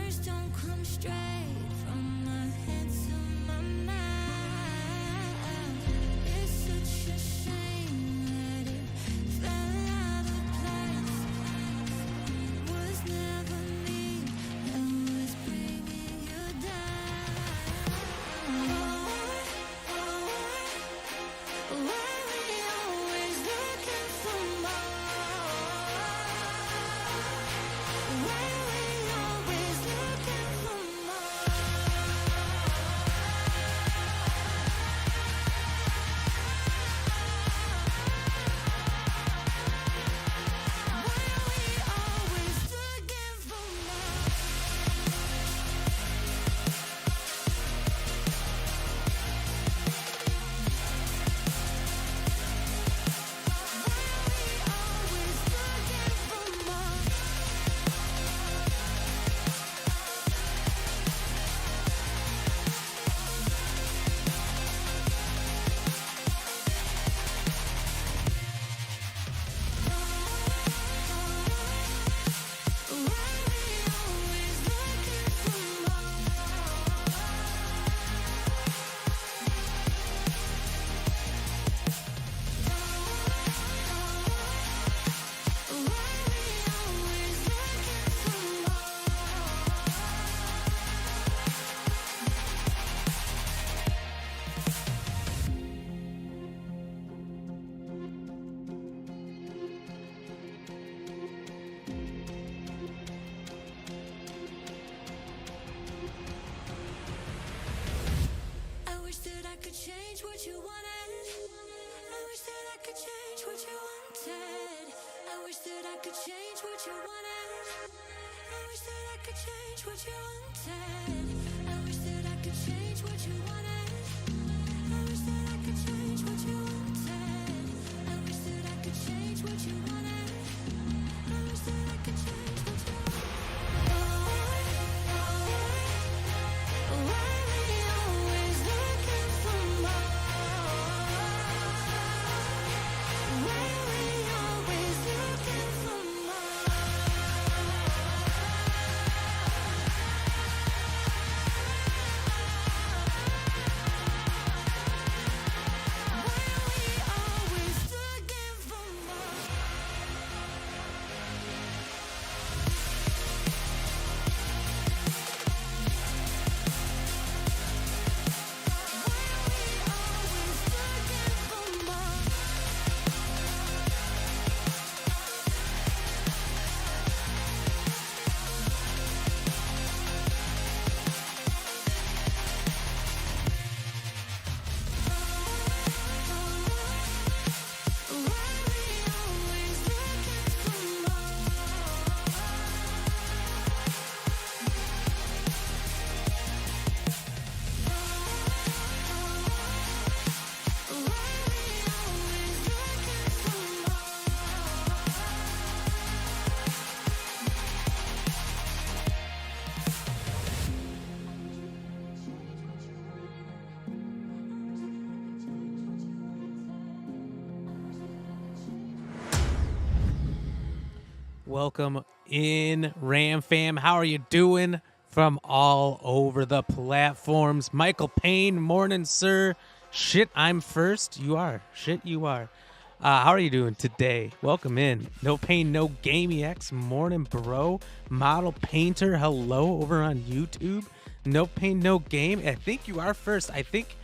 words don't come straight from my head to my mouth. It's such a shame that it fell out of place. Was never me that was bringing you down. Why we always looking for more? Why we always looking for more? Why we always looking for more? Always looking for more. Why we always looking for more? Why we always looking for I wish that I could change what you wanted. I wish that I could change what you wanted. I wish that I could change what you wanted. I wish that I could change what you wanted. I wish that I could change what you wanted. I wish that I could change what you wanted. I wish that I could change what you wanted. I wish that I could change what you Why we always looking for more? Why we always looking for more? Why we always looking for more? Why we always looking for more? Why we always looking for more? Why we always looking for Welcome in, Ram fam. How are you doing from all over the platforms? Michael Payne, morning, sir. Shit, I'm first. You are. Shit, you are. How are you doing today? Welcome in. No Pain, No Game EX. Morning, bro. Model Painter, hello over on YouTube. No Pain, No Game. I think you are first. I think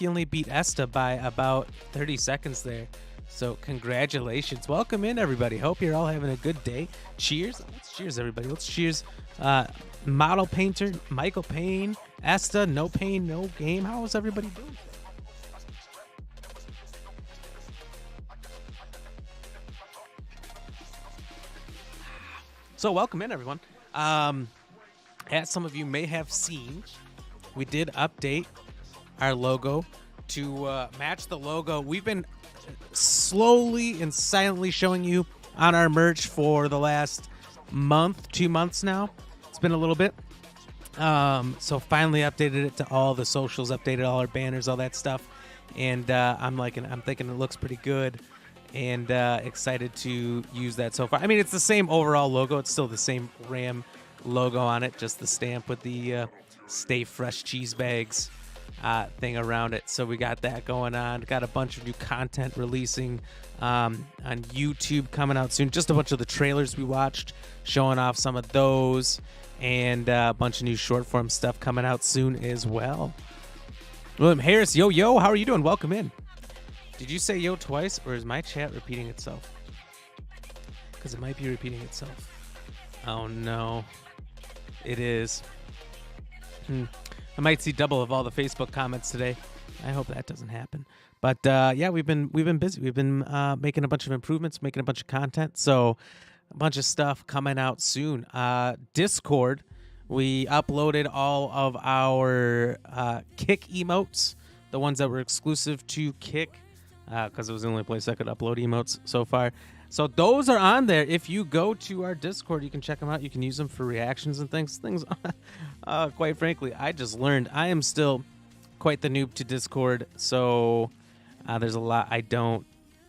you only beat Esta by about 30 seconds there. So congratulations. Welcome in, everybody. Hope you're all having a good day. Cheers. Let's cheers, everybody. Let's cheers. Model Painter, Michael Payne, Esta, No Pain, No Game. How is everybody doing? So welcome in, everyone. As some of you may have seen, we did update our logo to match the logo. We've been slowly and silently showing you on our merch for the last month, 2 months now. It's been a little bit. So finally updated it to all the socials, updated all our banners, all that stuff. And I'm thinking it looks pretty good, and excited to use that so far. I mean, it's the same overall logo. It's still the same Ram logo on it, just the stamp with the Stay Fresh cheese bags thing around it. So we got that going on. Got a bunch of new content releasing on YouTube coming out soon. Just a bunch of the trailers we watched, showing off some of those, and a bunch of new short form stuff coming out soon as well. William Harris, yo, how are you doing? Welcome in. Did you say yo twice, or is my chat repeating itself? Because it might be repeating itself. Oh no, it is. I might see double of all the Facebook comments today. I hope that doesn't happen. But yeah, we've been busy. We've been making a bunch of improvements, making a bunch of content. So a bunch of stuff coming out soon. Discord, we uploaded all of our Kick emotes, the ones that were exclusive to Kick, because it was the only place I could upload emotes so far. So those are on there. If you go to our Discord, you can check them out. You can use them for reactions and things. Quite frankly, I just learned. I am still quite the noob to Discord, so there's a lot I don't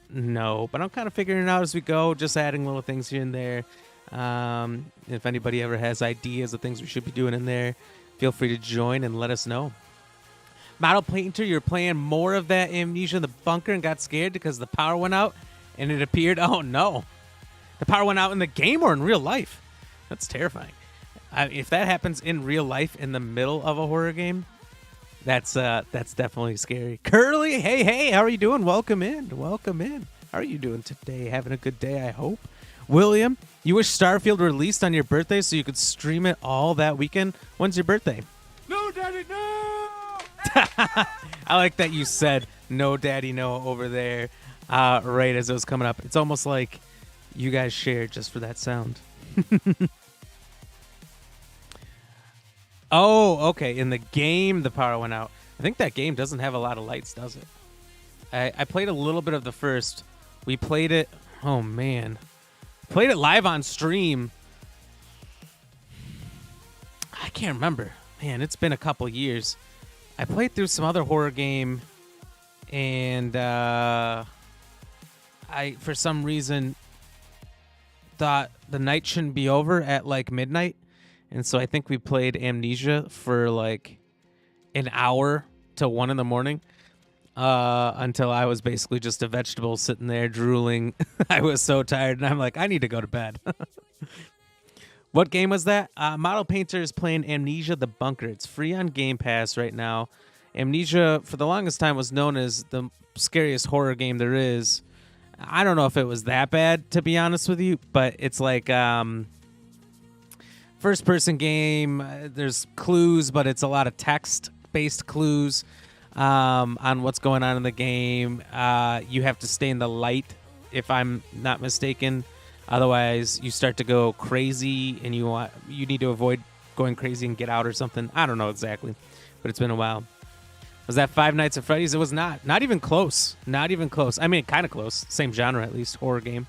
know. But I'm kind of figuring it out as we go, just adding little things here and there. If anybody ever has ideas of things we should be doing in there, feel free to join and let us know. Model Painter, you're playing more of that Amnesia in the bunker and got scared because the power went out. And it appeared, oh no, the power went out in the game or in real life. That's terrifying. If that happens in real life in the middle of a horror game, that's definitely scary. Curly, hey, how are you doing? Welcome in. How are you doing today? Having a good day, I hope. William, you wish Starfield released on your birthday so you could stream it all that weekend. When's your birthday? No, Daddy, no! I like that you said no, Daddy, no over there. Right as it was coming up. It's almost like you guys shared just for that sound. Oh, okay. In the game, the power went out. I think that game doesn't have a lot of lights, does it? I played a little bit of the first. We played it. Oh, man. Played it live on stream. I can't remember. Man, it's been a couple years. I played through some other horror game, and I, for some reason, thought the night shouldn't be over at like midnight. And so I think we played Amnesia for like an hour till 1 a.m. Until I was basically just a vegetable sitting there drooling. I was so tired, and I'm like, I need to go to bed. What game was that? Model Painter is playing Amnesia the Bunker. It's free on Game Pass right now. Amnesia, for the longest time, was known as the scariest horror game there is. I don't know if it was that bad, to be honest with you, but it's like first-person game. There's clues, but it's a lot of text-based clues on what's going on in the game. You have to stay in the light, if I'm not mistaken. Otherwise, you start to go crazy, and you need to avoid going crazy and get out or something. I don't know exactly, but it's been a while. Was that Five Nights at Freddy's? It was not. Not even close. Not even close. I mean, kind of close. Same genre, at least. Horror game.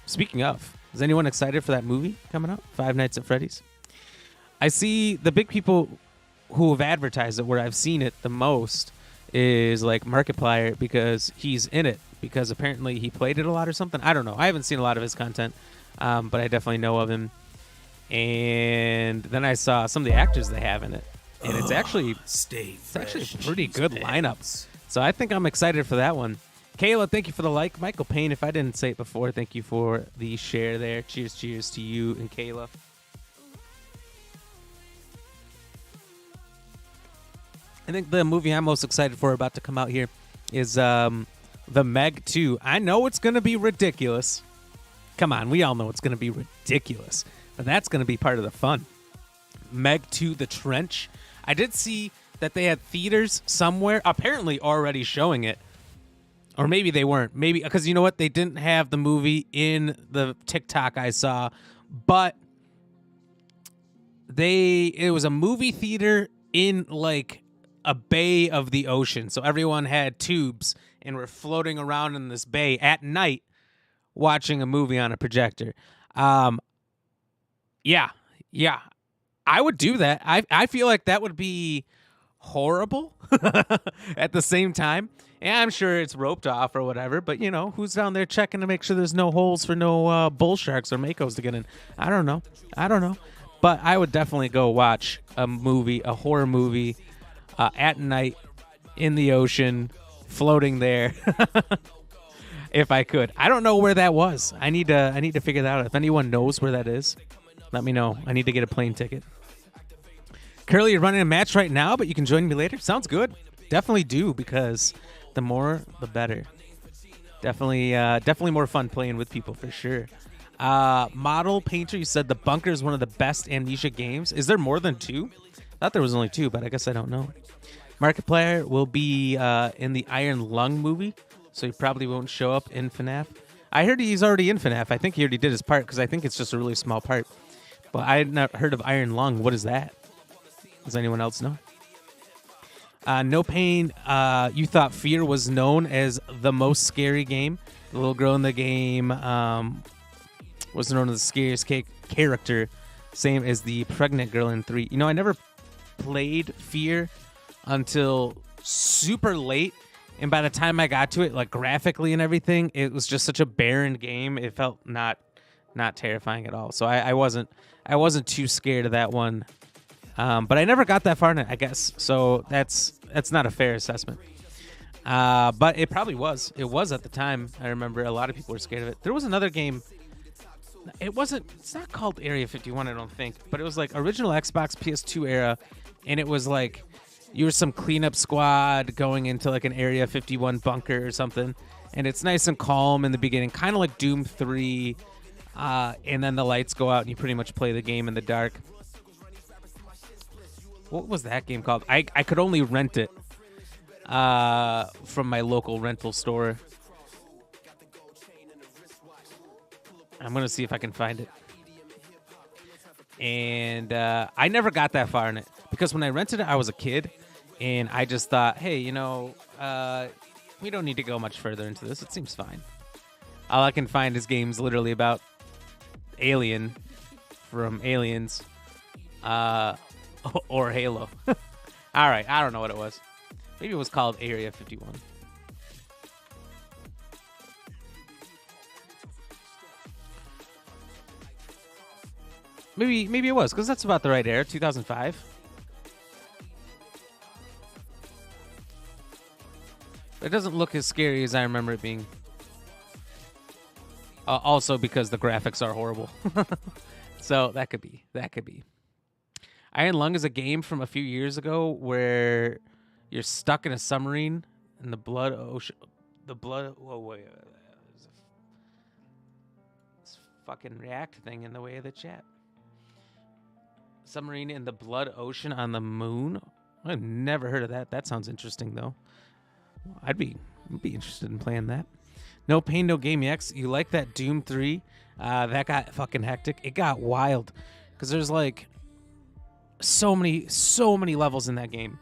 Speaking of, is anyone excited for that movie coming out? Five Nights at Freddy's? I see the big people who have advertised it, where I've seen it the most, is like Markiplier, because he's in it. Because apparently he played it a lot or something. I don't know. I haven't seen a lot of his content, but I definitely know of him. And then I saw some of the actors they have in it. And it's actually a pretty good lineup. So I think I'm excited for that one. Kayla, thank you for the like. Michael Payne, if I didn't say it before, thank you for the share there. Cheers to you and Kayla. I think the movie I'm most excited for about to come out here is The Meg 2. I know it's going to be ridiculous. Come on, we all know it's going to be ridiculous. But that's going to be part of the fun. Meg 2, The Trench. I did see that they had theaters somewhere apparently already showing it. Or maybe they weren't. Maybe because you know what? They didn't have the movie in the TikTok I saw. But it was a movie theater in like a bay of the ocean. So everyone had tubes and were floating around in this bay at night watching a movie on a projector. Yeah. I would do that. I feel like that would be horrible at the same time. Yeah, I'm sure it's roped off or whatever, but you know, who's down there checking to make sure there's no holes for no bull sharks or makos to get in? I don't know. But I would definitely go watch a horror movie, at night in the ocean, floating there, if I could. I don't know where that was. I need to figure that out. If anyone knows where that is, let me know. I need to get a plane ticket. Curly, you're running a match right now, but you can join me later. Sounds good. Definitely do, because the more, the better. Definitely more fun playing with people for sure. Model Painter, you said the Bunker is one of the best Amnesia games. Is there more than 2? I thought there was only 2, but I guess I don't know. Markiplier will be in the Iron Lung movie, so he probably won't show up in FNAF. I heard he's already in FNAF. I think he already did his part, because I think it's just a really small part. But I had not heard of Iron Lung. What is that? Does anyone else know? No Pain, you thought Fear was known as the most scary game. The little girl in the game was known as the scariest character, same as the pregnant girl in 3. You know, I never played Fear until super late, and by the time I got to it, like graphically and everything, it was just such a barren game. It felt not terrifying at all. So I wasn't too scared of that one. But I never got that far in it, I guess. So that's not a fair assessment. But it probably was. It was at the time. I remember a lot of people were scared of it. There was another game. It's not called Area 51, I don't think. But it was like original Xbox PS2 era. And it was like you were some cleanup squad going into like an Area 51 bunker or something. And it's nice and calm in the beginning. Kind of like Doom 3. And then the lights go out and you pretty much play the game in the dark. What was that game called? I could only rent it from my local rental store. I'm going to see if I can find it. And I never got that far in it. Because when I rented it, I was a kid. And I just thought, hey, you know, we don't need to go much further into this. It seems fine. All I can find is games literally about Alien from Aliens. Or Halo. All right, I don't know what it was. Maybe it was called Area 51. Maybe it was, because that's about the right era, 2005. It doesn't look as scary as I remember it being. Also because the graphics are horrible. So that could be. Iron Lung is a game from a few years ago where you're stuck in a submarine in the blood ocean. Whoa, wait. There's this fucking react thing in the way of the chat. Submarine in the blood ocean on the moon. I've never heard of that. That sounds interesting, though. I'd be interested in playing that. No Pain, No Game EX. You like that Doom 3? That got fucking hectic. It got wild. Because there's like so many levels in that game,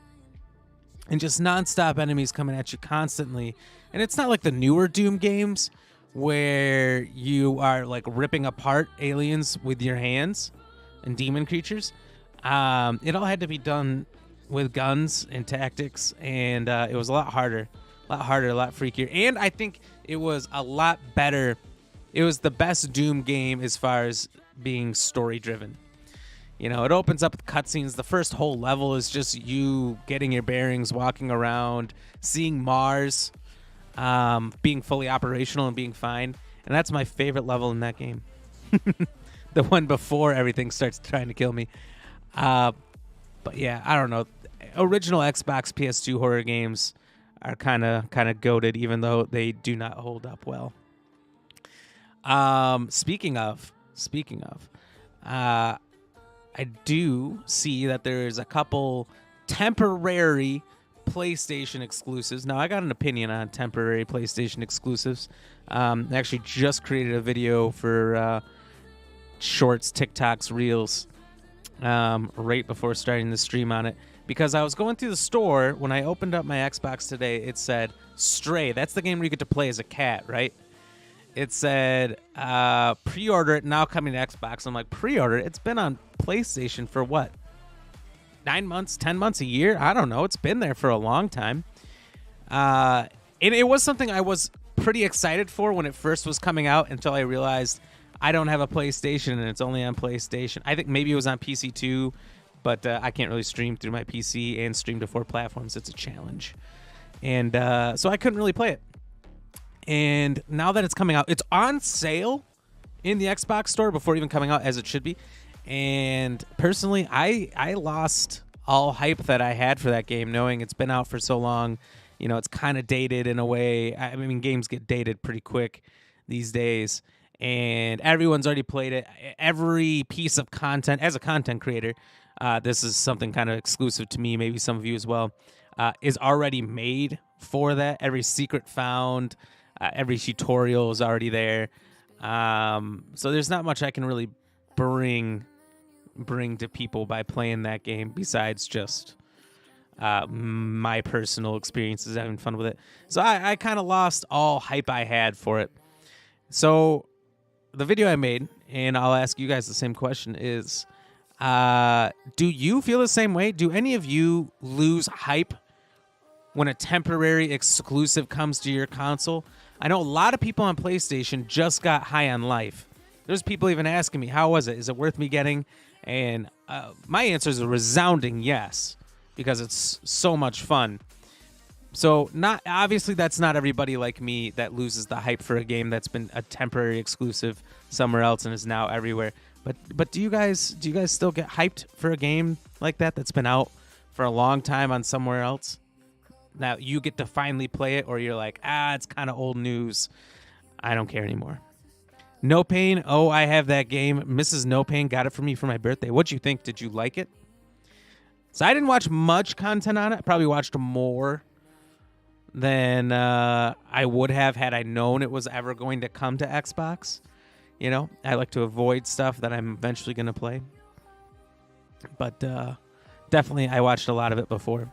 and just nonstop enemies coming at you constantly. And it's not like the newer Doom games where you are like ripping apart aliens with your hands and demon creatures. It all had to be done with guns and tactics, and it was a lot harder, a lot freakier. And I think it was a lot better. It was the best Doom game as far as being story driven. You know, it opens up with cutscenes. The first whole level is just you getting your bearings, walking around, seeing Mars, being fully operational and being fine. And that's my favorite level in that game. The one before everything starts trying to kill me. But yeah, I don't know. Original Xbox PS2 horror games are kind of goated, even though they do not hold up well. Speaking of, I do see that there's a couple temporary PlayStation exclusives. Now, I got an opinion on temporary PlayStation exclusives. I actually just created a video for Shorts, TikToks, Reels right before starting the stream on it. Because I was going through the store, when I opened up my Xbox today, it said Stray. That's the game where you get to play as a cat, right? It said, pre-order it, now coming to Xbox. I'm like, pre-order it? It's been on PlayStation for what? 9 months, 10 months, a year? I don't know. It's been there for a long time. And it was something I was pretty excited for when it first was coming out until I realized I don't have a PlayStation and it's only on PlayStation. I think maybe it was on PC too, but I can't really stream through my PC and stream to 4 platforms. It's a challenge. And so I couldn't really play it. And now that it's coming out, it's on sale in the Xbox store before even coming out, as it should be. And personally, I lost all hype that I had for that game, knowing it's been out for so long. You know, it's kind of dated in a way. I mean, games get dated pretty quick these days. And everyone's already played it. Every piece of content, as a content creator, this is something kind of exclusive to me, maybe some of you as well, is already made for that. Every secret found, every tutorial is already there. So there's not much I can really bring to people by playing that game besides just my personal experiences having fun with it. So I kind of lost all hype I had for it. So the video I made, and I'll ask you guys the same question, is do you feel the same way? Do any of you lose hype when a temporary exclusive comes to your console? I know a lot of people on PlayStation just got High on Life. There's people even asking me, how was it? Is it worth me getting? And my answer is a resounding yes, because it's so much fun. So obviously that's not everybody like me that loses the hype for a game that's been a temporary exclusive somewhere else and is now everywhere. But do you guys still get hyped for a game like that that's been out for a long time on somewhere else? Now you get to finally play it, or you're like, it's kind of old news. I don't care anymore. No Pain. Oh, I have that game. Mrs. No Pain got it for me for my birthday. What'd you think? Did you like it? So I didn't watch much content on it. I probably watched more than I would have had I known it was ever going to come to Xbox. You know, I like to avoid stuff that I'm eventually going to play. But definitely I watched a lot of it before.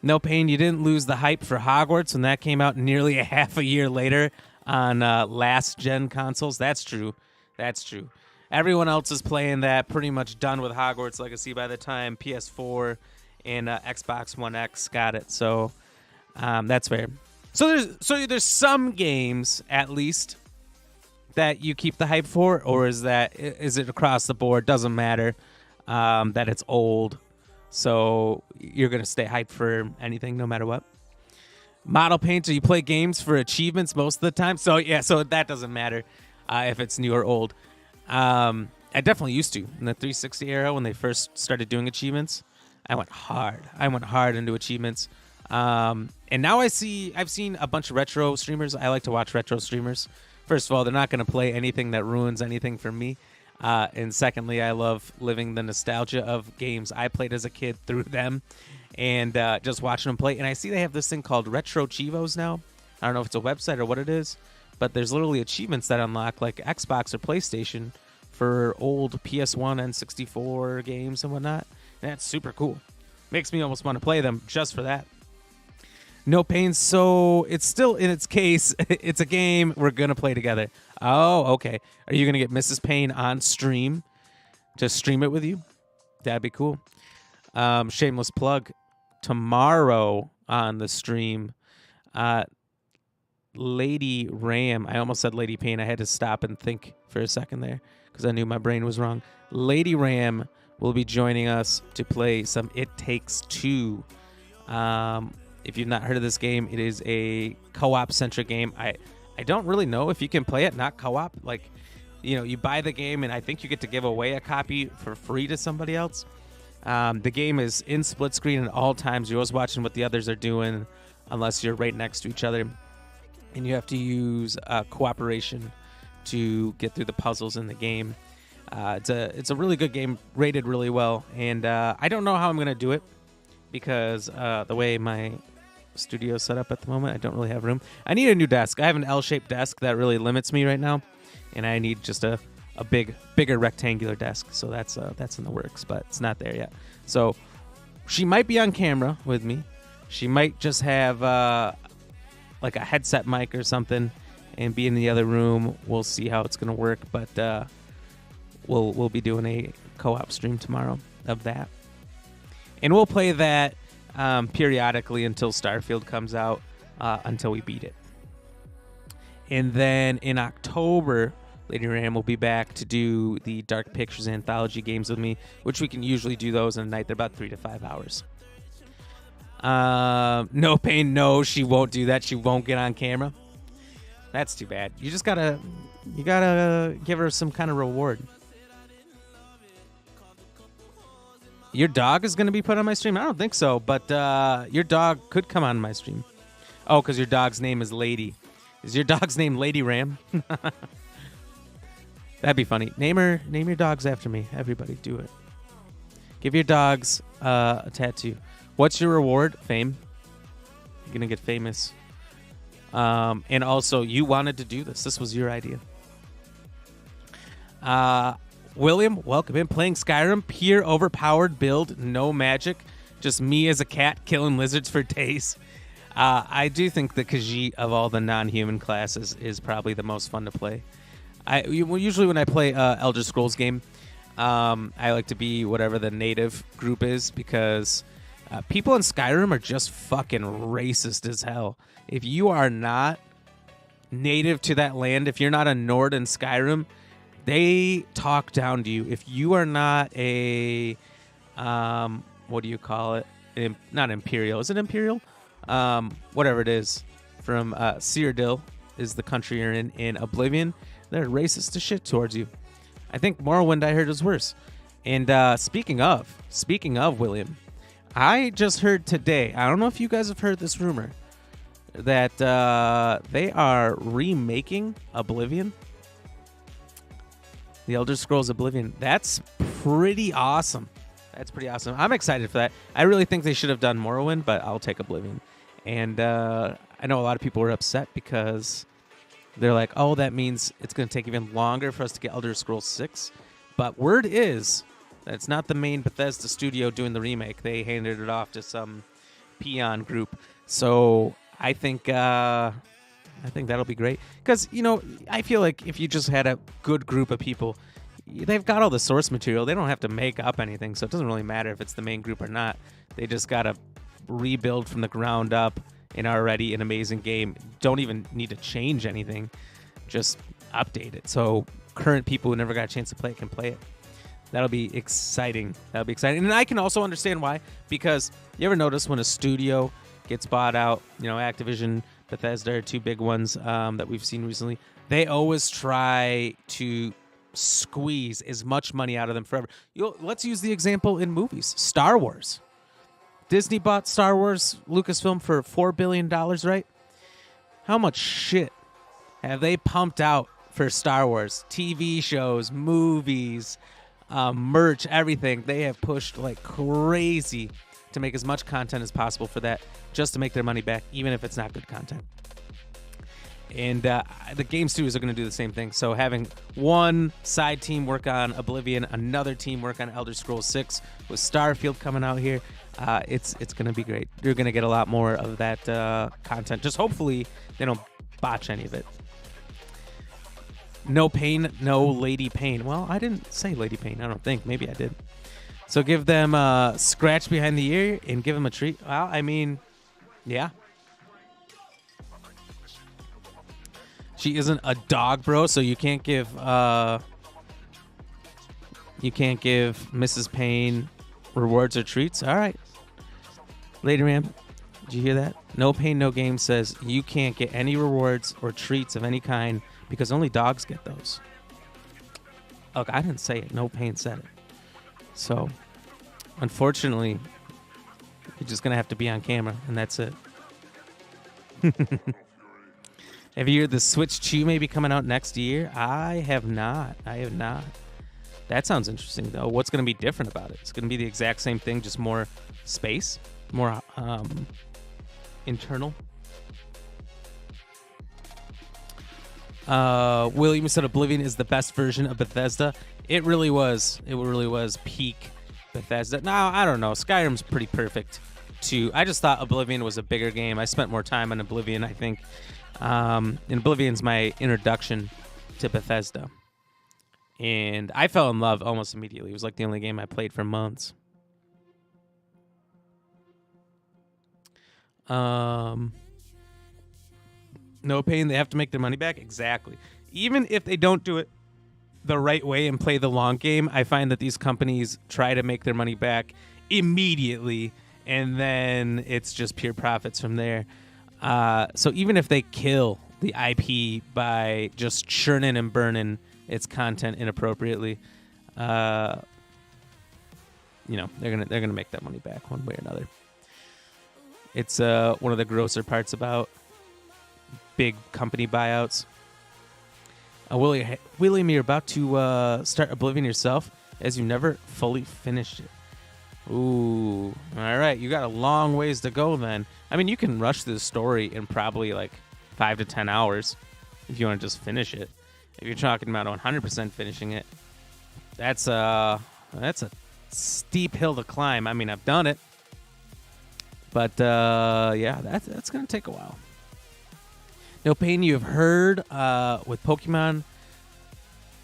No Pain, you didn't lose the hype for Hogwarts when that came out nearly a half a year later on last-gen consoles. That's true. That's true. Everyone else is playing that, pretty much done with Hogwarts Legacy by the time PS4 and Xbox One X got it. So that's fair. So there's some games, at least, that you keep the hype for, or is it across the board? Doesn't matter that it's old. So you're going to stay hyped for anything, no matter what. Model Painter, you play games for achievements most of the time. So, yeah, so that doesn't matter if it's new or old. I definitely used to. In the 360 era, when they first started doing achievements, I went hard. Into achievements. And now I've seen a bunch of retro streamers. I like to watch retro streamers. First of all, they're not going to play anything that ruins anything for me. And secondly, I love living the nostalgia of games I played as a kid through them and just watching them play. And I see they have this thing called Retro Chivos now. I don't know if it's a website or what it is, but there's literally achievements that unlock like Xbox or PlayStation for old PS1 and 64 games and whatnot. And that's super cool. Makes me almost want to play them just for that. No Pain, so it's still in its case. It's a game we're going to play together. Oh, okay. Are you going to get Mrs. Pain on stream to stream it with you? That'd be cool. Shameless plug. Tomorrow on the stream, Lady Ram. I almost said Lady Pain. I had to stop and think for a second there because I knew my brain was wrong. Lady Ram will be joining us to play some It Takes Two. If you've not heard of this game, it is a co-op centric game. I don't really know if you can play it not co-op. Like, you know, you buy the game and I think you get to give away a copy for free to somebody else. The game is in split screen at all times. You're always watching what the others are doing unless you're right next to each other. And you have to use cooperation to get through the puzzles in the game. It's a really good game, rated really well. And I don't know how I'm going to do it because the way my studio set up at the moment, I don't really have room. I need a new desk. I have an L-shaped desk that really limits me right now, and I need just a bigger rectangular desk. So that's in the works, but it's not there yet. So she might be on camera with me. She might just have like a headset mic or something and be in the other room. We'll see how it's gonna work, but we'll be doing a co-op stream tomorrow of that, and we'll play that periodically until Starfield comes out. until we beat it. And then in October, Lady Ram will be back to do the Dark Pictures Anthology games with me, which we can usually do those in a night. They're about 3 to 5 hours. No Pain, no, she won't do that. She won't get on camera. That's too bad. You just gotta give her some kind of reward. Your dog is gonna be put on my stream? I don't think so, but your dog could come on my stream. Oh, because your dog's name is Lady. Is your dog's name Lady Ram? That'd be funny. Name your dogs after me. Everybody, do it. Give your dogs a tattoo. What's your reward? Fame. You're gonna get famous. And also, you wanted to do this. This was your idea. William, welcome in. Playing Skyrim, pure overpowered build, no magic, just me as a cat killing lizards for days. I do think the Khajiit of all the non-human classes is probably the most fun to play. Usually when I play Elder Scrolls game, I like to be whatever the native group is, because people in Skyrim are just fucking racist as hell. If you are not native to that land, if you're not a Nord in Skyrim, they talk down to you. If you are not a, what do you call it? Not Imperial. Is it Imperial? Whatever it is. From Cyrodiil is the country you're in Oblivion. They're racist as shit towards you. I think Morrowind, I heard, is worse. And speaking of William, I just heard today, I don't know if you guys have heard this rumor, that they are remaking Oblivion. The Elder Scrolls Oblivion. That's pretty awesome. That's pretty awesome. I'm excited for that. I really think they should have done Morrowind, but I'll take Oblivion. And I know a lot of people were upset because they're like, oh, that means it's going to take even longer for us to get Elder Scrolls 6. But word is that it's not the main Bethesda studio doing the remake. They handed it off to some peon group. So I think that'll be great. Because, I feel like if you just had a good group of people, they've got all the source material. They don't have to make up anything, so it doesn't really matter if it's the main group or not. They just got to rebuild from the ground up an already an amazing game. Don't even need to change anything. Just update it. So current people who never got a chance to play it can play it. That'll be exciting. And I can also understand why. Because you ever notice when a studio gets bought out, Activision, Bethesda are two big ones that we've seen recently. They always try to squeeze as much money out of them forever. Let's use the example in movies. Star Wars. Disney bought Star Wars, Lucasfilm, for $4 billion, right? How much shit have they pumped out for Star Wars? TV shows, movies, merch, everything. They have pushed like crazy to make as much content as possible for that, just to make their money back, even if it's not good content. And the game studios are going to do the same thing. So having one side team work on Oblivion, another team work on Elder Scrolls 6, with Starfield coming out here, it's going to be great. You're going to get a lot more of that content. Just hopefully they don't botch any of it. No Pain, no Lady Pain. Well, I didn't say Lady Pain, I don't think. Maybe I did. So give them a scratch behind the ear and give them a treat. Well, I mean, yeah. She isn't a dog, bro, so you can't give Mrs. Payne rewards or treats. All right. Lady Ram, did you hear that? No Pain, No Game says you can't get any rewards or treats of any kind because only dogs get those. Look, I didn't say it. No Pain said it. So, unfortunately, you're just going to have to be on camera, and that's it. Have you heard the Switch 2 may be coming out next year? I have not. That sounds interesting, though. What's going to be different about it? It's going to be the exact same thing, just more space, more internal. William said Oblivion is the best version of Bethesda. It really was. It really was peak Bethesda. Now, I don't know. Skyrim's pretty perfect, too. I just thought Oblivion was a bigger game. I spent more time on Oblivion, I think. And Oblivion's my introduction to Bethesda. And I fell in love almost immediately. It was like the only game I played for months. No pain. They have to make their money back. Exactly. Even if they don't do it the right way and play the long game, I find that these companies try to make their money back immediately, and then it's just pure profits from there. So even if they kill the IP by just churning and burning its content inappropriately, they're gonna make that money back one way or another. It's one of the grosser parts about big company buyouts. William, you're about to start Oblivion yourself, as you never fully finished it. Ooh, all right. You got a long ways to go then. I mean, you can rush this story in probably like 5 to 10 hours if you want to just finish it. If you're talking about 100% finishing it, that's a steep hill to climb. I mean, I've done it, but yeah, that's gonna take a while. No pain. You have heard with Pokemon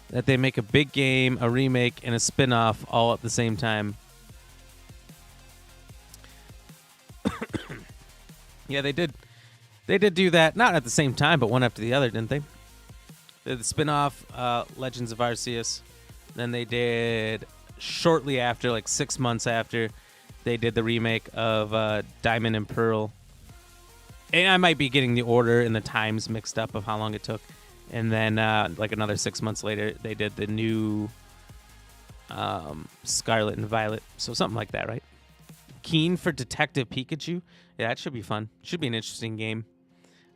that they make a big game, a remake, and a spin-off all at the same time. Yeah, they did. They did do that, not at the same time, but one after the other, didn't they? They did the spin-off, Legends of Arceus. Then they did, shortly after, like 6 months after, they did the remake of Diamond and Pearl. And I might be getting the order and the times mixed up of how long it took. And then, like another 6 months later, they did the new Scarlet and Violet. So something like that, right? Keen for Detective Pikachu? Yeah, that should be fun. Should be an interesting game.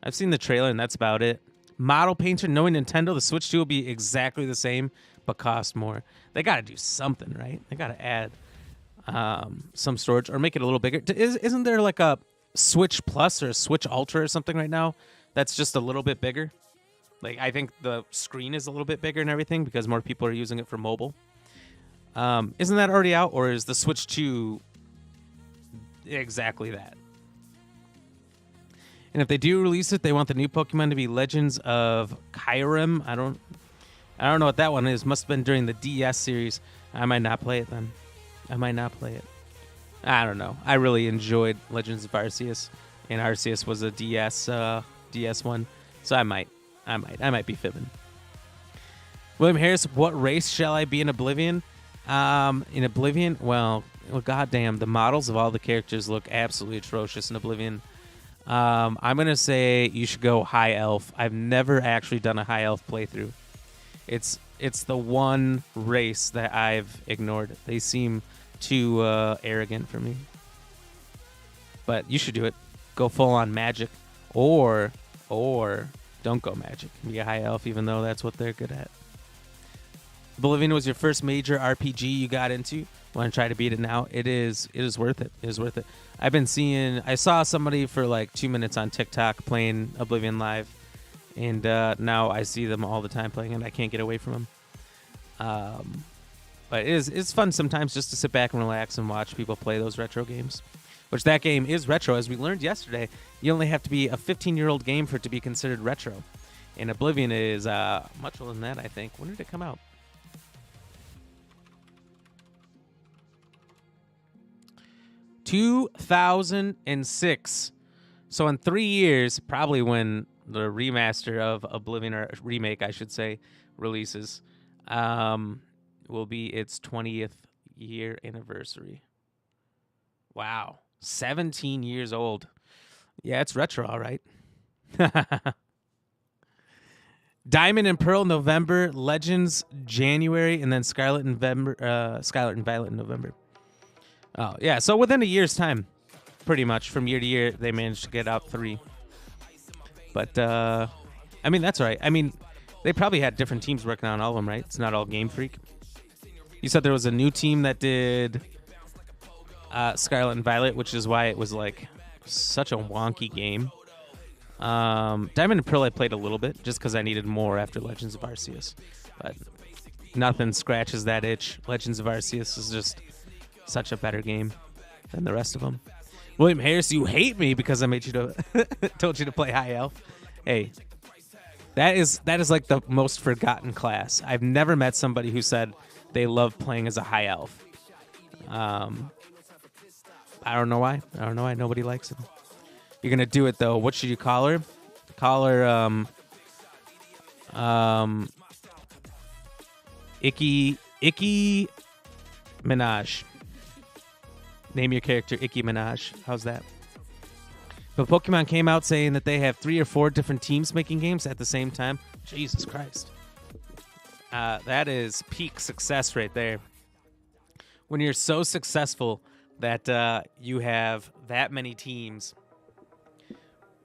I've seen the trailer, and that's about it. Model Painter, knowing Nintendo, the Switch 2 will be exactly the same, but cost more. They got to do something, right? They got to add some storage or make it a little bigger. Isn't there like a Switch Plus or a Switch Ultra or something right now that's just a little bit bigger? Like, I think the screen is a little bit bigger and everything because more people are using it for mobile. Isn't that already out, or is the Switch 2 exactly that? And if they do release it, they want the new Pokemon to be Legends of Kyurem. I don't know what that one is. Must have been during the DS series. I might not play it then. I might not play it. I don't know. I really enjoyed Legends of Arceus, and Arceus was a DS one, so I might be fibbing. William Harris, what race shall I be in Oblivion? In Oblivion, well, goddamn, the models of all the characters look absolutely atrocious in Oblivion. I'm gonna say you should go High Elf. I've never actually done a High Elf playthrough. It's the one race that I've ignored. They seem too arrogant for me. But you should do it. Go full on magic, or don't go magic. Be a High Elf, even though that's what they're good at. Oblivion was your first major RPG you got into. Want to try to beat it now? It is worth it. It is worth it. I saw somebody for like 2 minutes on TikTok playing Oblivion live, and now I see them all the time playing it. I can't get away from them. But it's fun sometimes just to sit back and relax and watch people play those retro games. Which that game is retro, as we learned yesterday. You only have to be a 15-year-old game for it to be considered retro, and Oblivion is much older than that. I think. When did it come out? 2006. So in 3 years, probably when the remaster of Oblivion, or remake, I should say, releases, will be its 20th year anniversary. Wow. 17 years old. Yeah, it's retro, all right. Diamond and Pearl November, Legends January, and then Scarlet and Violet in November. Oh, yeah, so within a year's time, pretty much, from year to year, they managed to get out 3. But, I mean, that's all right. I mean, they probably had different teams working on all of them, right? It's not all Game Freak. You said there was a new team that did Scarlet and Violet, which is why it was, like, such a wonky game. Diamond and Pearl I played a little bit, just because I needed more after Legends of Arceus. But nothing scratches that itch. Legends of Arceus is just such a better game than the rest of them. William Harris, you hate me because I made you to told you to play High Elf. Hey, that is like the most forgotten class. I've never met somebody who said they love playing as a High Elf. I don't know why. Nobody likes him. You're gonna do it though. What should you call her? Call her Icky Minaj. Name your character Icky Minaj. How's that? But Pokemon came out saying that they have 3 or 4 different teams making games at the same time. Jesus Christ. That is peak success right there. When you're so successful that you have that many teams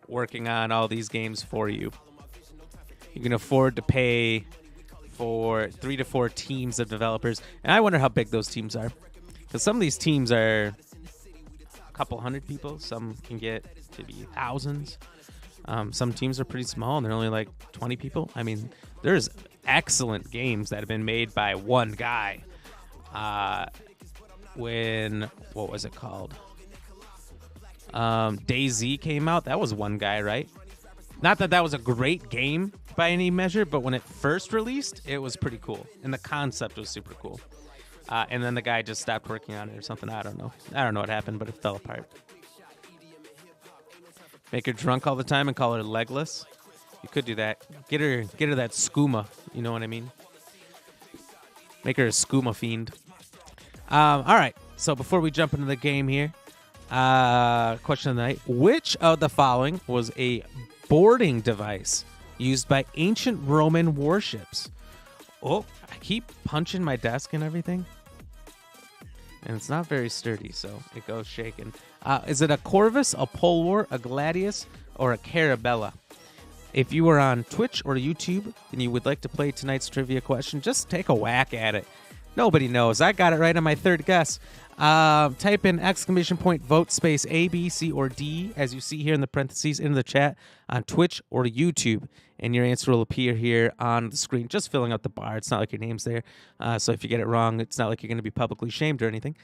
working on all these games for you, you can afford to pay for 3 to 4 teams of developers. And I wonder how big those teams are. Because some of these teams are a couple hundred people. Some can get to be thousands. Some teams are pretty small and they're only like 20 people. I mean, there's excellent games that have been made by one guy. What was it called? DayZ came out. That was one guy, right? Not that that was a great game by any measure, but when it first released, it was pretty cool. And the concept was super cool. And then the guy just stopped working on it or something. I don't know. I don't know what happened, but it fell apart. Make her drunk all the time and call her legless. You could do that. Get her that skooma. You know what I mean? Make her a skooma fiend. All right. So before we jump into the game here, question of the night: which of the following was a boarding device used by ancient Roman warships? Oh, I keep punching my desk and everything, and it's not very sturdy, so it goes shaking. Is it a Corvus, a Polwar, a Gladius, or a Carabella? If you are on Twitch or YouTube and you would like to play tonight's trivia question, just take a whack at it. Nobody knows. I got it right on my third guess. Type in ! Vote space A, B, C, or D, as you see here in the parentheses, into the chat on Twitch or YouTube, and your answer will appear here on the screen, just filling out the bar. It's not like your name's there. So if you get it wrong, it's not like you're going to be publicly shamed or anything.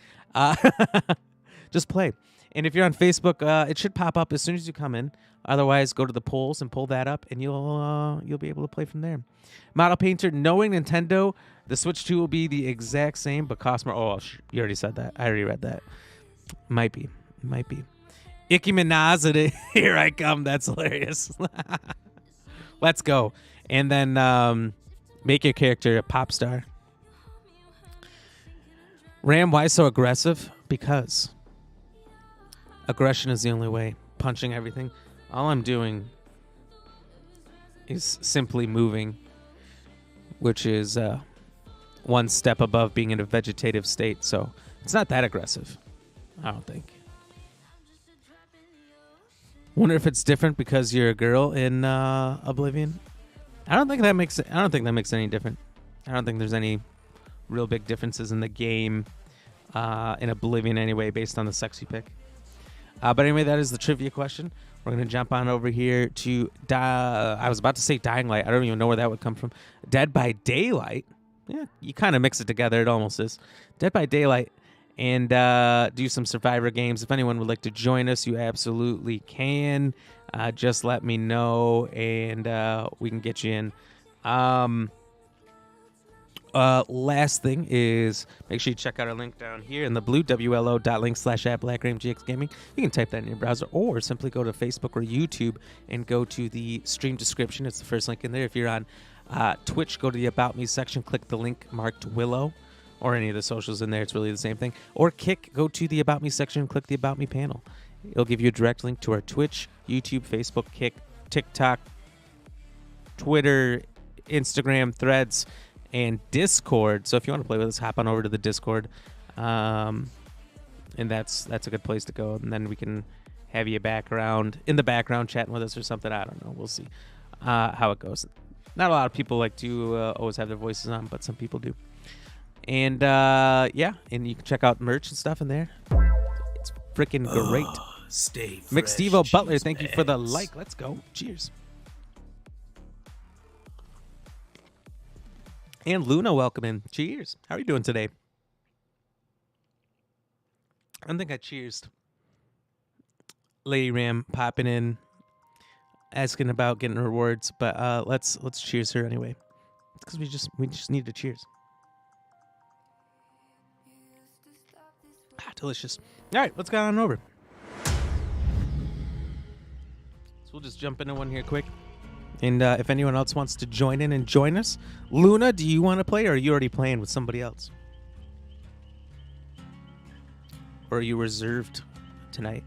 Just play. And if you're on Facebook, it should pop up as soon as you come in. Otherwise, go to the polls and pull that up, and you'll be able to play from there. Model Painter, knowing Nintendo, the Switch 2 will be the exact same, but cost more. Oh, you already said that. I already read that. Might be. Icky Minaj, here I come. That's hilarious. Let's go. And then make your character a pop star. Ram, why so aggressive? Because aggression is the only way. Punching everything. All I'm doing is simply moving, which is one step above being in a vegetative state. So it's not that aggressive, I don't think. Wonder if it's different because you're a girl in Oblivion. I don't think that makes any different. I don't think there's any real big differences in the game in Oblivion anyway, based on the sex you pick. But anyway, that is the trivia question. We're going to jump on over here to, I was about to say Dying Light. I don't even know where that would come from. Dead by Daylight. Yeah, you kind of mix it together. It almost is. Dead by Daylight. And do some Survivor games. If anyone would like to join us, you absolutely can. Just let me know, and we can get you in. Last thing is, make sure you check out our link down here in the blue, wlo.link/app BlackRamGX Gaming. You can type that in your browser, or simply go to Facebook or YouTube and go to the stream description. It's the first link in there. If you're on Twitch, go to the About Me section, click the link marked Willow, or any of the socials in there. It's really the same thing. Or Kick, go to the About Me section and click the About Me panel. It'll give you a direct link to our Twitch, YouTube, Facebook, Kick, TikTok, Twitter, Instagram, Threads, and Discord. So if you want to play with us, hop on over to the Discord. And that's a good place to go. And then we can have you in the background chatting with us or something. I don't know. We'll see how it goes. Not a lot of people like to always have their voices on, but some people do. And yeah, and you can check out merch and stuff in there. It's freaking great. Stay fresh. McStevo Butler, thank you for the like. Let's go. Cheers. And Luna, welcome in. Cheers. How are you doing today? I don't think I cheersed. Lady Ram popping in, asking about getting rewards, but let's cheers her anyway. Because we just need to cheers. Delicious. All right, let's go on over. So we'll just jump into one here quick. And if anyone else wants to join in and join us, Luna, do you want to play, or are you already playing with somebody else? Or are you reserved tonight?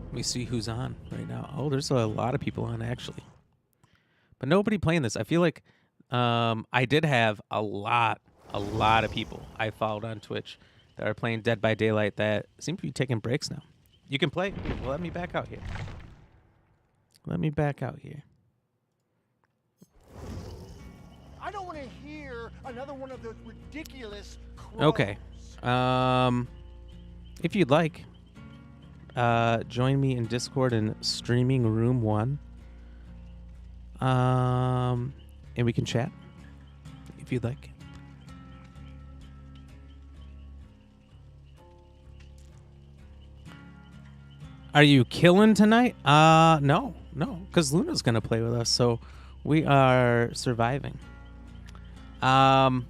Let me see who's on right now. Oh, there's a lot of people on, actually. But nobody playing this. I feel like I did have a lot of people I followed on Twitch that are playing Dead by Daylight that seem to be taking breaks now. You can play. Well, let me back out here. I don't want to hear another one of those ridiculous crows. Okay. If you'd like, join me in Discord in Streaming Room 1. And we can chat if you'd like. Are you killing tonight? No, because Luna's gonna play with us, so we are surviving. God,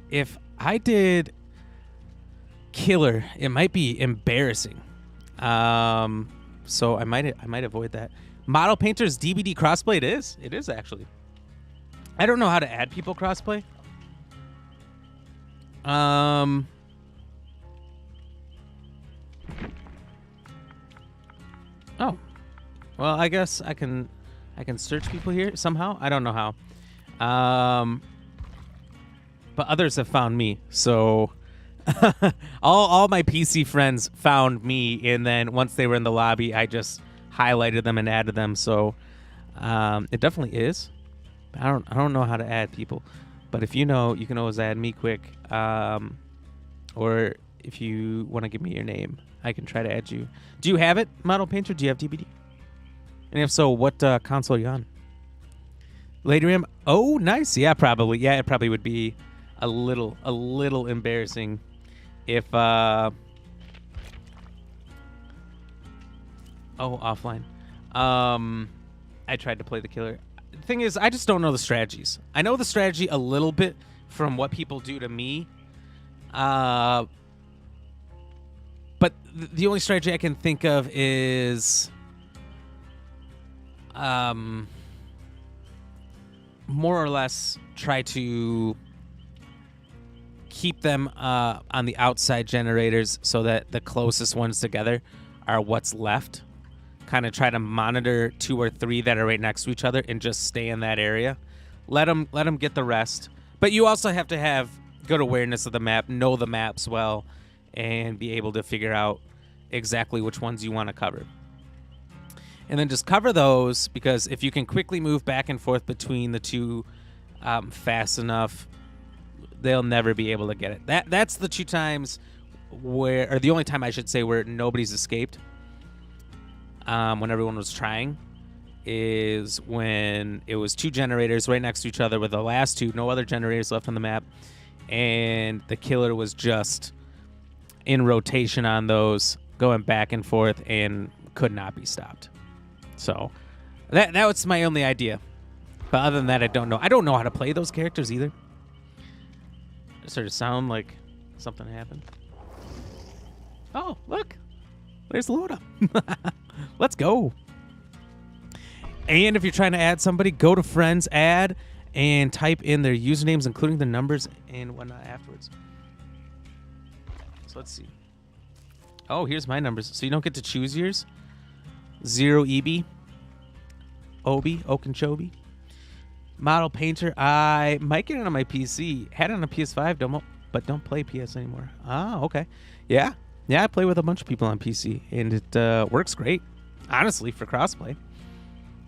if I did killer, it might be embarrassing. So I might avoid that. Model Painter's DbD crossplay. It is actually. I don't know how to add people crossplay. Oh, well, I guess I can search people here somehow. I don't know how. But others have found me. So all my PC friends found me, and then once they were in the lobby, I just highlighted them and added them. So it definitely is. I don't know how to add people, but if you know, you can always add me quick. Or if you want to give me your name, I can try to add you. Do you have it, Model Painter? Do you have DbD? And if so, what console are you on? Lady Ram. Oh, nice. Yeah, probably. Yeah, it probably would be a little embarrassing if oh, offline. I tried to play the killer. The thing is, I just don't know the strategies. I know the strategy a little bit from what people do to me. But the only strategy I can think of is more or less try to keep them on the outside generators so that the closest ones together are what's left. Kind of try to monitor 2 or 3 that are right next to each other and just stay in that area. Let them get the rest. But you also have to have good awareness of the map, know the maps well, and be able to figure out exactly which ones you want to cover. And then just cover those, because if you can quickly move back and forth between the two fast enough, they'll never be able to get it. That's the 2 times where, or the only time I should say, where nobody's escaped when everyone was trying, is when it was 2 generators right next to each other with the last 2, no other generators left on the map, and the killer was just in rotation on those, going back and forth, and could not be stopped. So that was my only idea. But other than that, I don't know. I don't know how to play those characters either. It sort of sound like something happened. Oh, look. There's Luna. Let's go. And if you're trying to add somebody, go to Friends, Add, and type in their usernames, including the numbers and whatnot afterwards. So let's see. Oh, here's my numbers. So you don't get to choose yours. 0 EB. Obi, Okeechobee. Model Painter. I might get it on my PC. Had it on a PS5, but don't play PS anymore. Ah, okay. Yeah, I play with a bunch of people on PC, and it works great, honestly, for crossplay.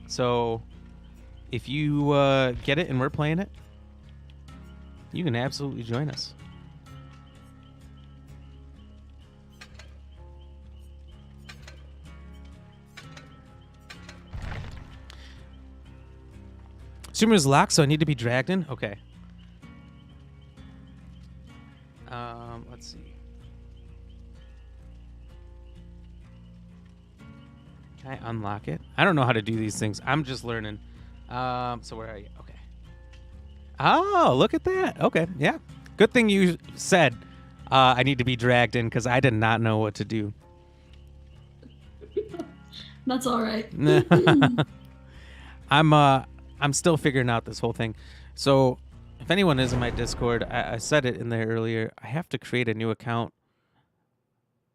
So if you get it and we're playing it, you can absolutely join us. Streamer is locked, so I need to be dragged in? Okay. Let's see. Can I unlock it? I don't know how to do these things. I'm just learning. So where are you? Okay. Oh, look at that. Okay, yeah. Good thing you said I need to be dragged in, because I did not know what to do. That's all right. I'm still figuring out this whole thing. So if anyone is in my Discord, I said it in there earlier, I have to create a new account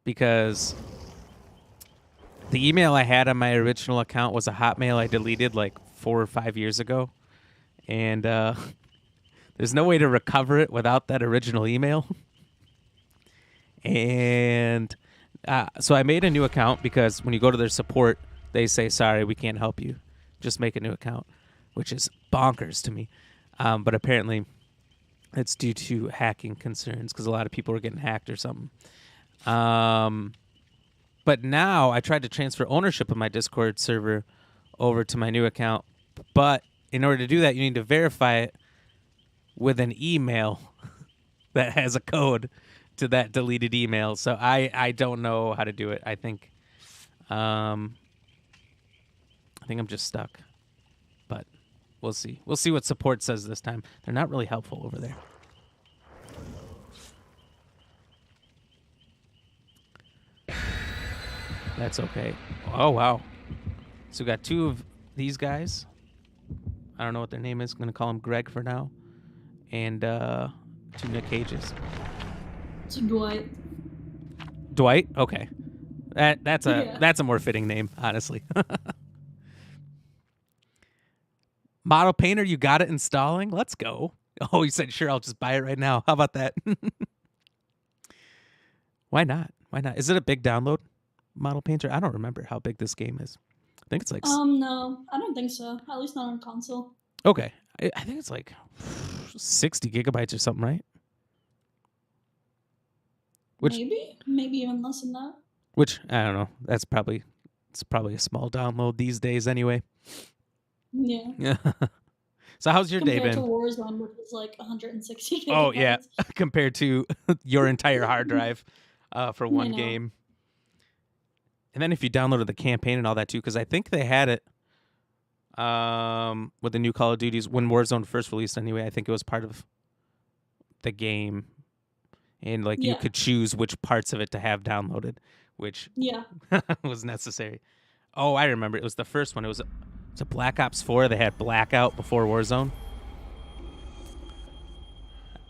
because the email I had on my original account was a Hotmail I deleted like 4 or 5 years ago. And there's no way to recover it without that original email. And so I made a new account because when you go to their support, they say, sorry, we can't help you. Just make a new account, which is bonkers to me. But apparently it's due to hacking concerns because a lot of people are getting hacked or something. But now I tried to transfer ownership of my Discord server over to my new account. But in order to do that, you need to verify it with an email that has a code to that deleted email. So I don't know how to do it. I think I'm just stuck. But we'll see. We'll see what support says this time. They're not really helpful over there. That's okay. Oh, wow. So we got 2 of these guys. I don't know what their name is. I'm going to call him Greg for now. And 2 Nick Cages. It's Dwight. Dwight? Okay. That's a more fitting name, honestly. Model Painter, you got it installing? Let's go. Oh, you said, sure, I'll just buy it right now. How about that? Why not? Why not? Is it a big download, Model Painter? I don't remember how big this game is. I think it's like... No, I don't think so. At least not on console. Okay. I think it's like 60 gigabytes or something, right? Maybe even less than that. Which, I don't know. It's probably a small download these days anyway. Yeah. So how's your day Compared been? to Warzone, which is like 160 gigabytes. Oh, yeah. Compared to your entire hard drive for one game. And then if you downloaded the campaign and all that too, because I think they had it with the new Call of Duties when Warzone first released anyway. I think it was part of the game. And like you could choose which parts of it to have downloaded, which was necessary. Oh, I remember. It was the first one. It was a Black Ops 4. They had Blackout before Warzone.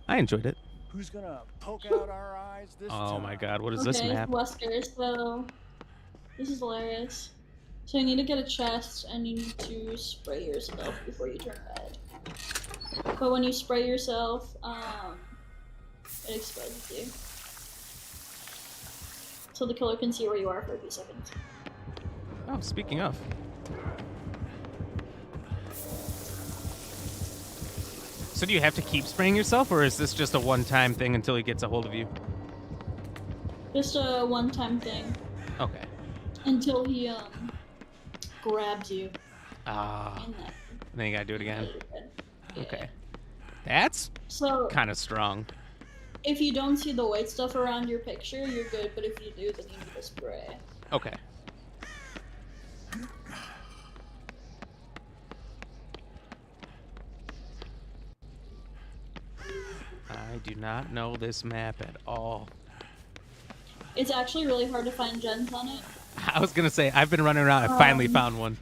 I enjoyed it. Who's gonna poke out our eyes this time? Oh my god, what is this map? Wesker, so this is hilarious. So you need to get a chest and you need to spray yourself before you turn red. But when you spray yourself, it exposes you. So the killer can see where you are for a few seconds. Oh, speaking of. So do you have to keep spraying yourself, or is this just a one-time thing until he gets a hold of you? Just a one-time thing. Okay. Until he grabs you. And then you gotta do it again. Yeah. Okay. That's so kind of strong. If you don't see the white stuff around your picture, you're good, but if you do, then you need to spray. Okay. I do not know this map at all. It's actually really hard to find gens on it. I was gonna say, I've been running around. I finally found one.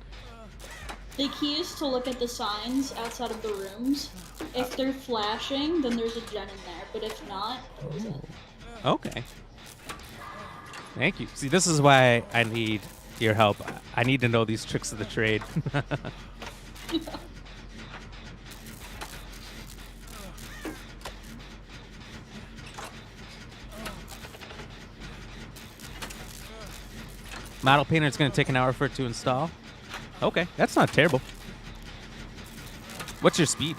The key is to look at the signs outside of the rooms. If they're flashing, then there's a gen in there. But if not, there isn't. Okay. Thank you. See, this is why I need your help. I need to know these tricks of the trade. Model Painter, it's going to take an hour for it to install. Okay, that's not terrible. What's your speed?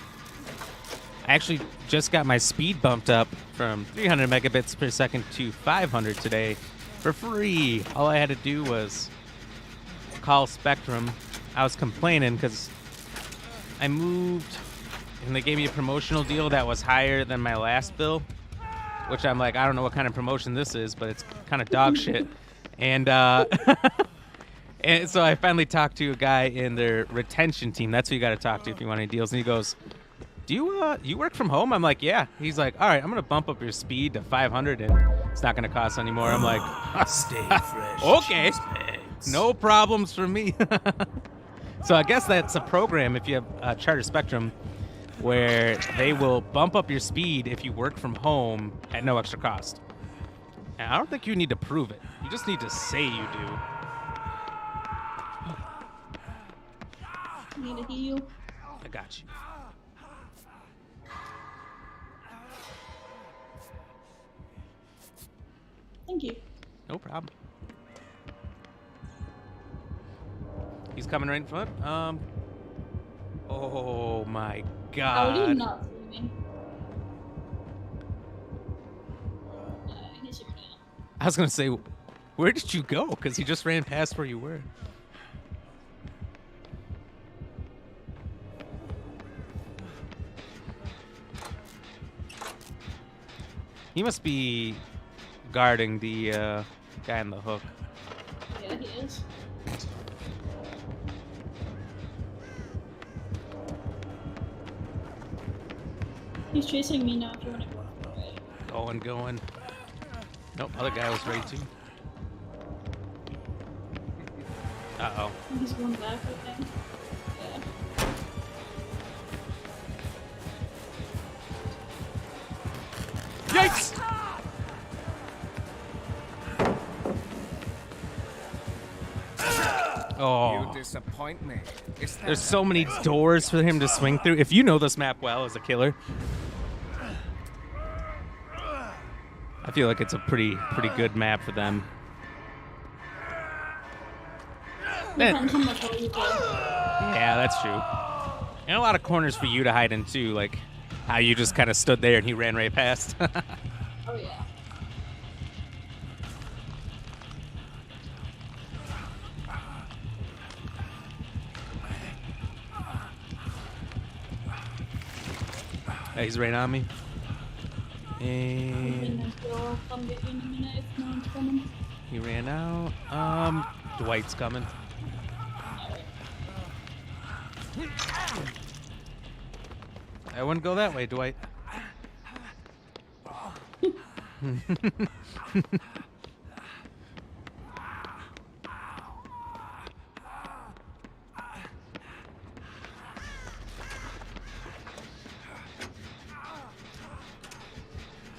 I actually just got my speed bumped up from 300 megabits per second to 500 today for free. All I had to do was call Spectrum. I was complaining because I moved and they gave me a promotional deal that was higher than my last bill, which I'm like, I don't know what kind of promotion this is, but it's kind of dog shit. And and so I finally talked to a guy in their retention team. That's who you got to talk to if you want any deals. And he goes, "Do you work from home?" I'm like, "Yeah." He's like, "All right, I'm gonna bump up your speed to 500, and it's not gonna cost anymore." I'm like, Stay fresh. "Okay." No problems for me. So I guess that's a program if you have Charter Spectrum where they will bump up your speed if you work from home at no extra cost. And I don't think you need to prove it. You just need to say you do. Need a heal. I got you. Thank you. No problem. He's coming right in front. Oh my God. How did he not see me? He's here now. I was gonna say, where did you go? Because he just ran past where you were. He must be guarding the guy on the hook. Yeah, he is. He's chasing me now if you want to go for it. Going. Nope, other guy was ready too. Uh-oh. He's going back, I think. Yeah. Yikes! Oh. You disappoint me. There's so many doors for him to swing through. If you know this map well as a killer, I feel like it's a pretty good map for them. Depends how much hole you play. Yeah, that's true. And a lot of corners for you to hide in too, like how you just kind of stood there and he ran right past. Oh yeah. Yeah, he's right on me. And I'll come get you in a minute if no one's coming. he ran out. Dwight's coming. I wouldn't go that way, Dwight.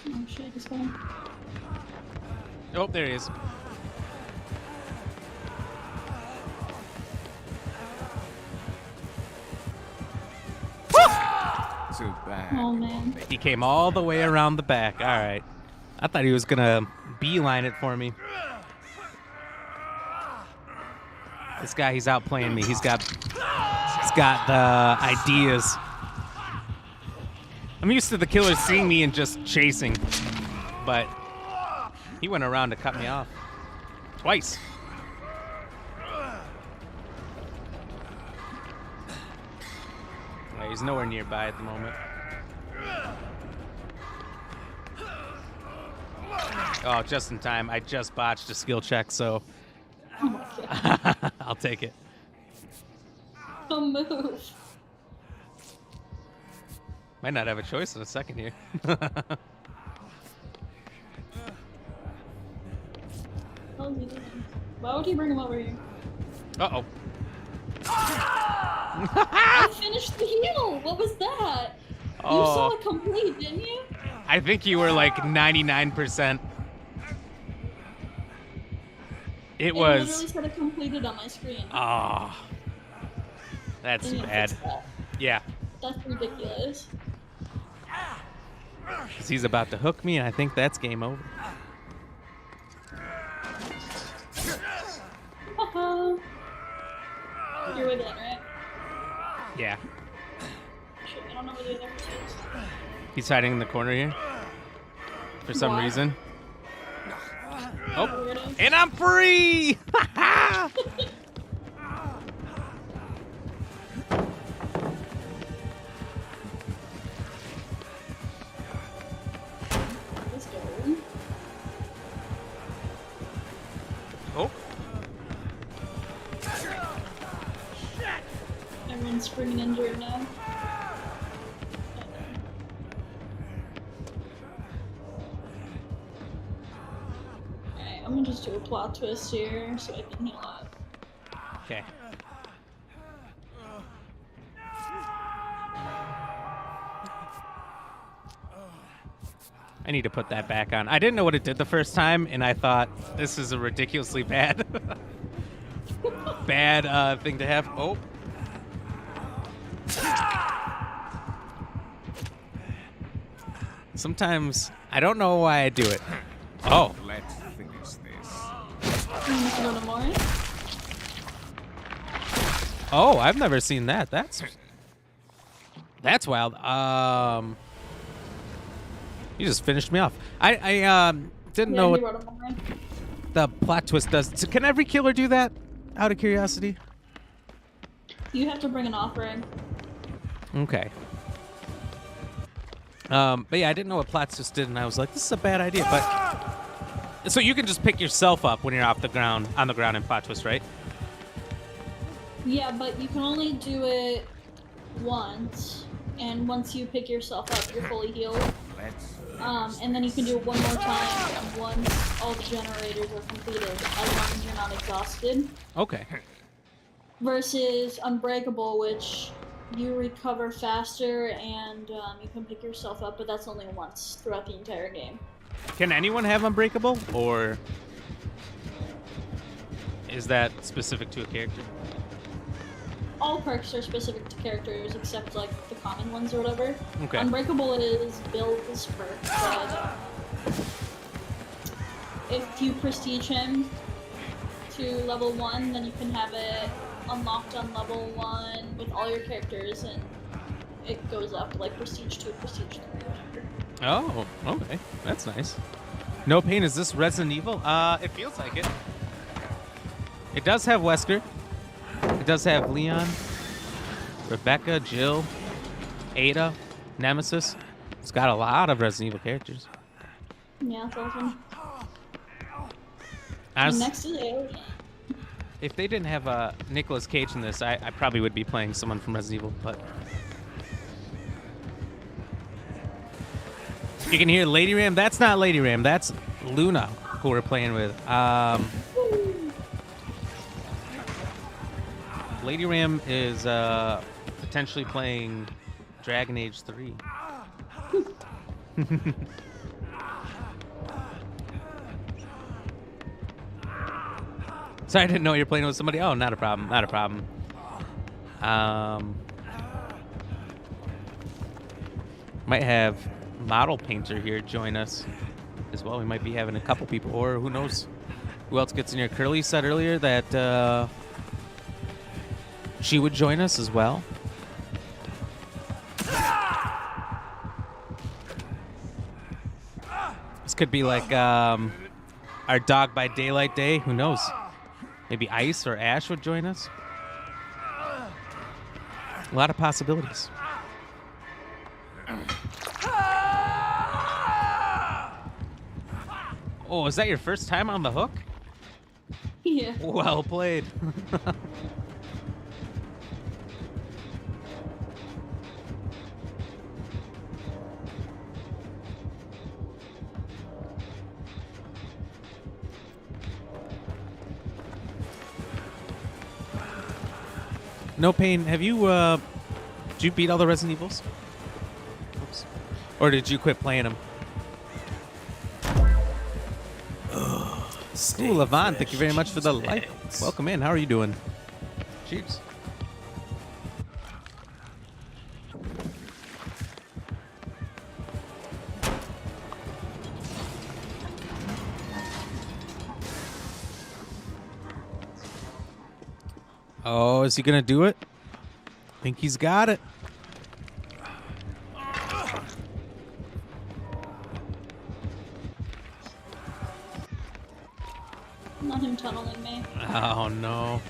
Oh shit, he's coming. Oh, there he is. Too bad. Oh man. He came all the way around the back. All right. I thought he was gonna beeline it for me. This guy, he's outplaying me. He's got the ideas. I'm used to the killer seeing me and just chasing, but he went around to cut me off twice. He's nowhere nearby at the moment. Oh, just in time. I just botched a skill check, so Oh my god. I'll take it. Don't move. Might not have a choice in a second here. What is he doing? Why would he bring him over here? Uh-oh. I finished the heal! What was that? You saw Oh, it complete, didn't you? I think you were like 99%. It literally was... said it completed on my screen. Oh. That's They need to bad. fix that. Yeah. That's ridiculous. 'Cause he's about to hook me, and I think that's game over. Haha. You're with it, right? Yeah. Shit, I don't know where the other one is. He's hiding in the corner here. For some Why? reason. Oh, Weirdo. and I'm free! Let's go. Oh, Everyone's freaking injured now. Alright, I'm gonna just do a plot twist here so I can heal up. Okay. I need to put that back on. I didn't know what it did the first time, and I thought this is a ridiculously bad, bad thing to have. Oh. Sometimes I don't know why I do it. Oh. Let's finish this. A little more. Oh, I've never seen that. That's wild. You just finished me off. I didn't know he what wrote 'em more. the plot twist does. So can every killer do that? Out of curiosity. You have to bring an offering. Okay. But yeah, I didn't know what plot twist did, and I was like, this is a bad idea. But so you can just pick yourself up when you're on the ground in plot twist, right? Yeah, but you can only do it once, and once you pick yourself up, you're fully healed. Let's And then you can do it one more time once all the generators are completed, as long as you're not exhausted. Okay. Versus Unbreakable, which you recover faster and you can pick yourself up, but that's only once throughout the entire game. Can anyone have Unbreakable, or is that specific to a character? All perks are specific to characters except like the common ones or whatever. Okay. Unbreakable is Bill's perk, but if you prestige him to level 1, then you can have it unlocked on level 1 with all your characters, and it goes up like prestige 2, prestige 3, whatever. Oh, okay. That's nice. No Pain, is this Resident Evil? It feels like it. It does have Wesker. It does have Leon, Rebecca, Jill, Ada, Nemesis. It's got a lot of Resident Evil characters. Yeah, it's awesome. I And was- next is Alien. If they didn't have Nicolas Cage in this, I probably would be playing someone from Resident Evil, but... You can hear Lady Ram. That's not Lady Ram. That's Luna, who we're playing with. Lady Ram is potentially playing Dragon Age 3. Sorry, I didn't know you were playing with somebody. Oh, not a problem. Not a problem. Might have Model Painter here join us as well. We might be having a couple people, or who knows who else gets in here. Curly said earlier that she would join us as well. This could be like our Dog by Daylight Day. Who knows? Maybe Ice or Ash would join us. A lot of possibilities. Oh, is that your first time on the hook? Yeah. Well played. No Pain, have you, did you beat all the Resident Evils? Oops. Or did you quit playing them? Ooh, Levon, thank you very much for the like. Welcome in. How are you doing? Cheers. Oh, is he gonna do it? I think he's got it. Not him tunneling me. Oh no.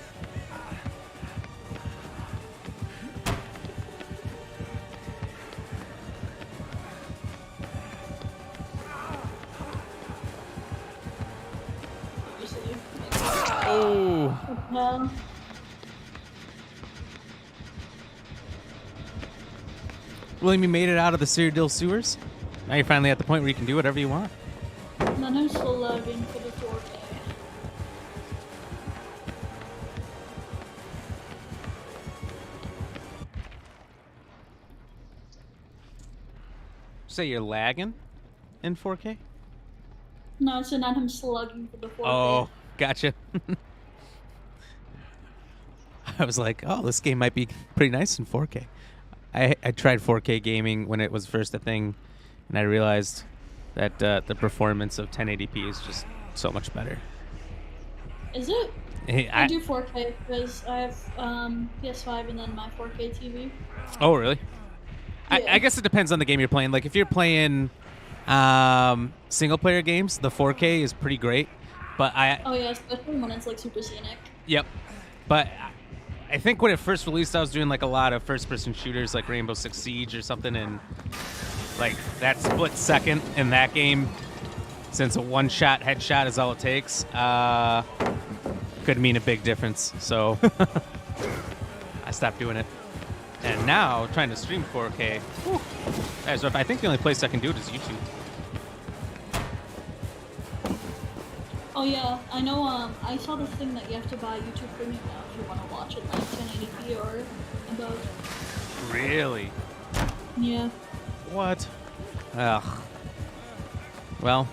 Oh. No. William, you made it out of the Cyrodiil sewers. Now you're finally at the point where you can do whatever you want. Then I'm still loading for the door. Say you're lagging in 4K? No, it's not him slugging for the 4K. Oh, gotcha. I was like, oh, this game might be pretty nice in 4K. I tried 4K gaming when it was first a thing, and I realized that the performance of 1080p is just so much better. Is it? Hey, I do 4K because I have PS5 and then my 4K TV. Oh, really? Yeah. I guess it depends on the game you're playing. Like, if you're playing single-player games, the 4K is pretty great. But Oh, yeah, especially when it's, like, super scenic. Yep. But I think when it first released, I was doing, like, a lot of first-person shooters, like Rainbow Six Siege or something, and, like, that split second in that game, since a one-shot headshot is all it takes, could mean a big difference. So I stopped doing it. And now, trying to stream 4K, whew, that's rough. I think the only place I can do it is YouTube. Oh, yeah, I know, I saw this thing that you have to buy YouTube Premium now if you want to watch it, like, 1080p or above. Really? Yeah. What? Ugh. Well.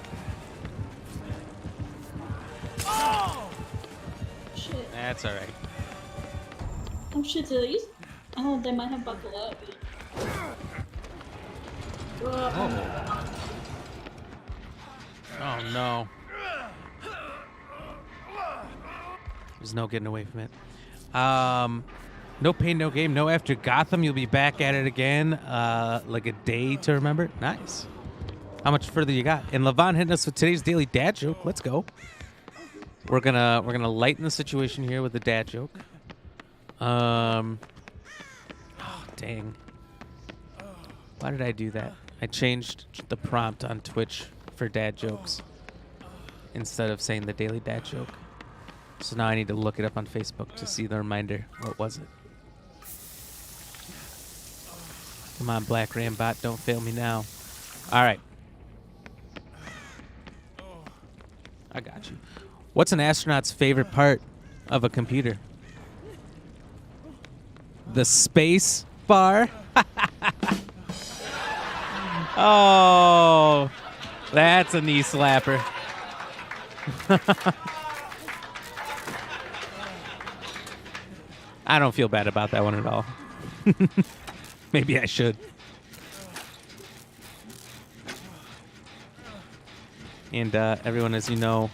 Shit. That's alright. Oh, shit, do these? Oh, they might have buckled up. Oh. Oh, no. There's no getting away from it. No pain, no game. No after Gotham. You'll be back at it again. Like a day to remember. Nice. How much further you got? And Levon hitting us with today's daily dad joke. Let's go. We're gonna lighten the situation here with the dad joke. Oh, dang. Why did I do that? I changed the prompt on Twitch for dad jokes instead of saying the daily dad joke. So now I need to look it up on Facebook to see the reminder. What was it? Come on, BlackRamBot, don't fail me now. All right. I got you. What's an astronaut's favorite part of a computer? The space bar? Oh, that's a knee slapper. I don't feel bad about that one at all. Maybe I should. And everyone, as you know,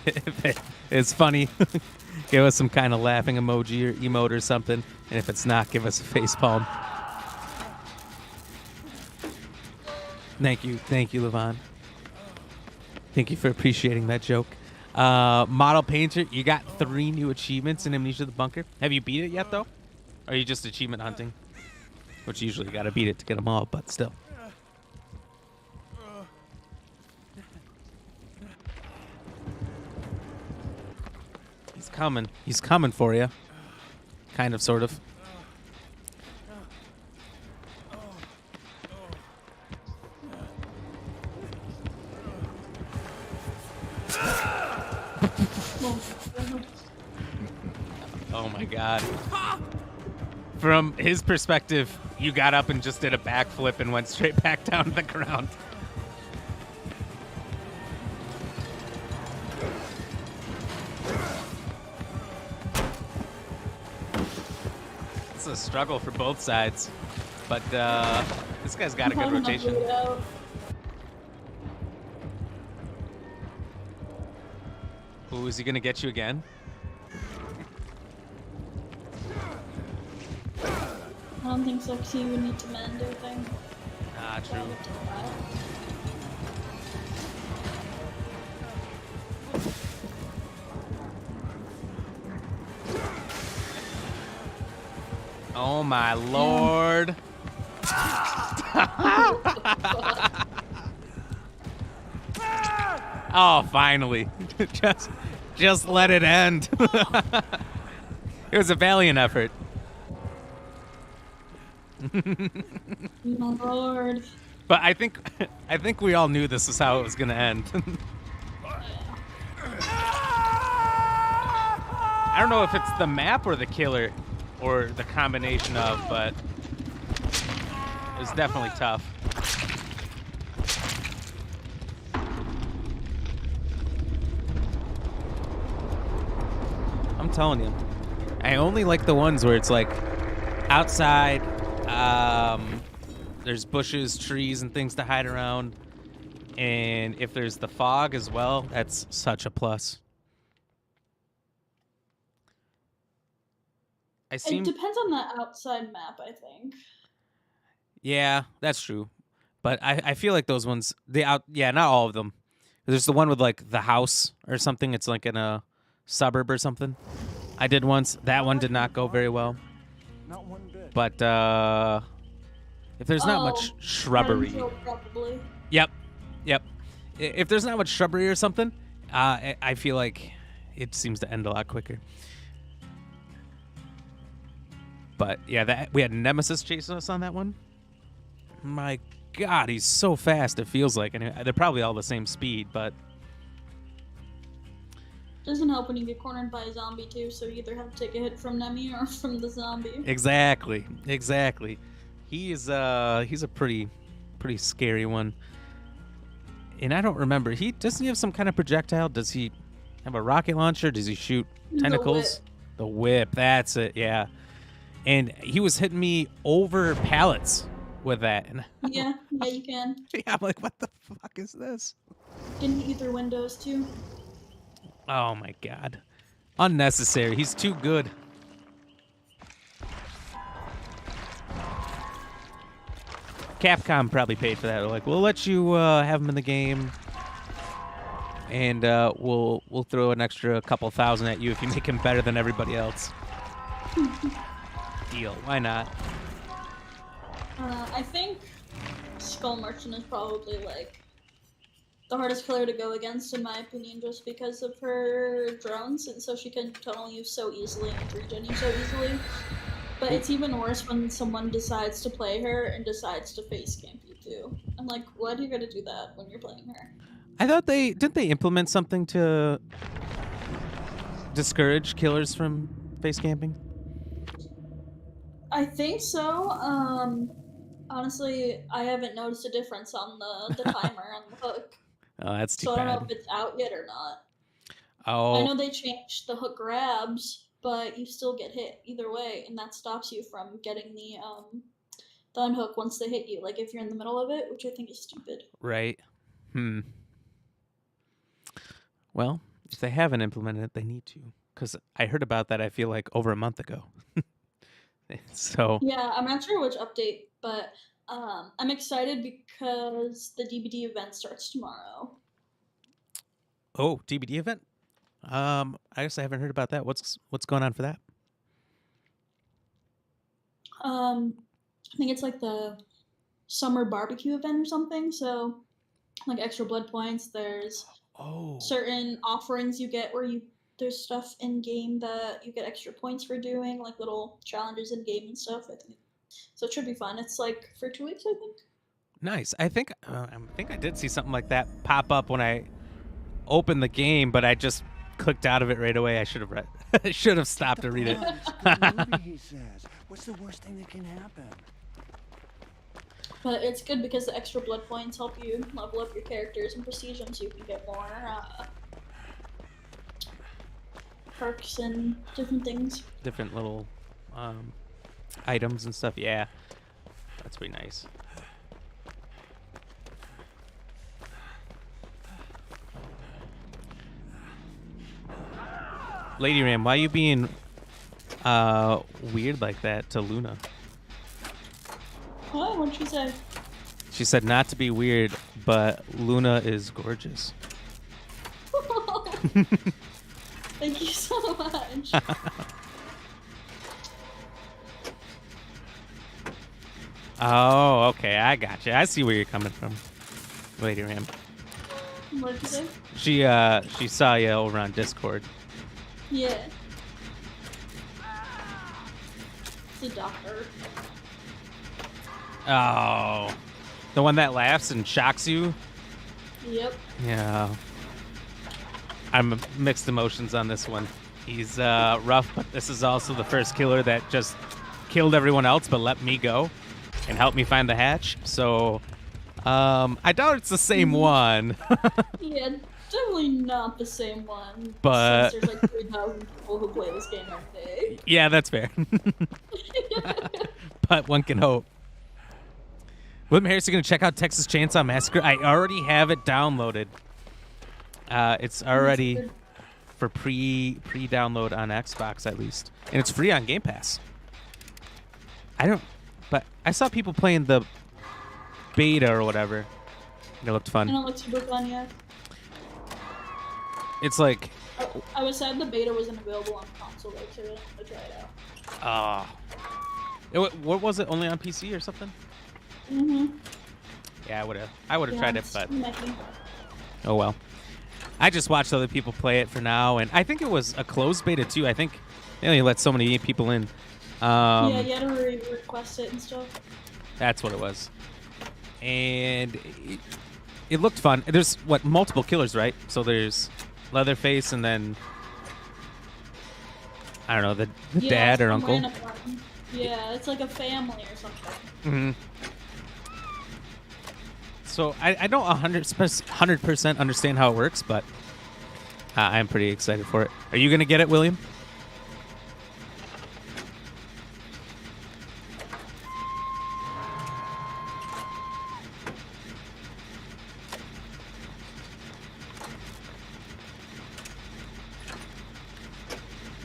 if it's funny, give us some kind of laughing emoji or emote or something. And if it's not, give us a facepalm. Thank you, Levon. Thank you for appreciating that joke. Model Painter, you got 3 new achievements in Amnesia the Bunker. Have you beat it yet, though? Or are you just achievement hunting? Which usually you got to beat it to get them all, but still. He's coming. He's coming for you. Kind of, sort of. Oh my god. From his perspective, you got up and just did a backflip and went straight back down to the ground. It's a struggle for both sides, but this guy's got a good rotation. Ooh, is he gonna get you again? I don't think so, because you would need to mend everything. Ah, true. Oh my lord. Oh, finally. just let it end. It was a valiant effort. My lord. But I think we all knew this is how it was gonna end. I don't know if it's the map or the killer or the combination of, but it was definitely tough. I'm telling you. I only like the ones where it's like outside, there's bushes, trees, and things to hide around. And if there's the fog as well, that's such a plus. It depends on the outside map, I think. Yeah, that's true. But I feel like those ones, not all of them. There's the one with like the house or something. It's like in a suburb or something. I did once. That one did not go very well. Not one bit. But if there's not much shrubbery. Probably. Yep. If there's not much shrubbery or something, I feel like it seems to end a lot quicker. But yeah, we had Nemesis chasing us on that one. My God, he's so fast. It feels like, and they're probably all the same speed, but doesn't help when you get cornered by a zombie too. So you either have to take a hit from Nemi or from the zombie. Exactly. He's a pretty scary one. And I don't remember. Doesn't he have some kind of projectile? Does he have a rocket launcher? Does he shoot tentacles? The whip. That's it. Yeah. And he was hitting me over pallets with that. And yeah, you can. Yeah, I'm like, what the fuck is this? Can hit you through windows too. Oh my God. Unnecessary. He's too good. Capcom probably paid for that. They're like, we'll let you have him in the game, and we'll throw an extra couple thousand at you if you make him better than everybody else. Deal. Why not? I think Skull Merchant is probably like the hardest killer to go against, in my opinion, just because of her drones, and so she can tunnel you so easily and regen you so easily. But it's even worse when someone decides to play her and decides to face camp you too. I'm like, why do you gotta do that when you're playing her? I thought didn't they implement something to discourage killers from face camping? I think so. Honestly, I haven't noticed a difference on the timer on the hook. Oh, that's too bad. So I don't know if it's out yet or not. Oh. I know they changed the hook grabs, but you still get hit either way, and that stops you from getting the unhook once they hit you. Like if you're in the middle of it, which I think is stupid. Right. Well, if they haven't implemented it, they need to. Because I heard about that, I feel like, over a month ago. So. Yeah, I'm not sure which update, but I'm excited because the DbD event starts tomorrow. Oh, DbD event? I guess I haven't heard about that. What's going on for that? I think it's like the summer barbecue event or something. So, like extra blood points. There's certain offerings you get where there's stuff in game that you get extra points for doing, like little challenges in game and stuff. I think so. It should be fun. It's like for 2 weeks, I think. Nice. I think I did see something like that pop up when I opened the game, but I just clicked out of it right away. I should have read. I should have stopped to read it. He says, "What's the worst thing that can happen?" But it's good because the extra blood points help you level up your characters and prestige them, so you can get more perks and different things. Different little items and stuff. Yeah, that's pretty nice. Lady Ram, why are you being weird like that to Luna? Oh, what'd she say? She said not to be weird, but Luna is gorgeous. Thank you so much. Oh, okay, I gotcha. I see where you're coming from, Lady Ram. What did you say? She saw you over on Discord. Yeah. It's a doctor. Oh, the one that laughs and shocks you? Yep. Yeah. I'm mixed emotions on this one. He's rough, but this is also the first killer that just killed everyone else but let me go and helped me find the hatch. So I doubt it's the same one. Yeah, definitely not the same one. But- since there's like 3,000 people who play this game every day. Yeah, that's fair. But one can hope. William Harris is going to check out Texas Chainsaw Massacre. I already have it downloaded. It's already for pre-download on Xbox at least, and it's free on Game Pass. But I saw people playing the beta or whatever. It looked I fun. don't look super fun yet. It's like, I was sad the beta wasn't available on console though, so I didn't want to try it out. what was it? Only on PC or something? Mm-hmm. Yeah, I would have tried it, it's but messy. oh well. I just watched other people play it for now, and I think it was a closed beta too. I think they only let so many people in. Yeah, you had to request it and stuff. That's what it was. And it looked fun. There's, multiple killers, right? So there's Leatherface and then, I don't know, the Yeah, dad or some uncle. random one. Yeah, it's like a family or something. hmm So I don't 100% understand how it works, but I'm pretty excited for it. Are you going to get it, William?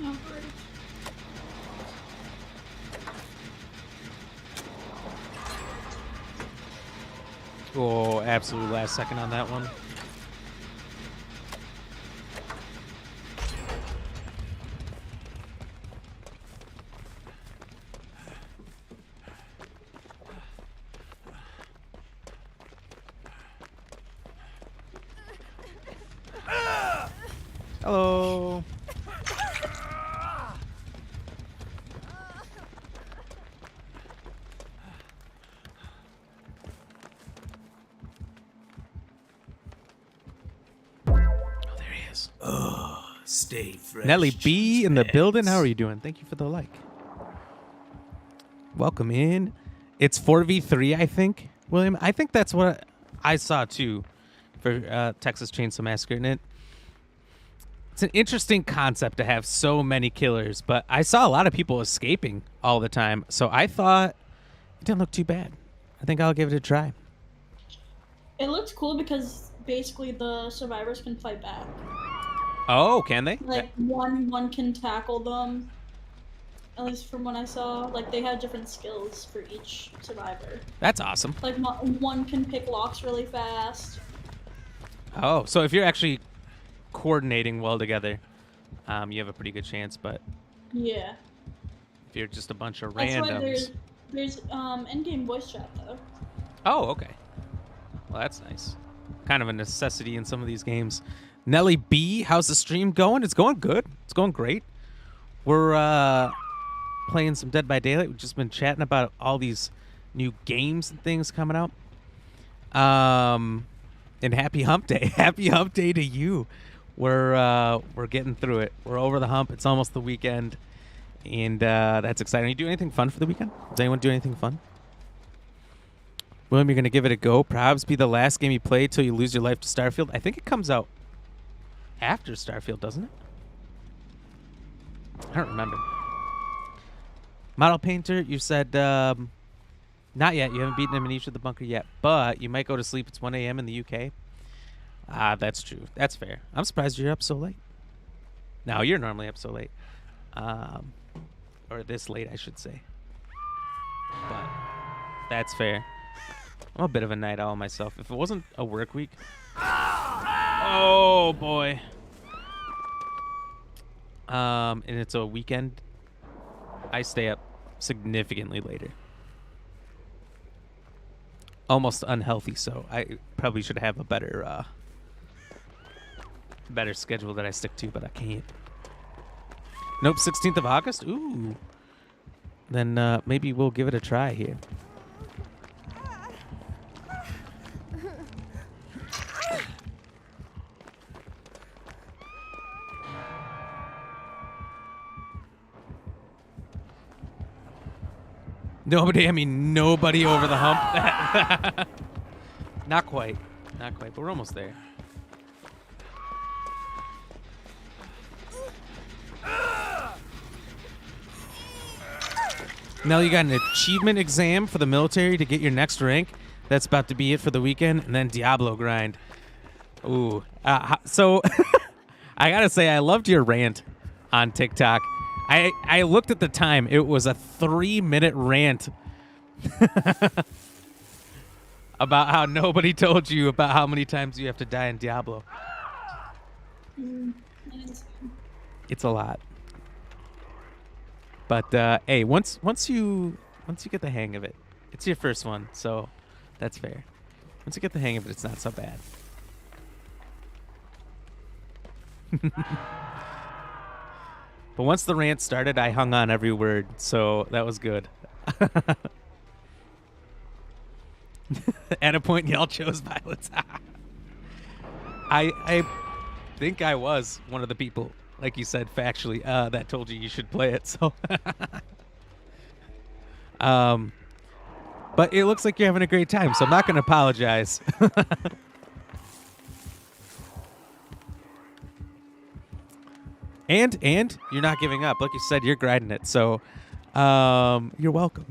Oh, great. Oh, absolute last second on that one. Hello. Stay fresh. Nelly B in the Cheese building. Pets. How are you doing? Thank you for the like. Welcome in. It's 4v3, I think, William. I think that's what I saw too for Texas Chainsaw Massacre. And it's an interesting concept to have so many killers, but I saw a lot of people escaping all the time. So I thought it didn't look too bad. I think I'll give it a try. It looks cool because basically the survivors can fight back. Oh, can they? Like one can tackle them. At least from what I saw, like they have different skills for each survivor. That's awesome. Like one can pick locks really fast. Oh, so if you're actually coordinating well together, you have a pretty good chance. But Yeah. if you're just a bunch of That's why randoms, there's in-game voice chat though. oh, okay. Well, that's nice. Kind of a necessity in some of these games. Nelly B, how's the stream going? It's going good. It's going great. We're playing some Dead by Daylight. We've just been chatting about all these new games and things coming out. And happy hump day. Happy hump day to you. We're getting through it. We're over the hump. It's almost the weekend. And that's exciting. Are you doing anything fun for the weekend? Does anyone do anything fun? William, you're going to give it a go. Probs be the last game you play till you lose your life to Starfield. I think it comes out after Starfield, doesn't it? I don't remember. Model Painter, you said not yet. You haven't beaten Amnesia the Bunker yet, but you might go to sleep. It's 1 a.m. in the UK. That's true. That's fair. I'm surprised you're up so late. No, you're normally up so late. Or this late, I should say. But that's fair. I'm a bit of a night owl myself. If it wasn't a work week... Oh, boy. And it's a weekend, I stay up significantly later. Almost unhealthy, so I probably should have a better schedule that I stick to, but I can't. Nope, 16th of August? Ooh. Then maybe we'll give it a try here. Nobody over the hump. Not quite. Not quite, but we're almost there. Now you got an achievement exam for the military to get your next rank. That's about to be it for the weekend, and then Diablo grind. Ooh. So I gotta say, I loved your rant on TikTok. I looked at the time. It was a 3-minute rant about how nobody told you about how many times you have to die in Diablo. It's a lot. But hey, once you get the hang of it, it's your first one, so that's fair. Once you get the hang of it, it's not so bad. But once the rant started, I hung on every word, so that was good. At a point, y'all chose violence. I think I was one of the people, like you said, factually, that told you should play it. So, but it looks like you're having a great time, so I'm not going to apologize. And you're not giving up. Like you said, you're grinding it. So you're welcome.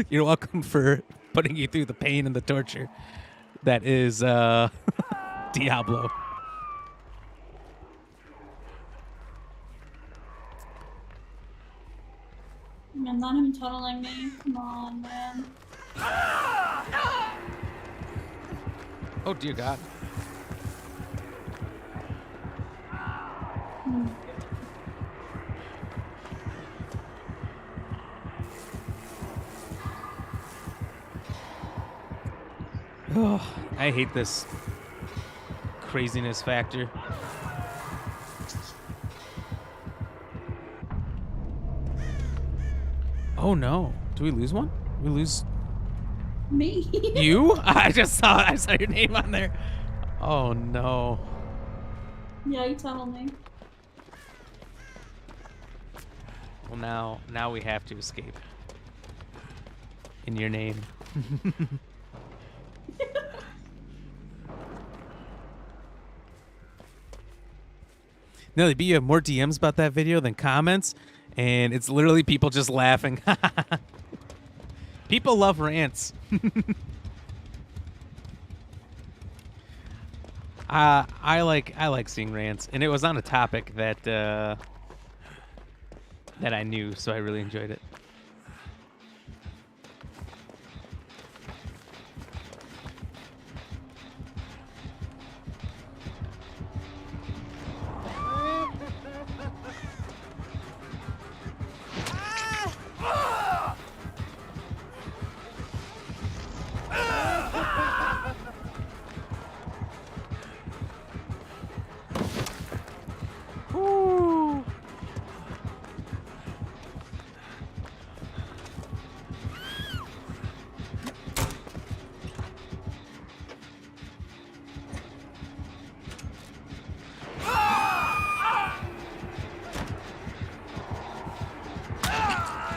You're welcome for putting you through the pain and the torture that is Diablo. Man, not him tunneling me. Come on, man. Oh, dear God. Oh, I hate this craziness factor. Oh no. Do we lose one? We lose Me? you? I saw your name on there. Oh no. Yeah, you tunneled me. Well, now we have to escape. In your name. No, you have more DMs about that video than comments, and it's literally people just laughing. People love rants. I like seeing rants, and it was on a topic that that I knew, so I really enjoyed it.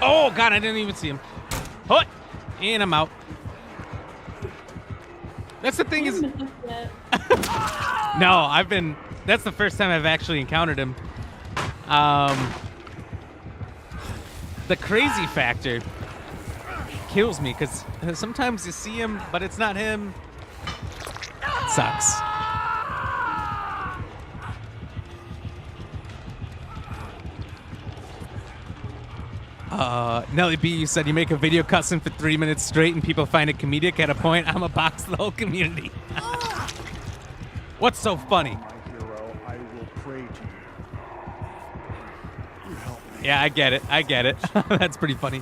Oh, God, I didn't even see him. Hut! And I'm out. That's the thing is... No, that's the first time I've actually encountered him. The crazy factor kills me, because sometimes you see him, but it's not him. It sucks. Nelly B, you said you make a video cussing for 3 minutes straight and people find it comedic. At a point, I'm a box the whole community. What's so funny? My hero, I will pray to you. You help me. Yeah, I get it. That's pretty funny.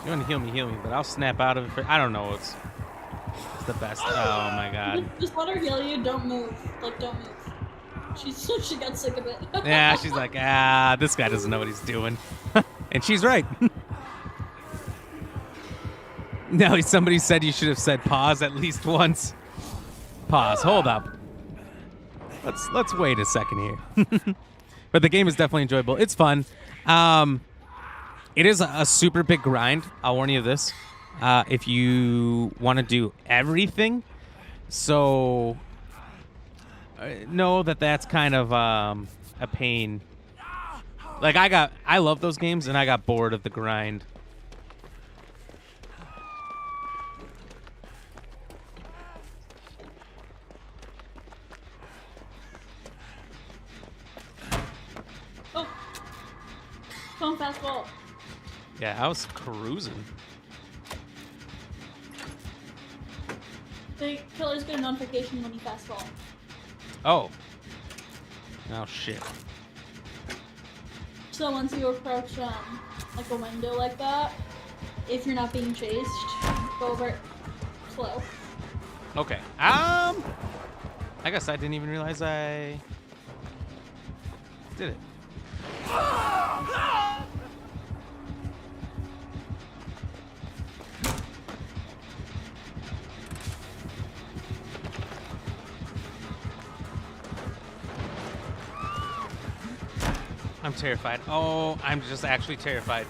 If you want to heal me, but I'll snap out of it. I don't know. It's the best. Oh my God. Just let her heal you. Don't move. Like, don't move. She got sick of it. Yeah, she's like, this guy doesn't know what he's doing. And she's right. No, somebody said you should have said pause at least once. Pause. Hold up. Let's wait a second here. But the game is definitely enjoyable. It's fun. It is a super big grind. I'll warn you of this. If you want to do everything, so know that that's kind of a pain. Like I love those games, and I got bored of the grind. Oh, phone fastball. Yeah, I was cruising. The killers get a notification when you fastball. Oh. Oh shit. So once you approach like a window like that, if you're not being chased, go over it slow. Okay. I guess I didn't even realize I did it. I'm terrified. Oh, I'm just actually terrified.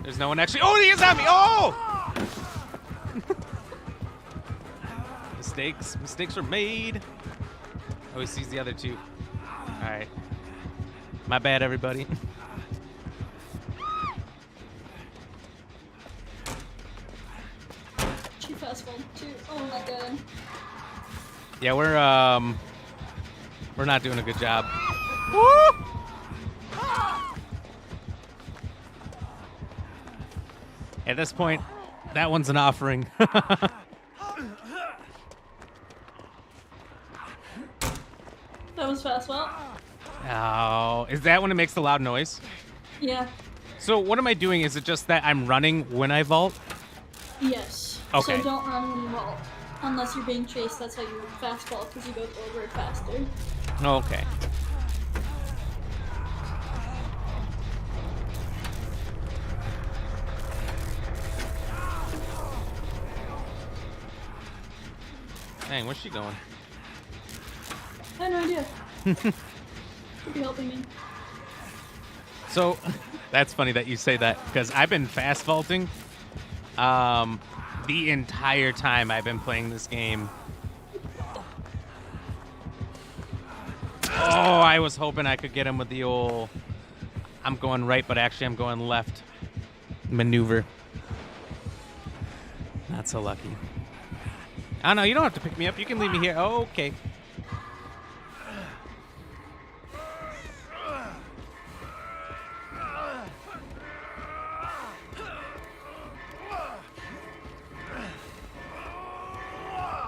There's no one actually. Oh, he is at me. Oh! Mistakes were made. Oh, he sees the other two. All right. My bad, everybody. Too fastball, too. Oh my god. Yeah, we're not doing a good job. At this point, that one's an offering. That was fastball. Oh, is that when it makes the loud noise? Yeah. So what am I doing? Is it just that I'm running when I vault? Yes. Okay. So don't run when you vault. Unless you're being chased, that's how you fastball, because you go over it faster. Okay. Dang, where's she going? I have no idea. Could be helping me. So, that's funny that you say that, because I've been fast vaulting the entire time I've been playing this game. Oh, I was hoping I could get him with the old I'm going right, but actually I'm going left maneuver. Not so lucky. Oh, no, you don't have to pick me up. You can leave me here. Oh, okay.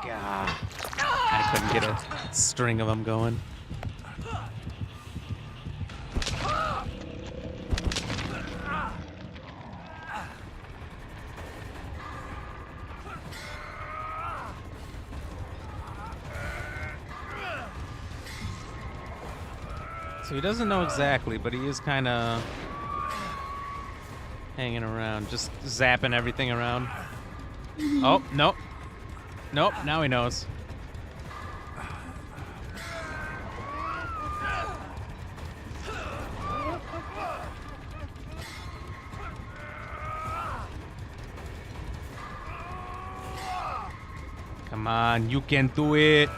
God. I couldn't get a string of them going. So he doesn't know exactly, but he is kind of hanging around, just zapping everything around. Oh, nope. Nope, now he knows. Come on, you can do it.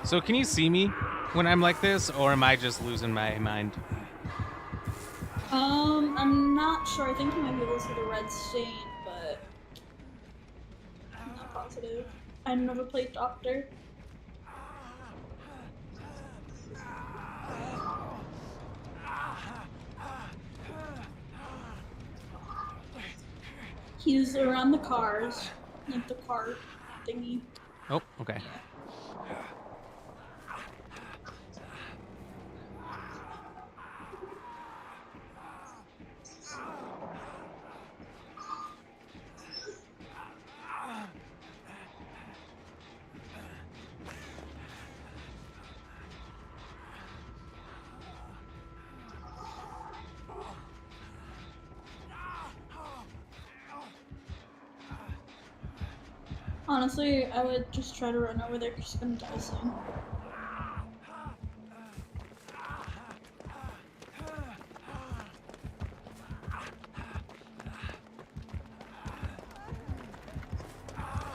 So can you see me when I'm like this, or am I just losing my mind? I'm not sure. I think you might be able to see the red stain, but I'm not positive. I've never played Doctor. He's around the cars, like the car thingy. Oh, okay. Honestly, I would just try to run over there because she's gonna die soon.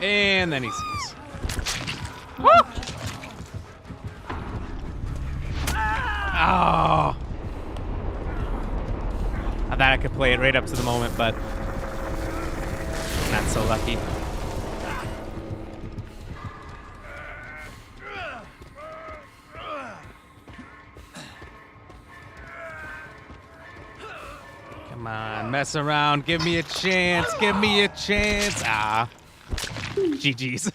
And then he sees. Oh. Oh. I thought I could play it right up to the moment, but not so lucky. Come on, mess around. Give me a chance. Give me a chance. Ah. GG's.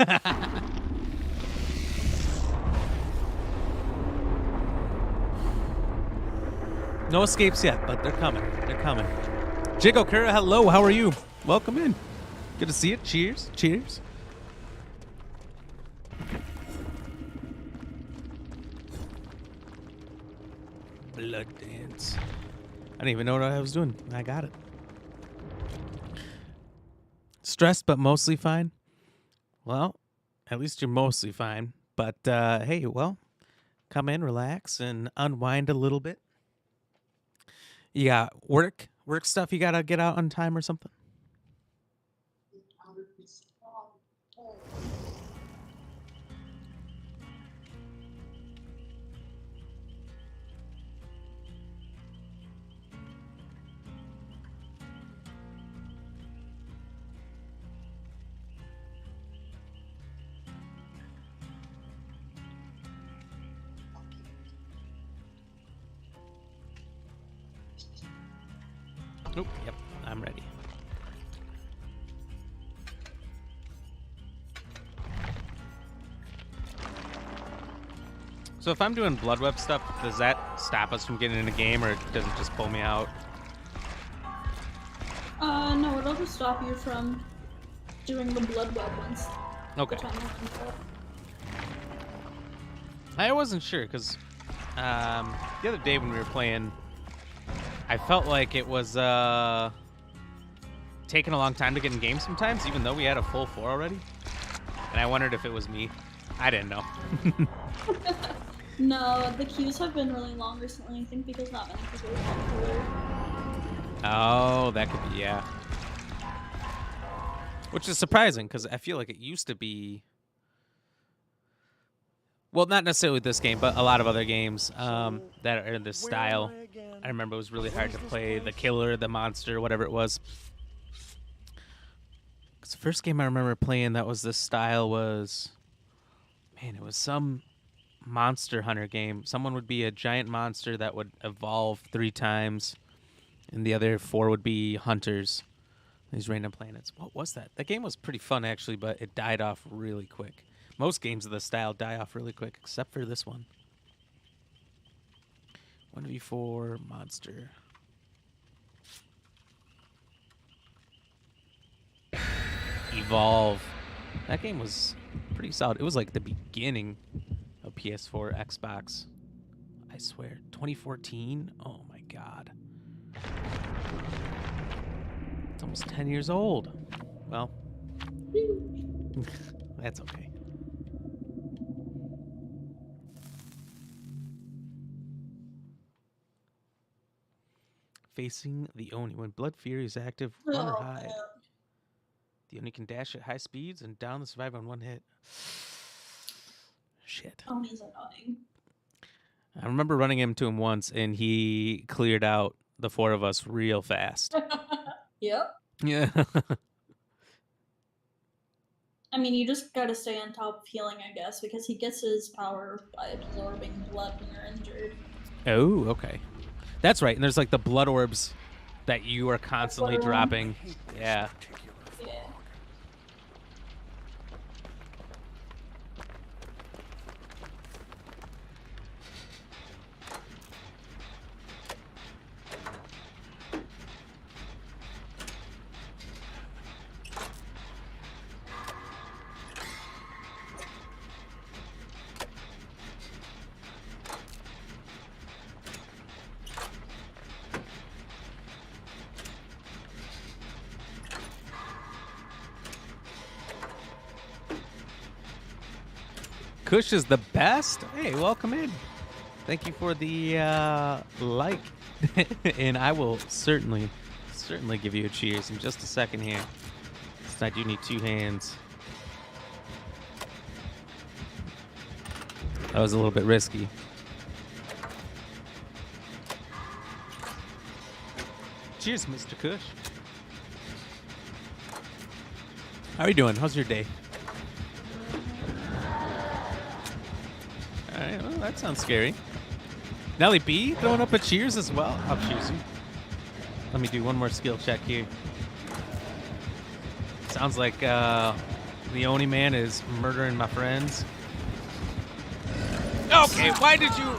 No escapes yet, but they're coming. They're coming. Jig Okura, hello. How are you? Welcome in. Good to see you. Cheers. Cheers. Blood dance. I didn't even know what I was doing. I got it. Stressed, but mostly fine. Well, at least you're mostly fine. But hey, well, come in, relax, and unwind a little bit. You got work stuff you gotta get out on time or something? Nope. Yep. I'm ready. So if I'm doing blood web stuff, does that stop us from getting in a game, or does it just pull me out? No, it'll just stop you from doing the blood web ones. Okay. I wasn't sure because the other day when we were playing, I felt like it was taking a long time to get in games sometimes, even though we had a full 4 already. And I wondered if it was me. I didn't know. No, the queues have been really long recently, I think, because not many people want to learn. Oh, that could be, yeah. Which is surprising, because I feel like it used to be... Well, not necessarily this game, but a lot of other games that are in this style. I remember it was really hard to play the killer, the monster, whatever it was. Because the first game I remember playing that was this style was... Man, it was some monster hunter game. Someone would be a giant monster that would evolve 3 times, and the other 4 would be hunters. These random planets. What was that? That game was pretty fun, actually, but it died off really quick. Most games of this style die off really quick, except for this one. 1v4 monster. Evolve. That game was pretty solid. It was like the beginning of PS4, Xbox. I swear. 2014? Oh my god. It's almost 10 years old. Well, that's okay. Facing the Oni. When Blood Fury is active, run or hide. The Oni can dash at high speeds and down the survivor on 1 hit. Shit. Oni's annoying. I remember running into him once, and he cleared out the 4 of us real fast. Yep. Yeah. I mean, you just gotta stay on top of healing, I guess, because he gets his power by absorbing blood when you're injured. Oh, okay. That's right. And there's like the blood orbs that you are constantly dropping. Yeah. Yeah. Kush is the best. Hey, welcome in. Thank you for the like. And I will certainly give you a cheers in just a second here. I do need 2 hands. That was a little bit risky. Cheers, Mr. Kush. How are you doing? How's your day? All right, well, that sounds scary. Nelly B throwing up a cheers as well. I'll cheers you. Let me do one more skill check here. Sounds like the Oni man is murdering my friends. Okay, why did you...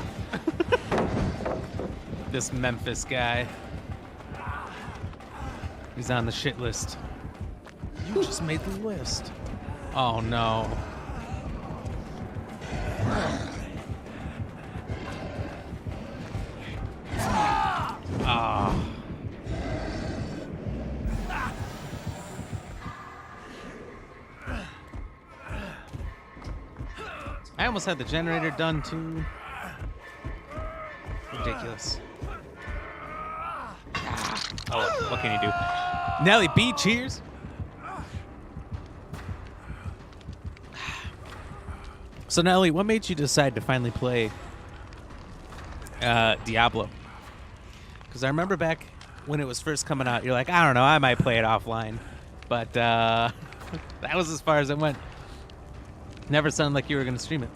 This Memphis guy. He's on the shit list. You just made the list. Oh, no. Ah. I almost had the generator done too. Ridiculous. Oh, what can you do? Nelly B, cheers. So Nelly, what made you decide to finally play Diablo? Because I remember back when it was first coming out, you're like, I don't know, I might play it offline. But that was as far as it went. Never sounded like you were going to stream it.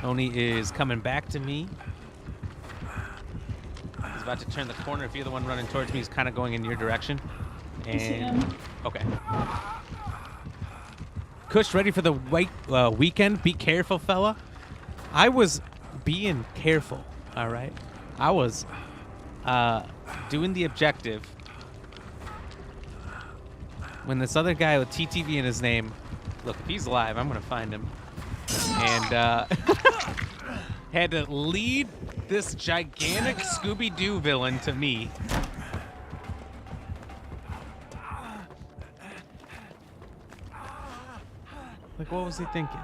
Oni is coming back to me. He's about to turn the corner. If you're the one running towards me, he's kind of going in your direction. And okay. Kush, ready for the weekend? Be careful, fella. I was being careful, all right? I was doing the objective when this other guy with TTV in his name, look, if he's alive, I'm going to find him, and had to lead this gigantic Scooby-Doo villain to me. Like, what was he thinking?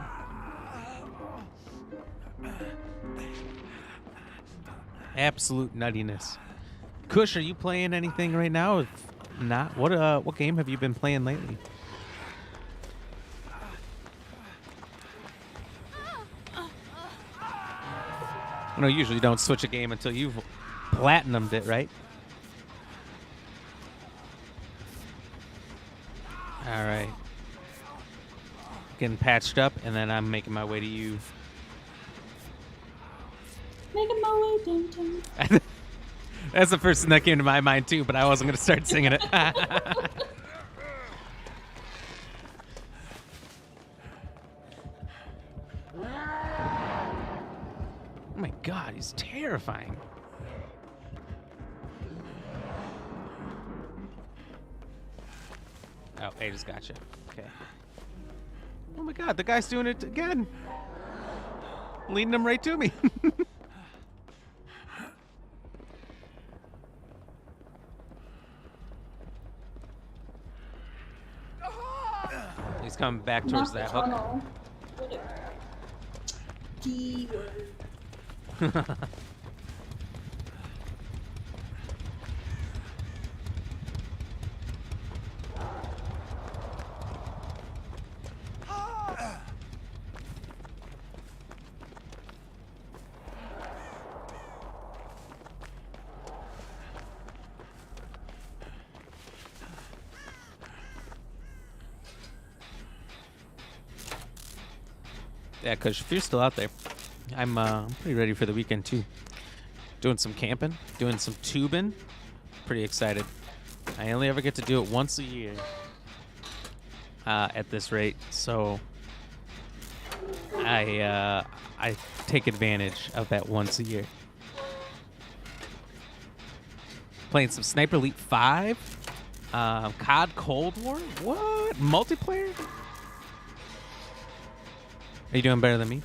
Absolute nuttiness. Kush, are you playing anything right now? If not, what game have you been playing lately? You know, usually you don't switch a game until you've platinumed it, right? All right. Getting patched up, and then I'm making my way to you. Making my way downtown. That's the first thing that came to my mind too, but I wasn't going to start singing it. Oh my god, he's terrifying. Oh, I just gotcha. Okay. Oh my god, the guy's doing it again. Leading him right to me. He's coming back towards that hook. D word. Yeah, because if you're still out there, I'm pretty ready for the weekend too. Doing some camping, doing some tubing. Pretty excited. I only ever get to do it once a year at this rate, so I take advantage of that once a year. Playing some Sniper Elite 5, COD Cold War. What? Multiplayer? Are you doing better than me?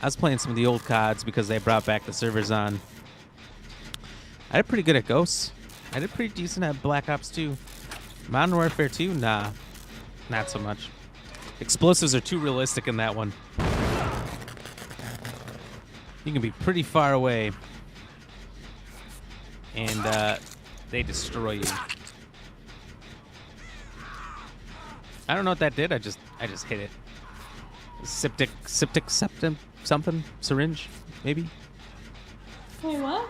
I was playing some of the old CODs because they brought back the servers on. I did pretty good at Ghosts. I did pretty decent at Black Ops 2. Modern Warfare 2? Nah. Not so much. Explosives are too realistic in that one. You can be pretty far away, and they destroy you. I don't know what that did. I just hit it. Septic septum something syringe maybe. Wait, what?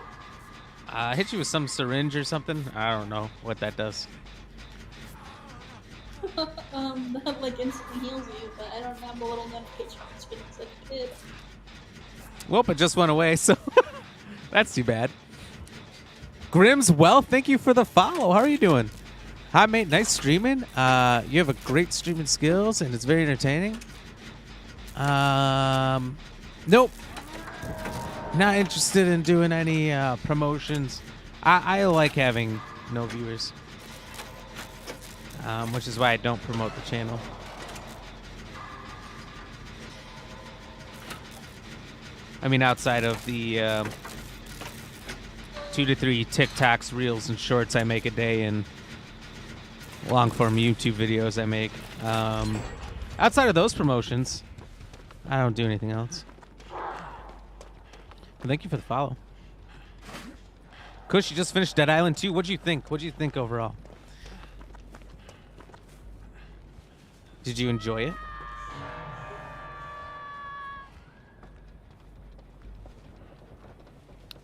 I hit you with some syringe or something. I don't know what that does. That like instantly heals you, but I don't have a little notification on the screen. It's like a kid. Well, it just went away, so that's too bad. Grimm's Wealth, thank you for the follow. How are you doing? Hi, mate. Nice streaming. You have a great streaming skills, and it's very entertaining. Nope. Not interested in doing any promotions. I like having no viewers, which is why I don't promote the channel. I mean, outside of the 2 to 3 TikToks, Reels, and Shorts I make a day, and long-form YouTube videos I make. Outside of those promotions, I don't do anything else. But thank you for the follow. Kush, you just finished Dead Island 2. What'd you think? What'd you think overall? Did you enjoy it?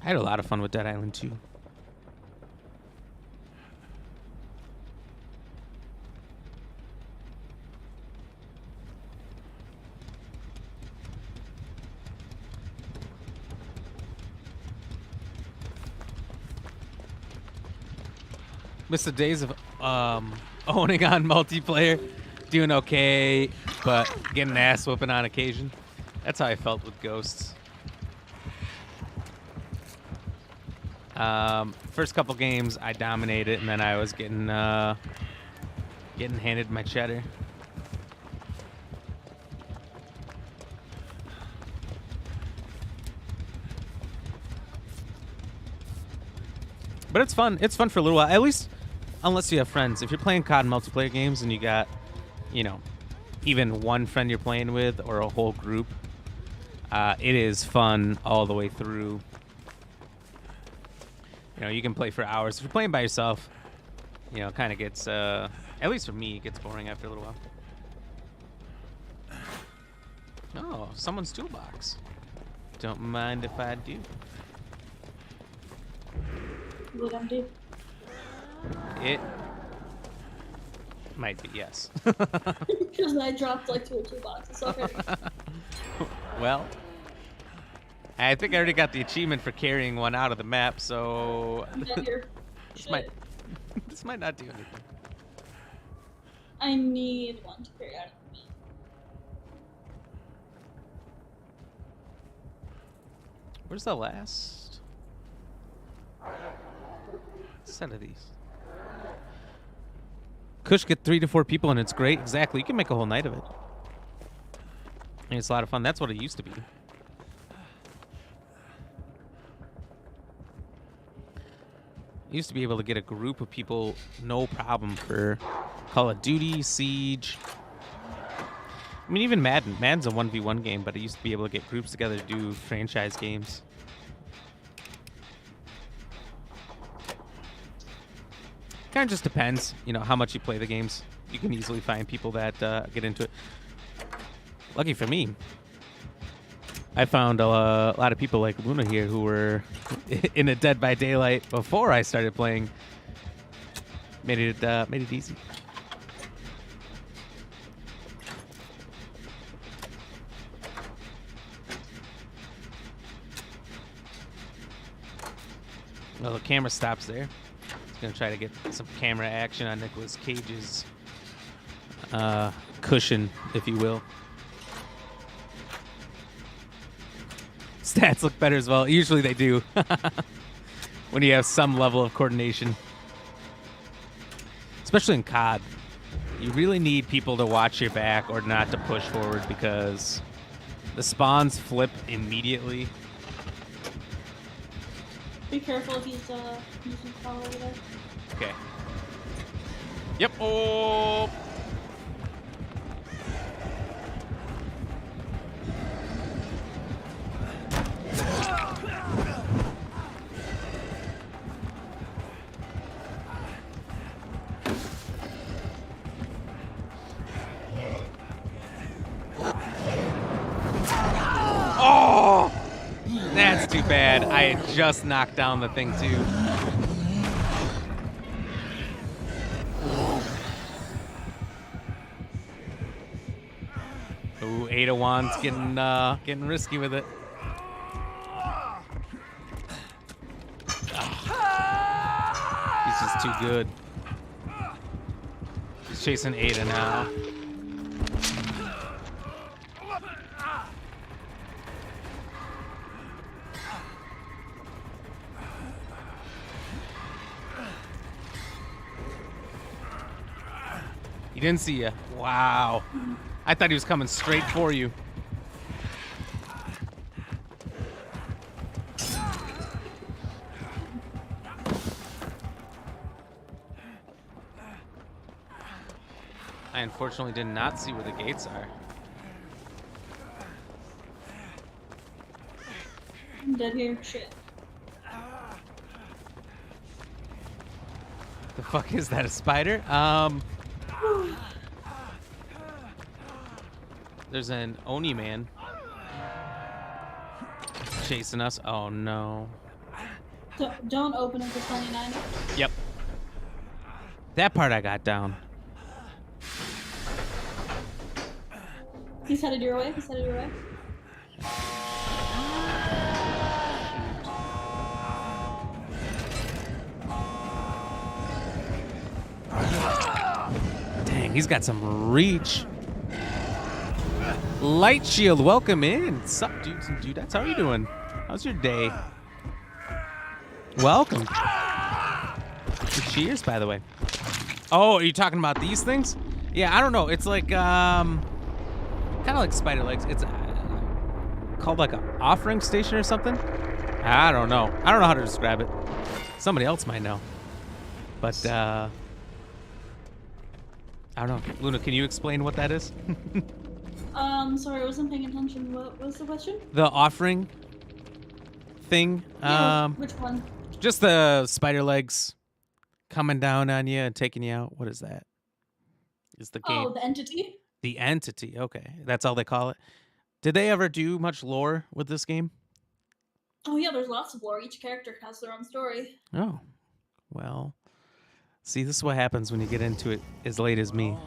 I had a lot of fun with Dead Island 2. Missed the days of owning on multiplayer, doing okay, but getting an ass whooping on occasion. That's how I felt with Ghosts. First couple games I dominated, and then I was getting handed my cheddar. But it's fun. It's fun for a little while. At least, unless you have friends. If you're playing COD multiplayer games and you got, you know, even one friend you're playing with or a whole group, it is fun all the way through. You know, you can play for hours. If you're playing by yourself, you know, it kind of gets, at least for me, it gets boring after a little while. Oh, someone's toolbox. Don't mind if I do. Would I do? It might be, yes. Because I dropped like 2 or 2 boxes already. Well, I think I already got the achievement for carrying one out of the map, so this might not do anything. I need one to carry out of the map. Where's the last set of these? Kush, get 3 to 4 people and it's great. Exactly. You can make a whole night of it. And it's a lot of fun. That's what it used to be. You used to be able to get a group of people no problem for Call of Duty, Siege. I mean, even Madden. Madden's a 1v1 game, but it used to be able to get groups together to do franchise games. Kind of just depends, you know, how much you play the games. You can easily find people that get into it. Lucky for me, I found a lot of people like Luna here who were in a Dead by Daylight before I started playing. Made it easy. Well, the camera stops there. Gonna try to get some camera action on Nicolas Cage's cushion, if you will. Stats look better as well. Usually they do. When you have some level of coordination. Especially in COD. You really need people to watch your back or not to push forward because the spawns flip immediately. Be careful if he's using power over there. Okay. Yep. Oh. too bad. I had just knocked down the thing too. Ooh, Ada Wan's getting risky with it. He's just too good. He's chasing Ada now. He didn't see you. Wow. I thought he was coming straight for you. I unfortunately did not see where the gates are. I'm dead here. Shit. The fuck is that, a spider? There's an Oni man chasing us. Oh no. Don't open it for 29. Yep. That part I got down. He's headed your way. He's headed your way. Dang, he's got some reach. Light Shield, welcome in. Sup, dudes and dudettes? How are you doing? How's your day? Welcome. Cheers, by the way. Oh, are you talking about these things? Yeah, I don't know. It's like, kind of like spider legs. It's called like an offering station or something. I don't know. I don't know how to describe it. Somebody else might know. But, I don't know. Luna, can you explain what that is? Sorry, I wasn't paying attention. What was the question? The offering thing. Yeah, which one? Just the spider legs coming down on you and taking you out. What is that? Is the game? Oh, the entity? The entity. Okay, that's all they call it. Did they ever do much lore with this game? Oh yeah, there's lots of lore. Each character has their own story. Oh, well. See, this is what happens when you get into it as late as me.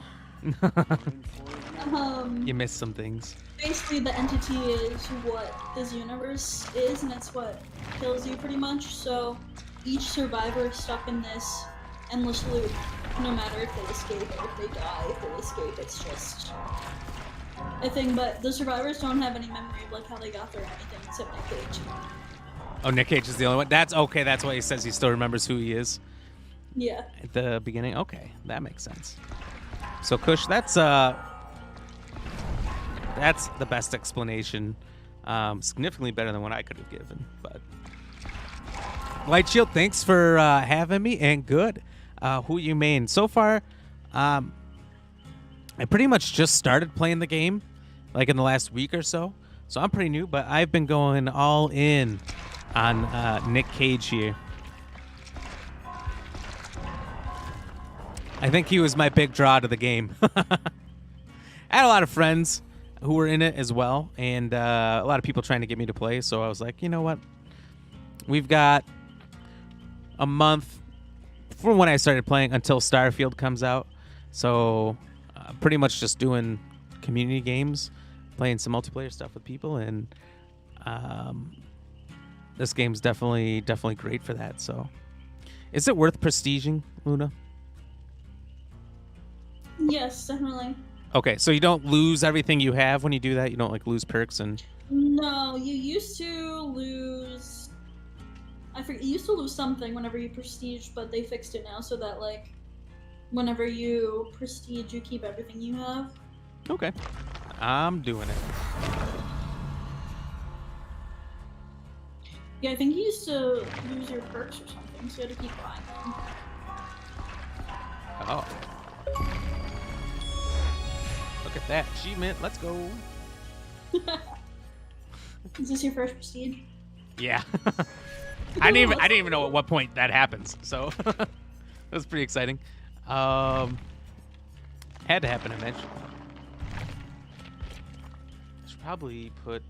You miss some things. Basically, the entity is what this universe is, and it's what kills you pretty much. So each survivor is stuck in this endless loop, no matter if they escape or if they die. If they escape, it's just a thing. But the survivors don't have any memory of like how they got there or anything, except Nick Cage. Oh, Nick Cage is the only one. That's okay. That's why he says he still remembers who he is. Yeah. At the beginning. Okay, that makes sense. So Kush, that's the best explanation. Significantly better than what I could have given. But Light Shield, thanks for having me. And good. Who you main? So far, I pretty much just started playing the game, like in the last week or so. So I'm pretty new, but I've been going all in on Nick Cage here. I think he was my big draw to the game. I had a lot of friends who were in it as well, and a lot of people trying to get me to play, so I was like, you know what? We've got a month from when I started playing until Starfield comes out, so pretty much just doing community games, playing some multiplayer stuff with people, and this game's definitely great for that. So, is it worth prestiging, Luna? Yes, definitely. Okay, so you don't lose everything you have when you do that? You don't like lose perks and... No, you used to lose... I forget, you used to lose something whenever you prestige, but they fixed it now so that, like, whenever you prestige, you keep everything you have. Okay. I'm doing it. Yeah, I think you used to lose your perks or something, so you had to keep buying them. Oh. Look at that achievement. Let's go. Is this your first prestige? Yeah. I didn't even know at what point that happens. So that was pretty exciting. Had to happen eventually. I should probably put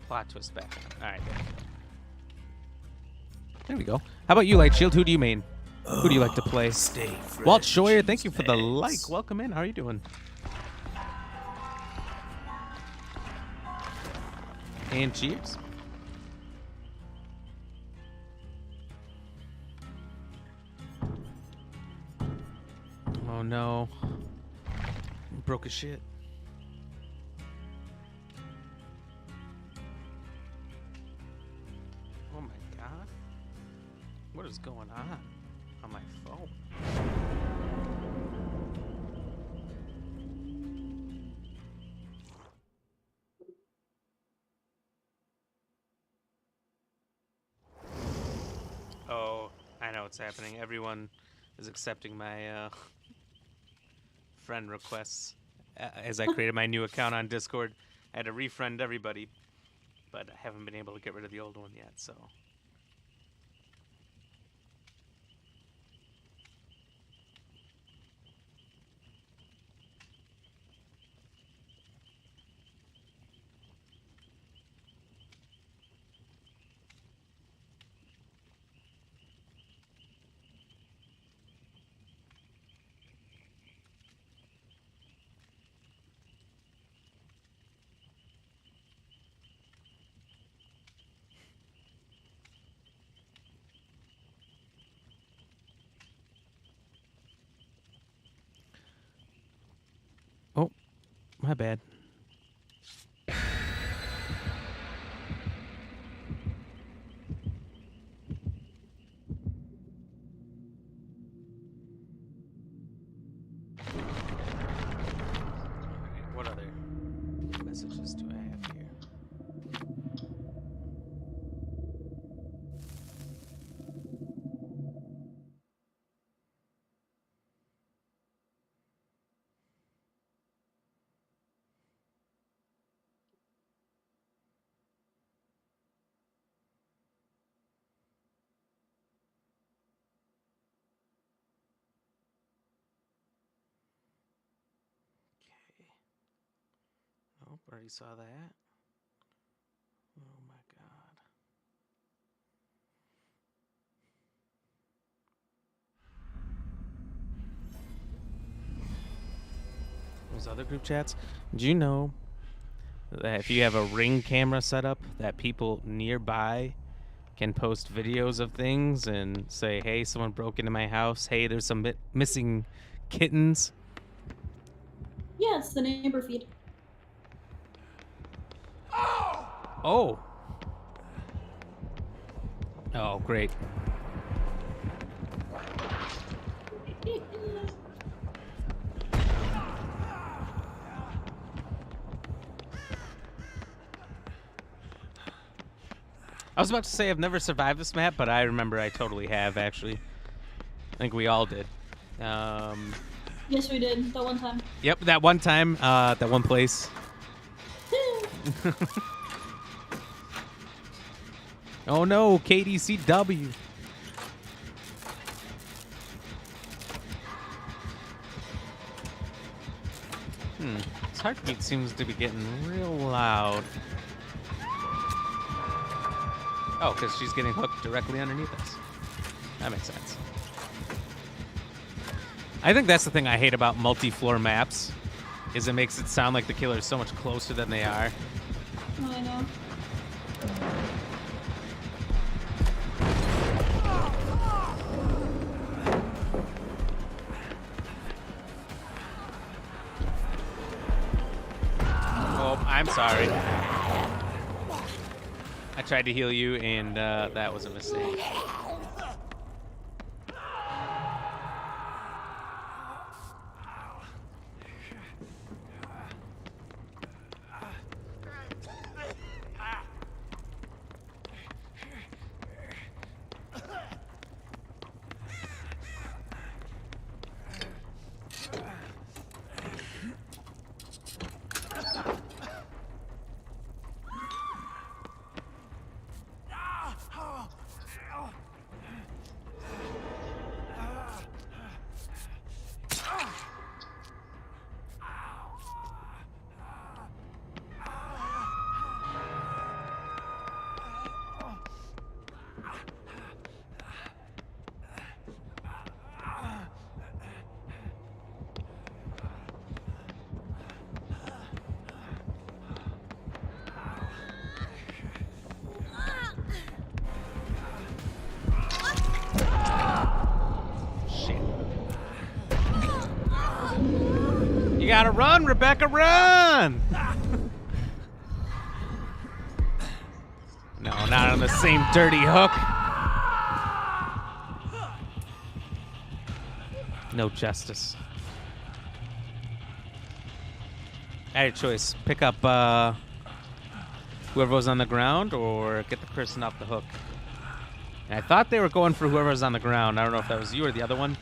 Plot twist back on. All right. There we go. How about you, Light Shield? Who do you main? Who do you like to play? Stay fresh. Walt Scheuer, thank you for the Cheese like. Welcome in. How are you doing? And cheers. Oh no. Broke his shit. Oh my god. What is going on my phone? Oh, I know what's happening. Everyone is accepting my friend requests as I created my new account on Discord. I had to refriend everybody, but I haven't been able to get rid of the old one yet, so. Oh, my bad. What other messages do I have here? Okay. Nope, already saw that. Oh my god. Those other group chats. Do you know that if you have a Ring camera set up, that people nearby can post videos of things and say, hey, someone broke into my house. Hey, there's some missing kittens. Yeah, it's the neighbor feed. Oh. Oh, great. I was about to say I've never survived this map, but I remember I totally have, actually. I think we all did. Yes, we did. That one time. Yep, that one time, that one place. Oh no, KDCW. His heartbeat seems to be getting real loud. Oh, because she's getting hooked directly underneath us. That makes sense. I think that's the thing I hate about multi-floor maps, is it makes it sound like the killer is so much closer than they are. Oh, I know. Oh, I'm sorry. I tried to heal you, and that was a mistake. gotta run, Rebecca, run! No, not on the same dirty hook. No justice. I had a choice. Pick up whoever was on the ground or get the person off the hook. And I thought they were going for whoever was on the ground. I don't know if that was you or the other one.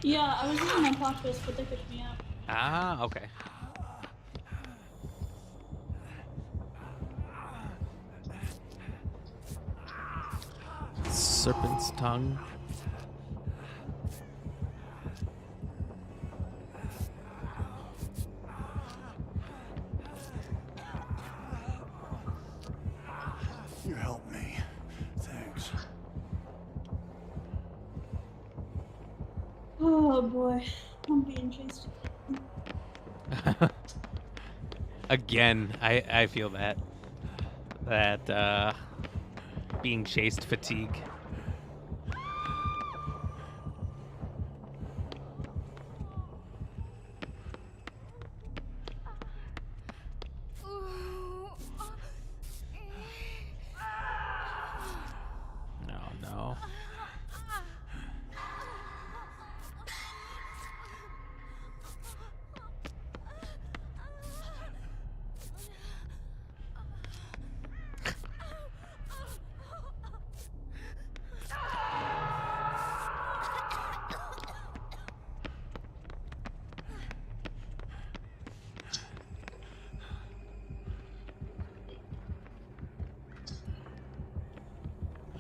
Yeah, I was using my plot twist, but they picked me up. Ah, okay. Serpent's tongue. You helped me. Thanks. Oh boy, I'm being chased. Again, I feel that being chased fatigue. No.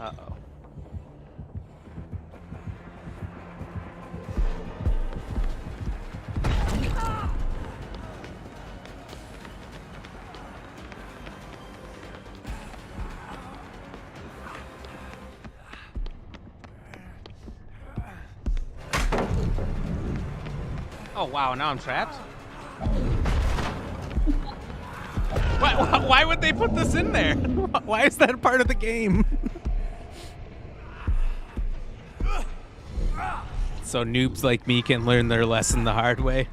Uh-oh. Oh wow, now I'm trapped? Why would they put this in there? Why is that a part of the game? So noobs like me can learn their lesson the hard way.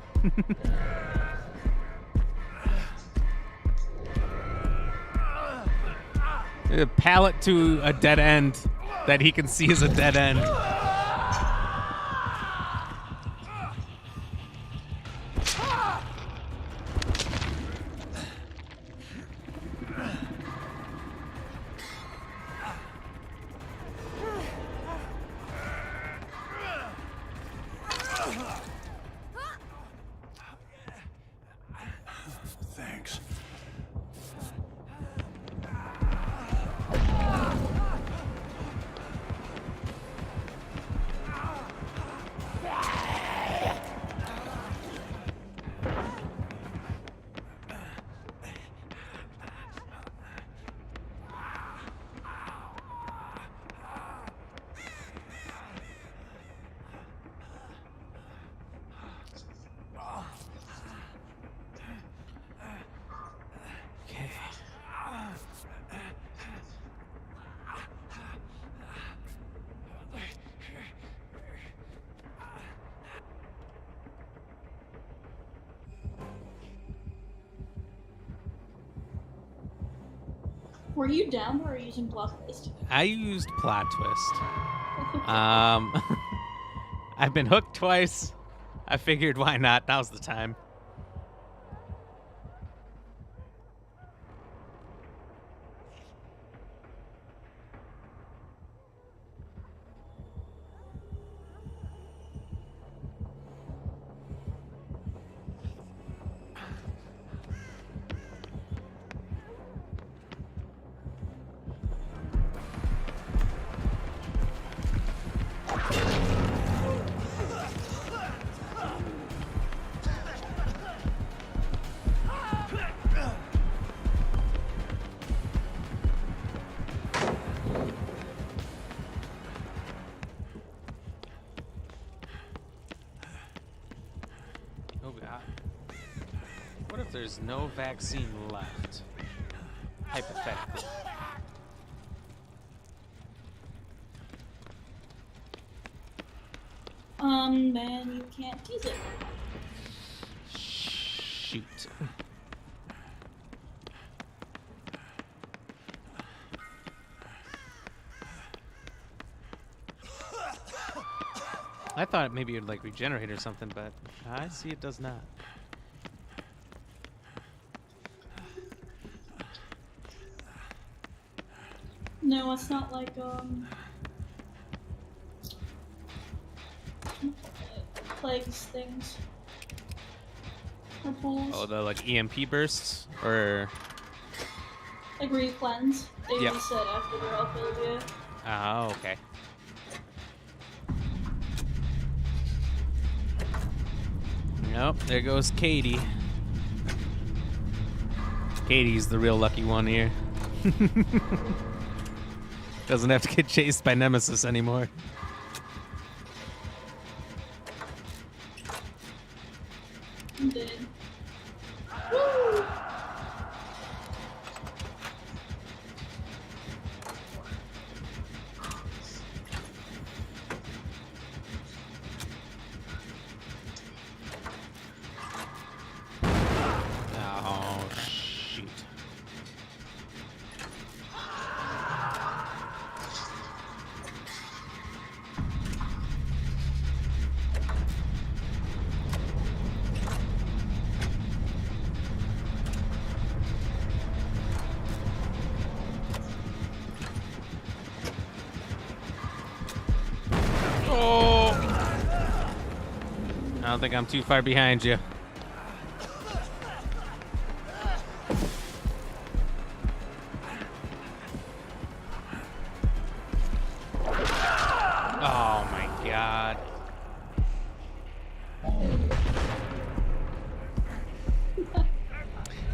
A pallet to a dead end that he can see as a dead end. Thanks. Were you down or were you using plot twist? I used plot twist. I've been hooked twice. I figured why not? Now's the time. Oh god. What if there's no vaccine left? Hypothetically. Then you can't use it. out. I thought maybe it would like regenerate or something, but I see it does not. No, it's not like plagues things. Or pools. Oh, the like EMP bursts or Like where you cleanse. They Yep. reset after they're all filled, yeah. oh, okay. Nope, there goes Katie. Katie's the real lucky one here. Doesn't have to get chased by Nemesis anymore. I'm dead. Woo! Oh, shoot. Oh! I don't think I'm too far behind you. Oh my god.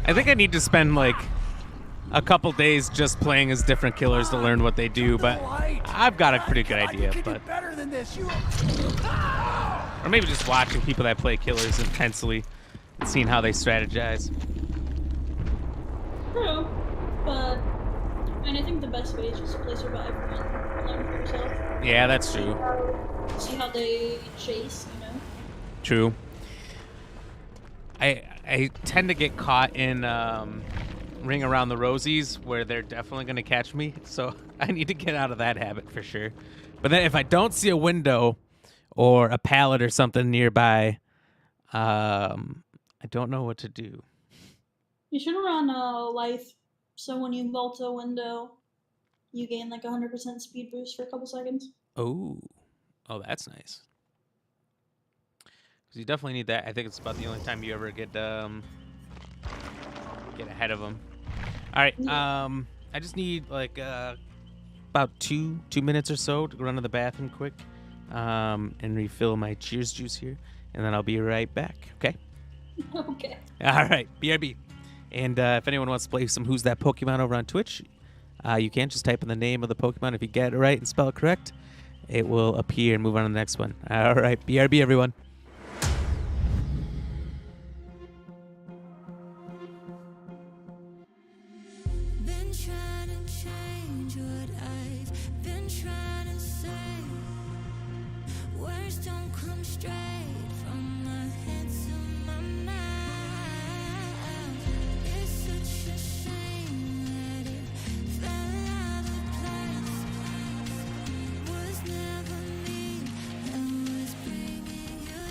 I think I need to spend like a couple days just playing as different killers to learn what they do, but I've got a pretty good idea. But better than this. You. or maybe just watching people that play killers intensely and seeing how they strategize. True. But I think the best way is just to play Survivor and learn for yourself. Yeah, that's true. See how they chase, you know? True. I tend to get caught in Ring Around the Rosies where they're definitely going to catch me, so I need to get out of that habit for sure. But then if I don't see a window or a pallet or something nearby, I don't know what to do. You should run life, so when you vault a window, you gain like 100% speed boost for a couple seconds. Oh, that's nice. Because you definitely need that. I think it's about the only time you ever get ahead of them. All right. I just need like about two minutes or so to run to the bathroom quick, and refill my Cheers juice here, and then I'll be right back. Okay. Okay. All right. BRB. And if anyone wants to play some Who's That Pokemon over on Twitch, you can just type in the name of the Pokemon. If you get it right and spell it correct, it will appear and move on to the next one. All right. BRB, everyone. Been trying to change what I've been trying to say. Words don't come straight from my head to my mouth. It's such a shame that it fell out of place. Was never me that was bringing you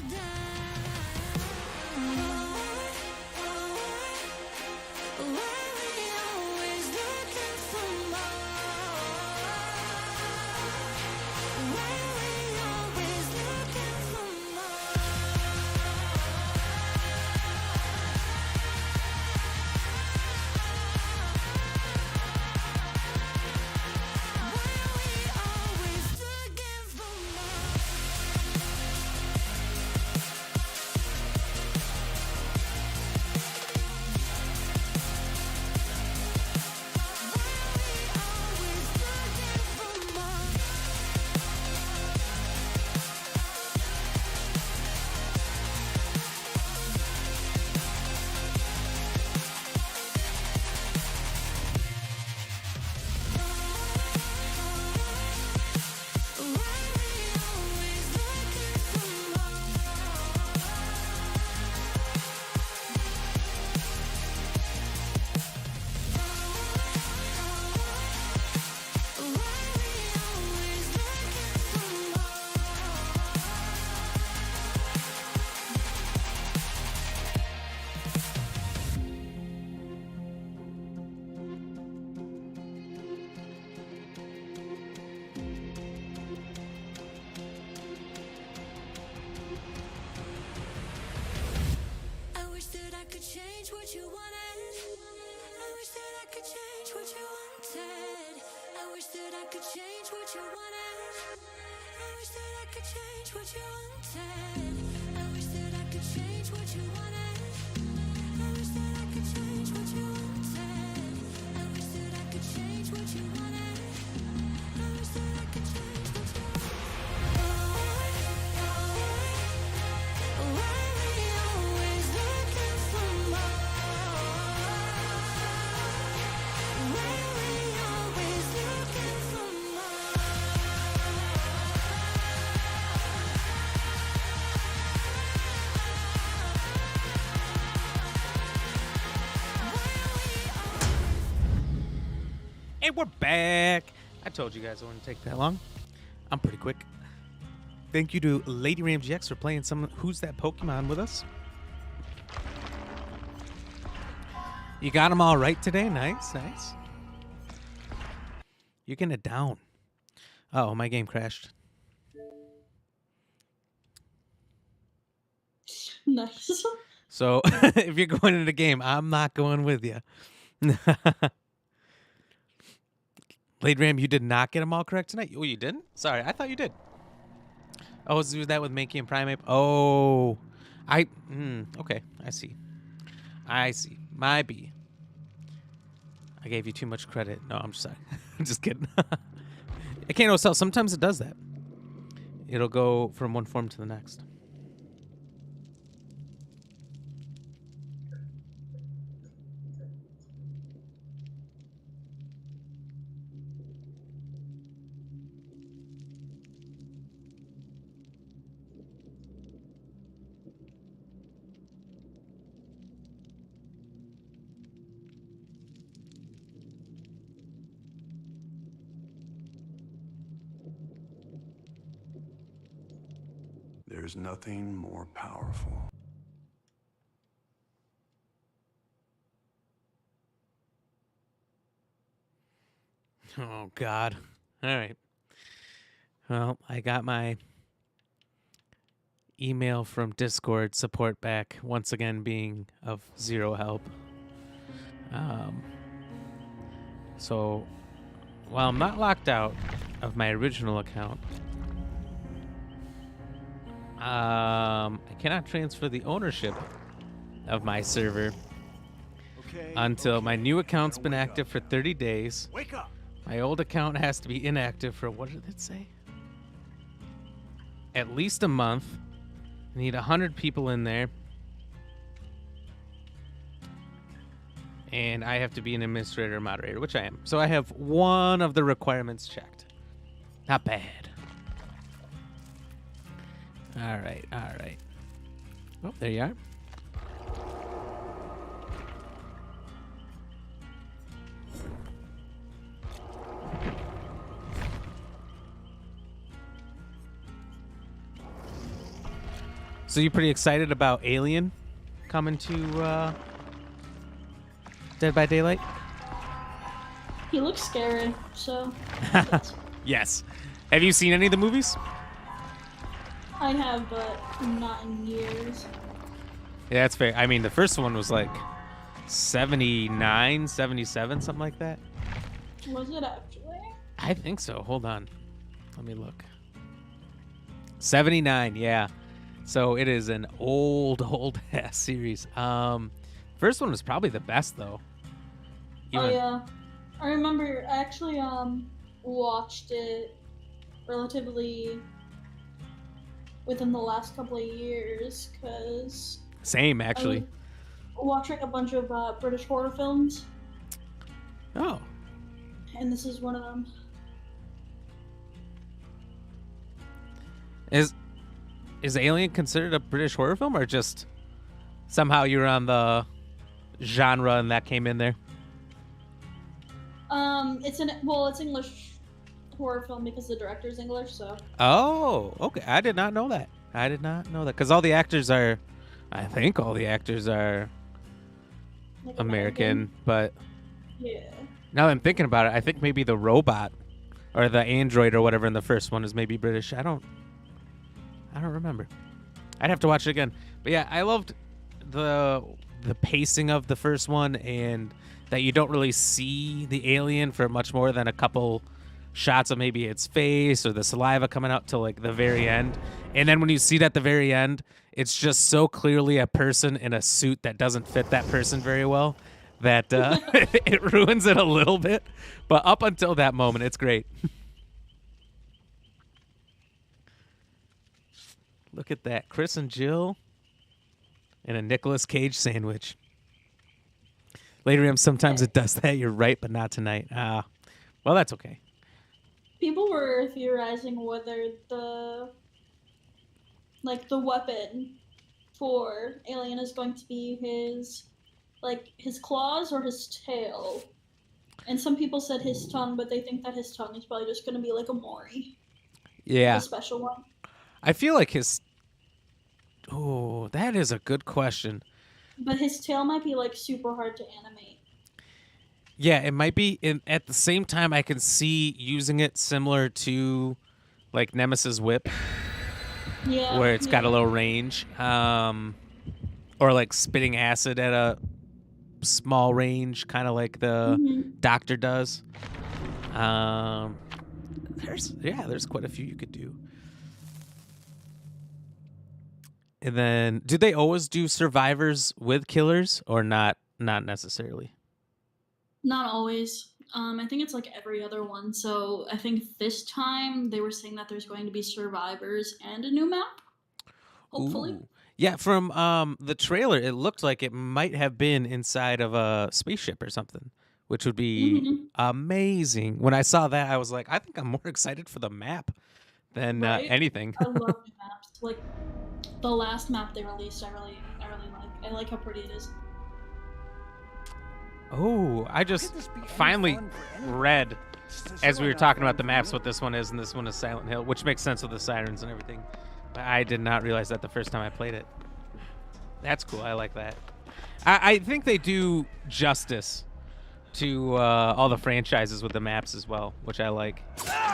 wish that I could change what you wanted. I wish that I could change what you wanted. I wish that I could change what you wanted. I wish that I could change what you wanted. I wish that I could change what you wanted. I wish that I could change what you wanted. Why we always looking for more? Why we always looking for more? And we're back. I told you guys it wouldn't take that long. I'm pretty quick. Thank you to DbDverse for playing some Who's That Pokemon with us. You got them all right today. Nice, nice. You're getting it down. Oh, my game crashed. Nice. So if you're going into the game, I'm not going with you. Blade Ram, you did not get them all correct tonight. Oh, you didn't? Sorry, I thought you did. Oh, was that with Mankey and Primeape? Oh, okay, I see. I see. My B. I gave you too much credit. No, I'm just sorry. I'm just kidding. I can't always tell. Sometimes it does that. It'll go from one form to the next. There's nothing more powerful. Oh, God. All right. Well, I got my email from Discord support back, once again being of zero help. So, while I'm not locked out of my original account, I cannot transfer the ownership of my server until my new account's been active for 30 days. Wake up! My old account has to be inactive for, what did it say? At least a month. I need 100 people in there. And I have to be an administrator or moderator, which I am. So I have one of the requirements checked. Not bad. All right, all right. Oh, there you are. So you pretty excited about Alien coming to Dead by Daylight? He looks scary, so. Yes. Have you seen any of the movies? I have, but not in years. Yeah, that's fair. I mean, the first one was like 79, 77, something like that. Was it actually? I think so. Hold on. Let me look. 79, yeah. So it is an old ass series. First one was probably the best though. Oh yeah. I remember I actually watched it relatively within the last couple of years, because Same actually. I was watching a bunch of British horror films, Oh. and this is one of them. Is Alien considered a British horror film, or just somehow you were on the genre and that came in there? It's English horror film because the director's English, so. Oh, okay. I did not know that. Because all the actors are, I think all the actors are Like American, but Yeah. now that I'm thinking about it, I think maybe the robot or the android or whatever in the first one is maybe British. I don't remember. I'd have to watch it again. But yeah, I loved the pacing of the first one, and that you don't really see the alien for much more than a couple shots of maybe its face or the saliva coming out till like the very end. And then when you see it at the very end, it's just so clearly a person in a suit that doesn't fit that person very well that it ruins it a little bit. But up until that moment, it's great. Look at that. Chris and Jill and a Nicolas Cage sandwich. Later, sometimes it does that. You're right, but not tonight. Well, that's okay. People were theorizing whether the weapon for Alien is going to be his claws or his tail. And some people said his tongue, but they think that his tongue is probably just going to be like a Mori. Yeah. A special one. I feel like his... Oh, that is a good question. But his tail might be like super hard to animate. Yeah, it might be. At the same time, I can see using it similar to like Nemesis Whip. Yeah. Where it's got a little range. Or like spitting acid at a small range, kind of like the Doctor does. There's quite a few you could do. And then, do they always do survivors with killers or not? Not necessarily. Not always. I think it's like every other one. So I think this time they were saying that there's going to be survivors and a new map. Hopefully. Ooh. Yeah, from the trailer, it looked like it might have been inside of a spaceship or something, which would be amazing. When I saw that, I was like, I think I'm more excited for the map than anything. I love new maps. Like the last map they released, I really like. I like how pretty it is. Oh, I just finally read as we were talking about the maps what this one is, and this one is Silent Hill, which makes sense with the sirens and everything. But I did not realize that the first time I played it. That's cool. I like that. I think they do justice to all the franchises with the maps as well, which I like.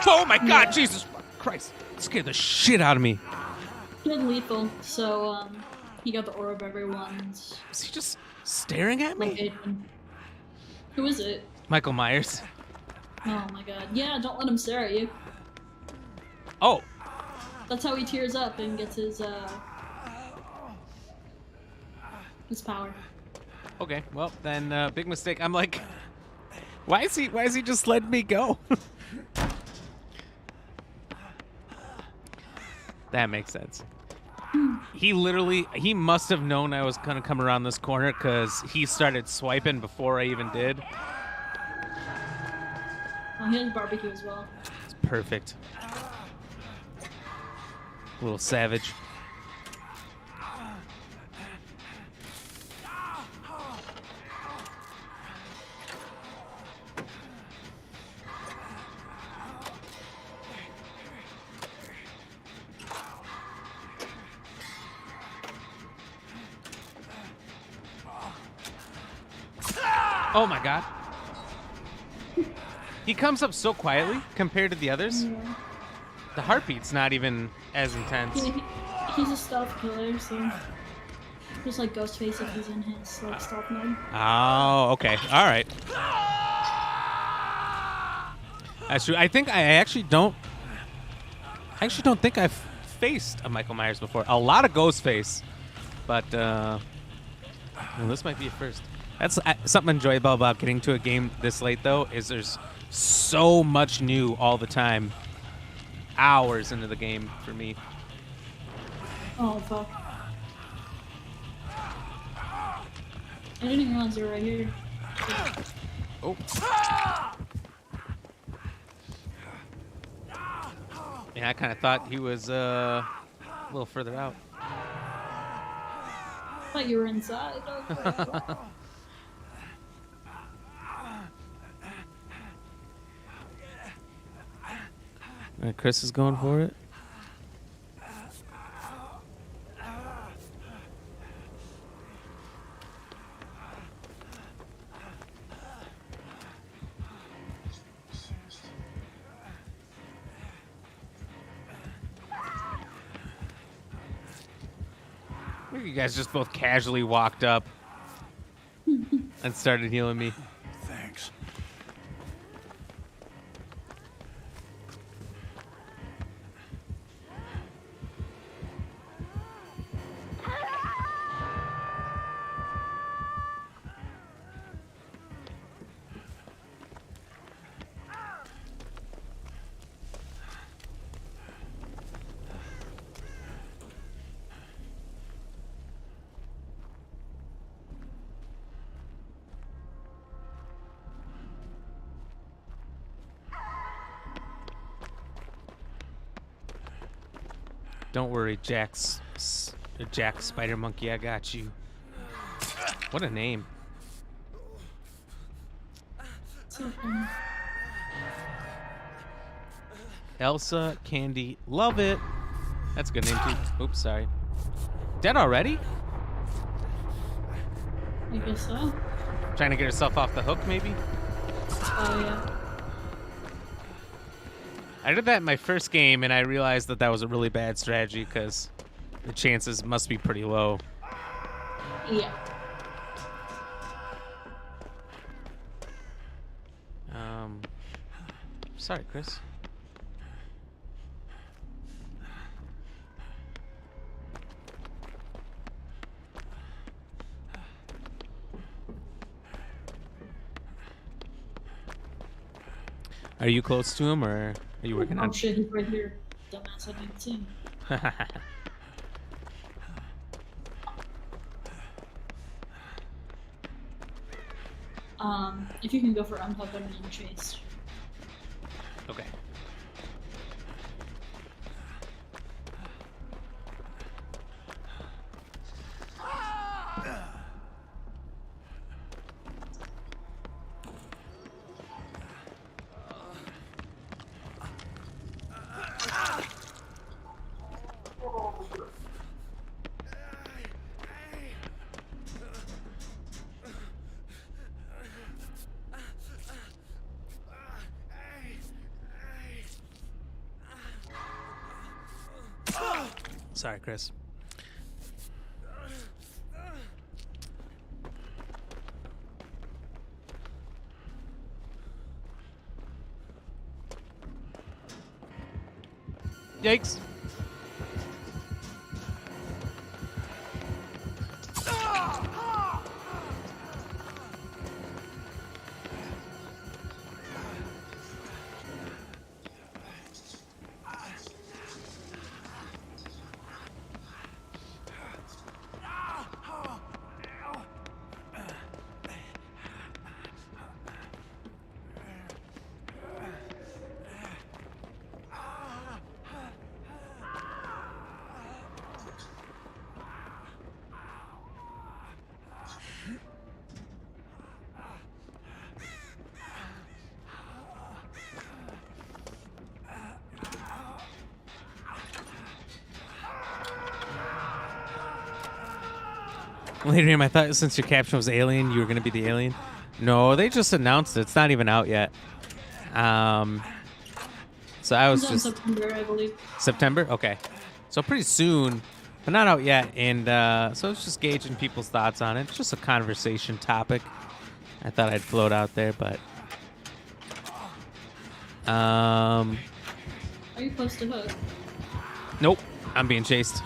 Oh my God, Jesus Christ! It scared the shit out of me. Good lethal. So he got the orb everyone's. Is he just staring at me? Location. Who is it? Michael Myers. Oh my God. Yeah, don't let him stare at you. Oh. That's how he tears up and gets his power. Okay, well then, big mistake. I'm like, why is he just letting me go? That makes sense. He must have known I was gonna come around this corner because he started swiping before I even did. Oh, he has barbecue as well. It's perfect. Little savage. Oh my God. He comes up so quietly compared to the others. Yeah. The heartbeat's not even as intense. Yeah, he's a stealth killer, so just like Ghostface if he's in his like stealth mode. Oh, okay. All right. That's true. I actually don't think I've faced a Michael Myers before. A lot of Ghostface, but well, this might be a first. That's something enjoyable about getting to a game this late, though, is there's so much new all the time. Hours into the game for me. Oh fuck! I didn't even realize you were right here. Oh. Yeah, I kind of thought he was a little further out. I thought you were inside. All right, Chris is going for it. You guys just both casually walked up and started healing me. Thanks. Don't worry, Jack Spider Monkey, I got you. What a name. So funny. Elsa Candy, love it. That's a good name too. Oops, sorry. Dead already? I guess so. Trying to get herself off the hook, maybe? Oh yeah. I did that in my first game, and I realized that was a really bad strategy because the chances must be pretty low. Yeah. Sorry, Chris. Are you close to him, or are you working on? Oh shit, he's right here. Dumbass, I didn't see him. If you can go for unhook and then chase. Okay. Sorry, Chris. Yikes. Later, I thought since your caption was alien, you were going to be the alien. No, they just announced it. It's not even out yet. So I was just September, I believe. September? Okay. So pretty soon, but not out yet. And so it's just gauging people's thoughts on it. It's just a conversation topic. I thought I'd float out there, but Are you close to hook? nope. I'm being chased.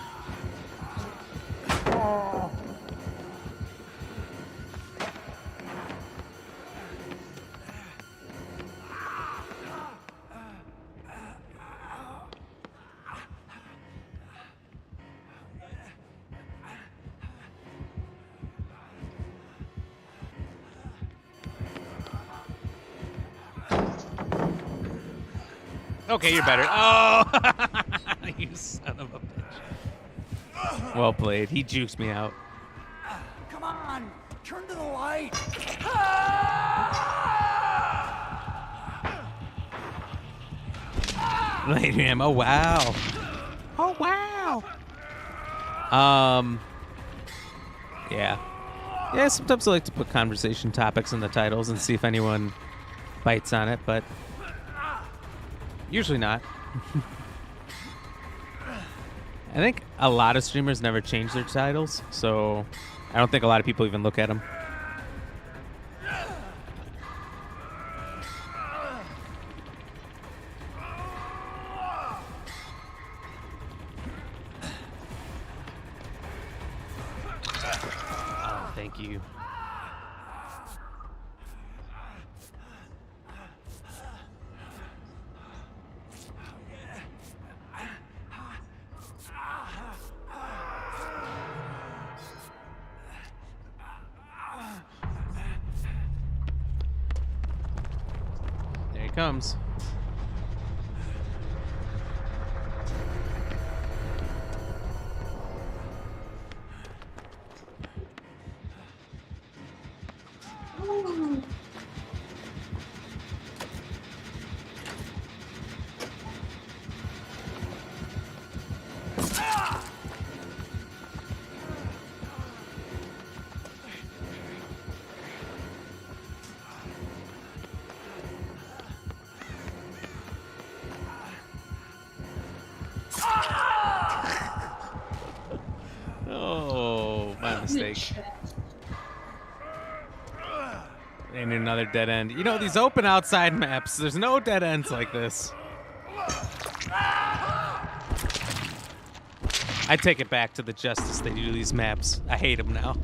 Okay, you're better. Oh, you son of a bitch. Well played. He jukes me out. Come on, turn to the light. Later, him. Oh wow. Oh wow. Yeah. Yeah. Sometimes I like to put conversation topics in the titles and see if anyone bites on it, but usually not. I think a lot of streamers never change their titles, so I don't think a lot of people even look at them. Oh, thank you. There he comes. mistake. Chest. And another dead end. You know, these open outside maps, there's no dead ends like this. I take it back to the justice they do to these maps. I hate them now.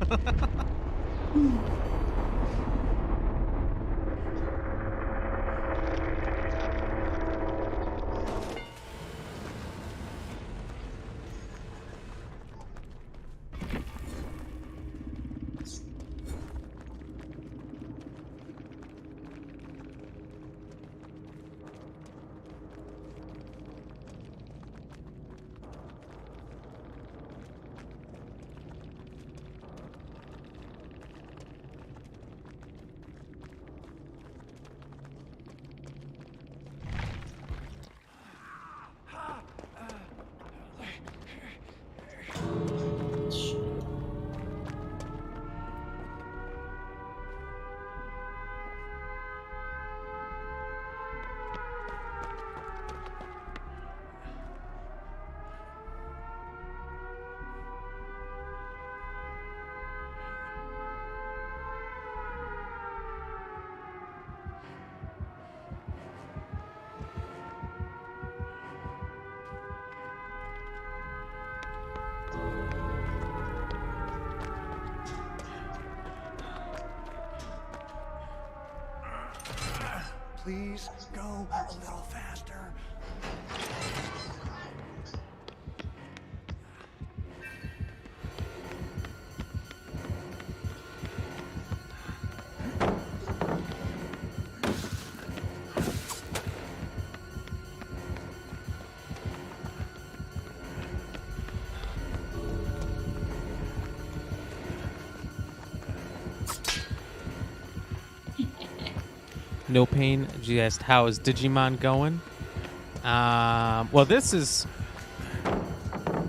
Please go a little faster. No pain. Just how is Digimon going? Well, this is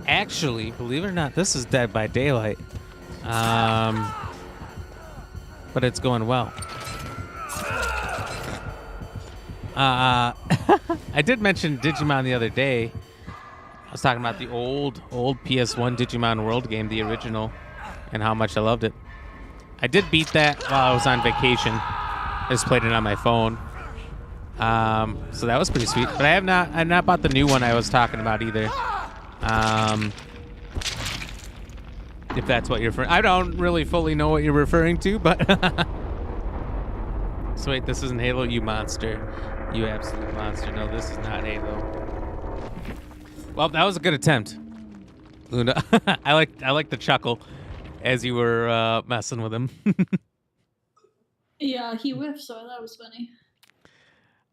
actually, believe it or not, this is Dead by Daylight. But it's going well. I did mention Digimon the other day. I was talking about the old PS1 Digimon World game, the original, and how much I loved it. I did beat that while I was on vacation. I just played it on my phone. So that was pretty sweet. But I've not bought the new one I was talking about either. If that's what you're referring, I don't really fully know what you're referring to, but so wait, this isn't Halo, you monster. You absolute monster. No, this is not Halo. Well, that was a good attempt, Luna. I like the chuckle as you were messing with him. Yeah, he whiffed, so I thought it was funny.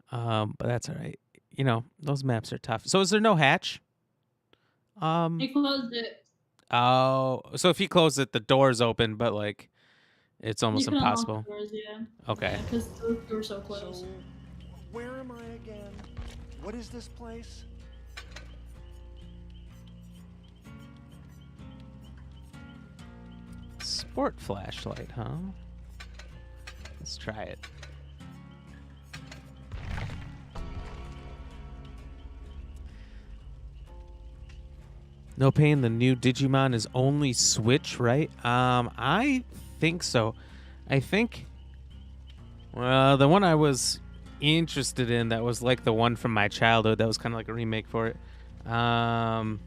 But that's all right. You know, those maps are tough. So is there no hatch? He closed it. Oh, so if he closed it, the door's open, but like, it's almost You can unlock impossible. the doors, yeah. Okay. Because those doors are so close. So, where am I again? What is this place? Sport flashlight, huh? Let's try it. No pain. The new Digimon is only Switch, right? I think so. I think. Well, the one I was interested in that was like the one from my childhood. That was kind of like a remake for it. I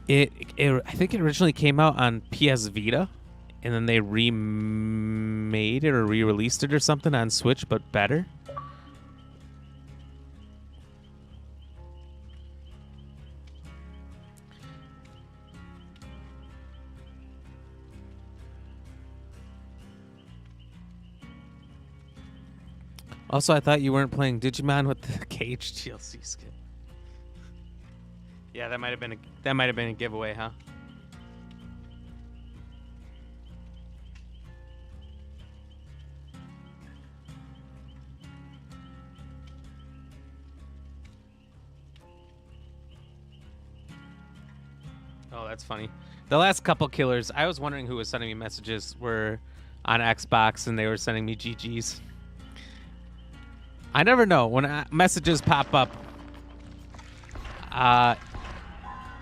think it originally came out on PS Vita, and then they remade it or re-released it or something on Switch, but better. Also, I thought you weren't playing Digimon with the Cage DLC skin. Yeah, that might have been a giveaway, huh? Oh, that's funny. The last couple killers, I was wondering who was sending me messages were on Xbox, and they were sending me GGs. I never know when messages pop up.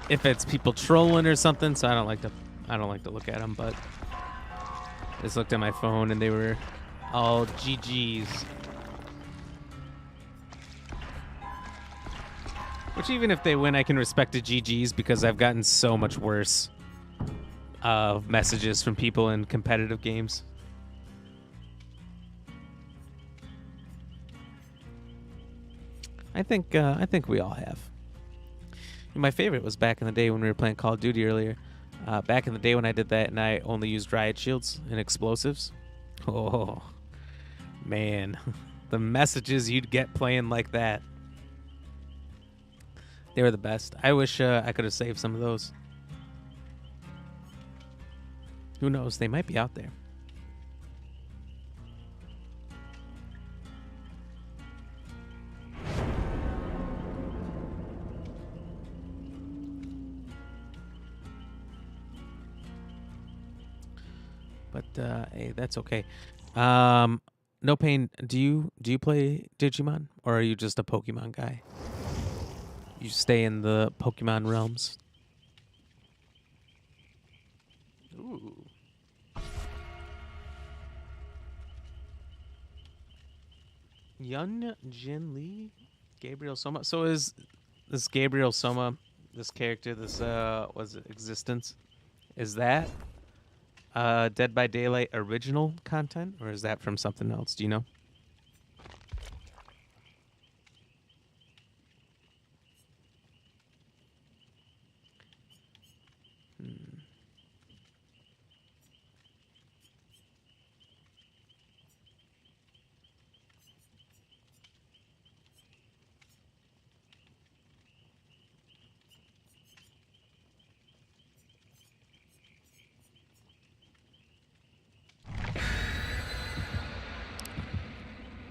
if it's people trolling or something, so I don't like to look at them, but I just looked at my phone and they were all GGs. Which even if they win, I can respect the GGs because I've gotten so much worse messages from people in competitive games. I think we all have. My favorite was back in the day when we were playing Call of Duty earlier. Back in the day when I did that and I only used riot shields and explosives. Oh, man. The messages you'd get playing like that. They were the best. I wish I could have saved some of those. Who knows? They might be out there. But hey, that's okay. No Pain, do you play Digimon or are you just a Pokemon guy? You stay in the Pokemon realms. Ooh. Yun Jin Lee, Gabriel Soma. So is this Gabriel Soma, this character, this was it Existence? Is that Dead by Daylight original content, or is that from something else? Do you know?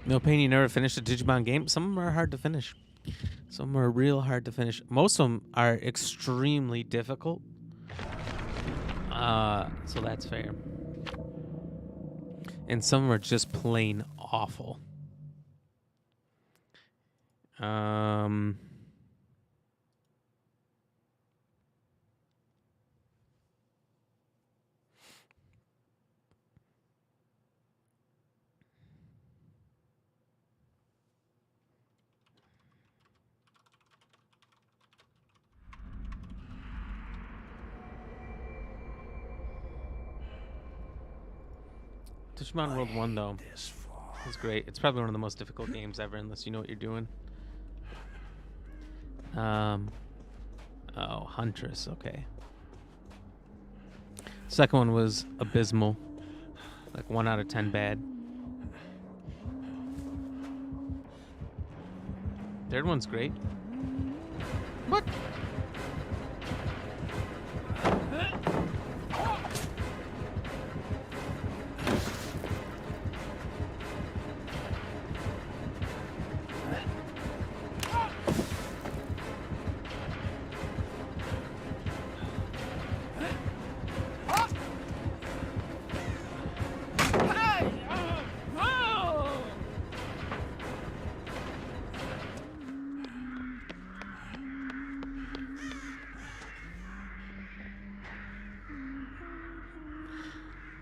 No Pain, you never finished a Digimon game? Some of them are hard to finish. Some are real hard to finish. Most of them are extremely difficult. So that's fair. And some of them are just plain awful. Digimon World 1, though, is great. It's probably one of the most difficult games ever, unless you know what you're doing. Oh, Huntress, okay. Second one was abysmal. Like 1 out of 10 bad. Third one's great. What?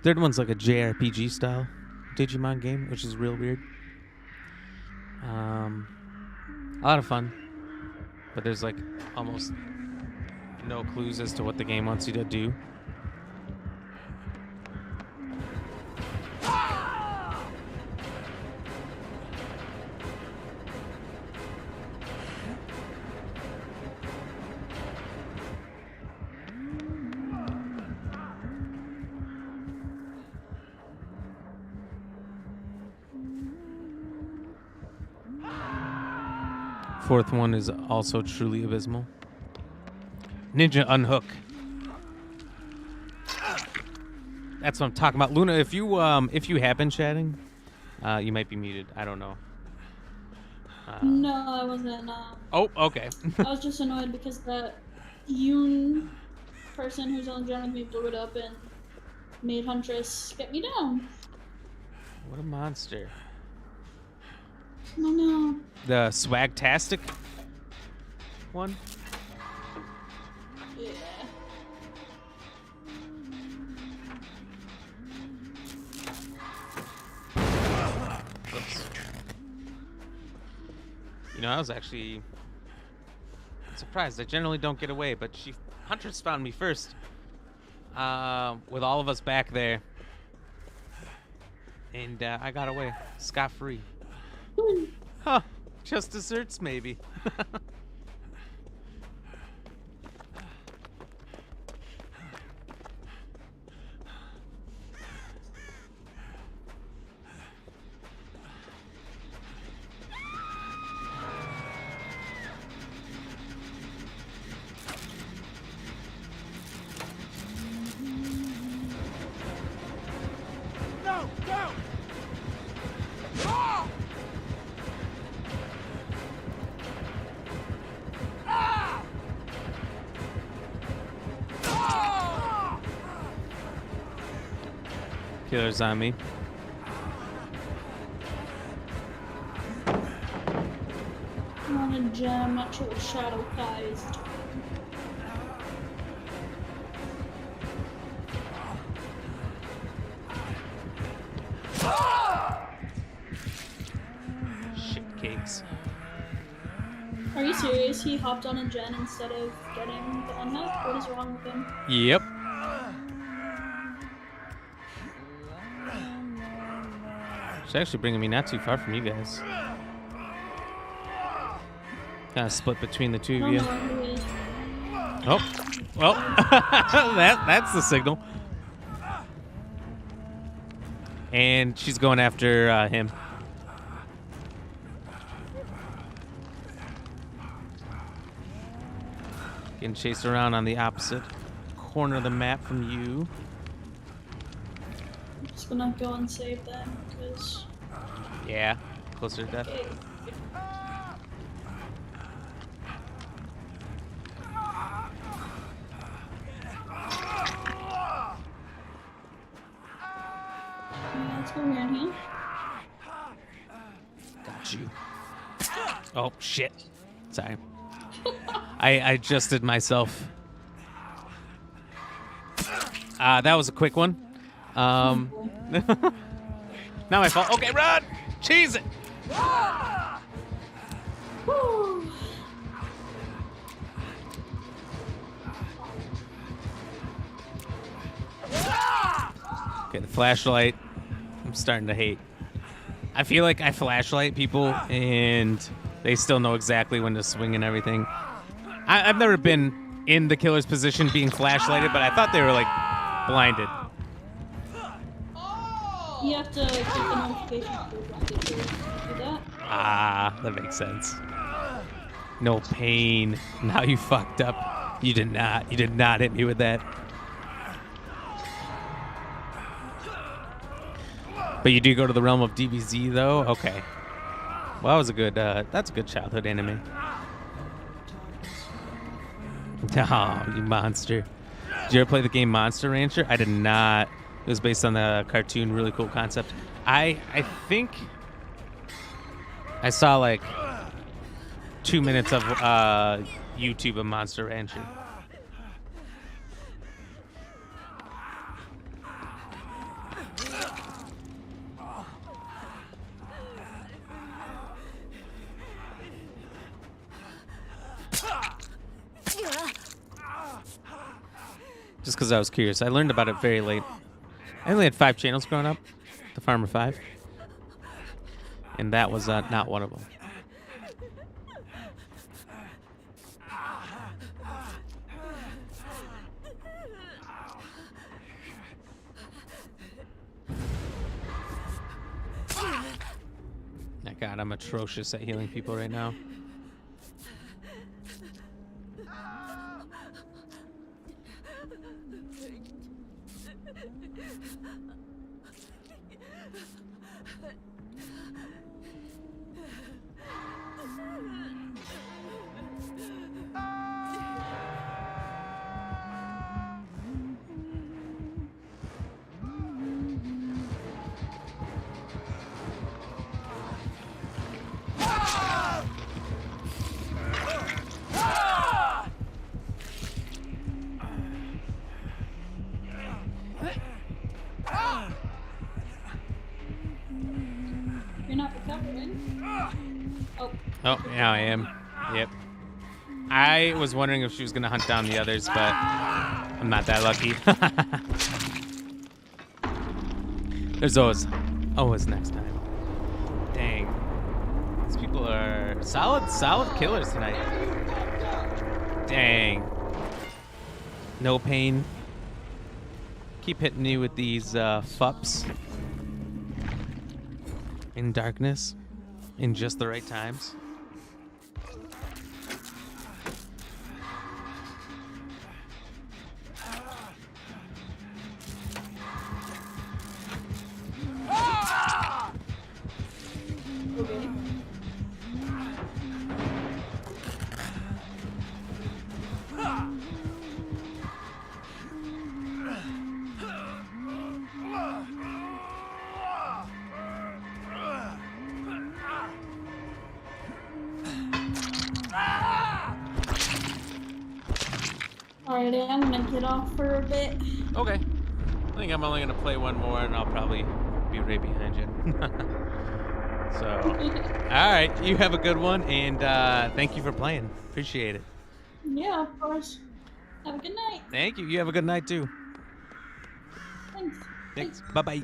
Third one's like a JRPG style Digimon game, which is real weird. A lot of fun, but there's like almost no clues as to what the game wants you to do. Fourth one is also truly abysmal. Ninja Unhook. That's what I'm talking about. Luna, if you have been chatting, you might be muted. I don't know. No, I wasn't. Oh, okay. I was just annoyed because that Yoon person who's on the ground with me blew it up and made Huntress get me down. What a monster. Oh no. The Swagtastic one? You know, I was actually surprised. I generally don't get away, but Huntress found me first. With all of us back there. And I got away scot-free. Huh. Just desserts, maybe. No! No! Ah! Ah! Ah! Killer's on me. I'm on a gem. I'm not sure what Shadow Kai is doing. Shit cakes. Are you serious? He hopped on a gen instead of getting the unhook? What is wrong with him? Yep. It's actually bringing me not too far from you guys. Kind of split between the two I of don't you. know who he is. Oh, well, that's the signal. And she's going after him. Getting chased around on the opposite corner of the map from you. I'm just gonna go and save them because. Yeah, closer to death. Okay. Yeah, let's go around here. Got you. Oh, shit. Sorry. I adjusted myself. That was a quick one. Not my fault. Okay, run! Cheese it! Woo! Okay, the flashlight. I'm starting to hate. I feel like I flashlight people and they still know exactly when to swing and everything. I've never been in the killer's position being flashlighted, but I thought they were like blinded. You have to keep the notification on to do that. Ah, that makes sense. No pain. Now you fucked up. You did not hit me with that. But you do go to the realm of DBZ though? Okay. Well, that was a good, that's a good childhood anime. Oh, you monster. Did you ever play the game Monster Rancher? I did not. It was based on the cartoon, really cool concept. I think I saw like 2 minutes of YouTube of Monster Rancher. Just because I was curious. I learned about it very late. I only had 5 channels growing up. The Farmer 5. And that was not one of them. My God, I'm atrocious at healing people right now. Oh, yeah, I am. Yep. I was wondering if she was going to hunt down the others, but I'm not that lucky. There's always next time. Dang. These people are solid killers tonight. Dang. No pain. Keep hitting me with these fups. In darkness. In just the right times. Okay. Alrighty, I'm gonna get off for a bit. Okay. I think I'm only going to play one more, and I'll probably be right behind you. So, all right. You have a good one, and thank you for playing. Appreciate it. Yeah, of course. Have a good night. Thank you. You have a good night, too. Thanks. Thanks. Bye-bye.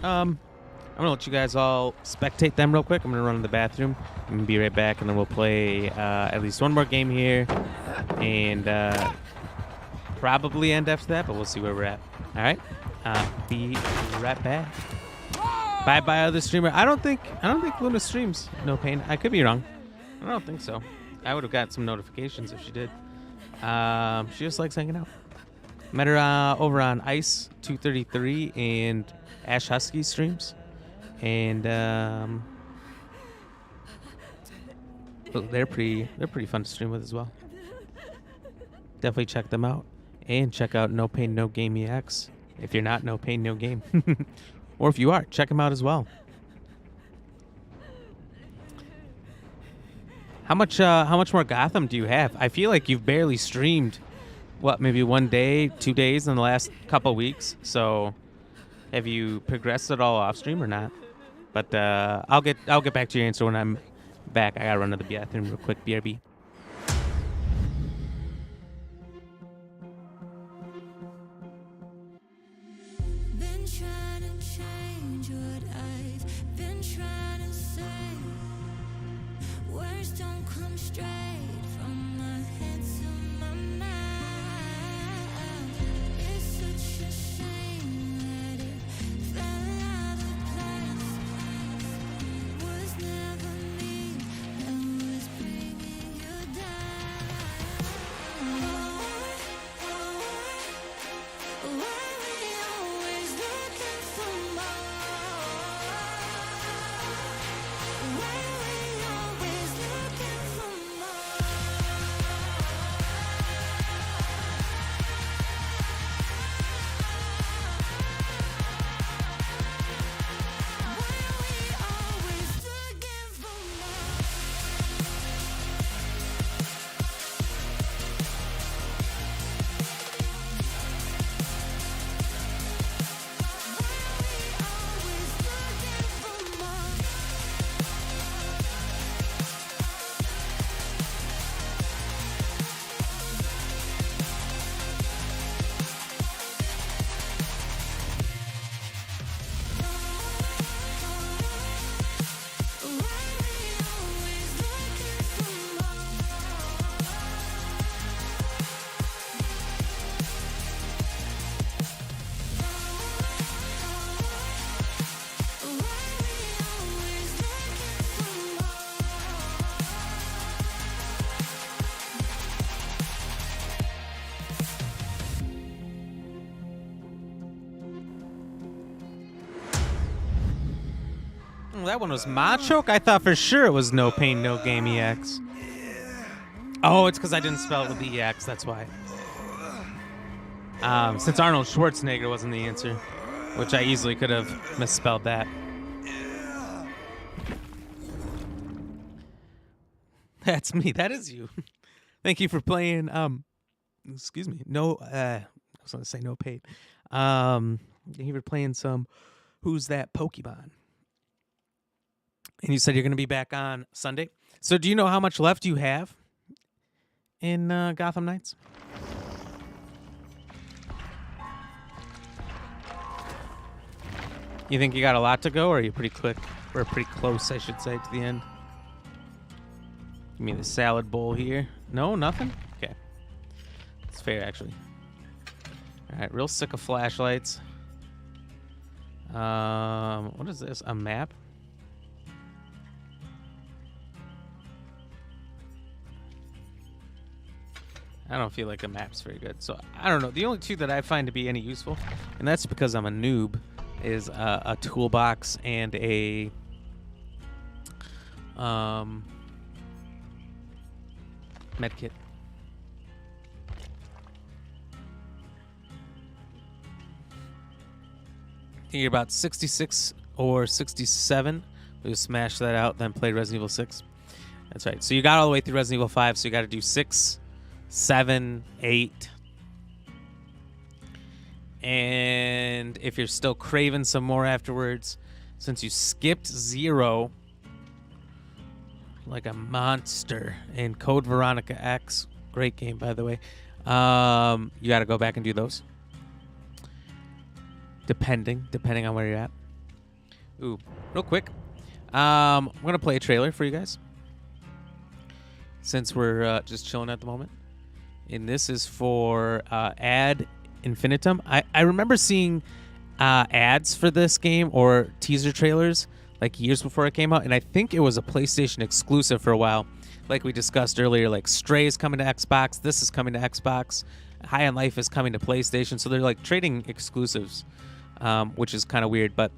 I'm gonna let you guys all spectate them real quick. I'm gonna run to the bathroom. I'm gonna be right back, and then we'll play at least one more game here, and probably end after that. But we'll see where we're at. All right, be right back. Bye bye, other streamer. I don't think Luna streams No Pain. I could be wrong. I don't think so. I would have got some notifications if she did. She just likes hanging out. Met her over on Ice 233 and Ash Husky streams, and they're pretty fun to stream with as well. Definitely check them out, and check out No Pain No Game EX if you're not No Pain No Game, or if you are, check them out as well. How much more Gotham do you have? I feel like you've barely streamed. What, maybe 1 day, 2 days in the last couple weeks? So, have you progressed at all off stream or not? But I'll get back to your answer when I'm back. I gotta run to the bathroom real quick. BRB. Been trying to change what I've been trying to say. Words don't come straight from my head to my mouth. It's such a shame that it fell out of place. Was never me that was bringing you down. Why we always looking for more? Why we always looking for more? Oh, that one was Machoke? I thought for sure it was No Pain, No Game EX. Oh, it's because I didn't spell it with the EX, that's why. Since Arnold Schwarzenegger wasn't the answer, which I easily could have misspelled that. That's me. That is you. Thank you for playing. Excuse me. No. I was going to say no paid. Thank you for playing some. Who's that Pokemon? And you said you're going to be back on Sunday. So do you know how much left you have in Gotham Knights? You think you got a lot to go, or are you pretty quick, or pretty close, I should say, to the end? Give me the salad bowl here. No, nothing? Okay. It's fair, actually. All right, real sick of flashlights. What is this? A map? I don't feel like a map's very good. So, I don't know. The only two that I find to be any useful, and that's because I'm a noob, is a toolbox and a medkit. I think you're about 66 or 67. We just smashed that out, then played Resident Evil 6. That's right. So you got all the way through Resident Evil 5, so you got to do 6, 7, 8. And if you're still craving some more afterwards, since you skipped 0 like a monster in Code Veronica X, great game, by the way, you got to go back and do those. Depending on where you're at. Ooh, real quick. I'm going to play a trailer for you guys, since we're just chilling at the moment. And this is for Ad Infinitum. I remember seeing ads for this game or teaser trailers like years before it came out, and I think it was a PlayStation exclusive for a while. Like we discussed earlier, like Stray is coming to Xbox, this is coming to Xbox, High on Life is coming to PlayStation, so they're like trading exclusives, which is kind of weird, but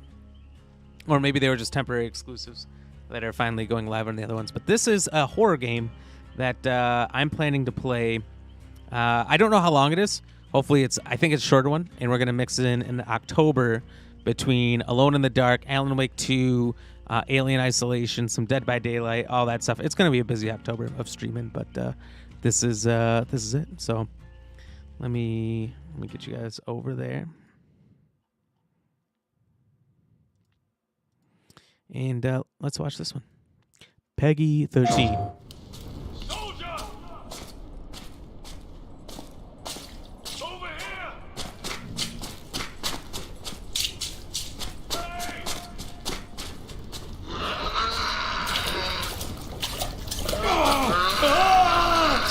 or maybe they were just temporary exclusives that are finally going live on the other ones. But this is a horror game that I'm planning to play. I don't know how long it is. Hopefully I think it's a shorter one, and we're going to mix it in October between Alone in the Dark, Alan Wake 2, Alien Isolation, some Dead by Daylight, all that stuff. It's going to be a busy October of streaming, but this is it. So let me get you guys over there. And let's watch this one. Peggy 13.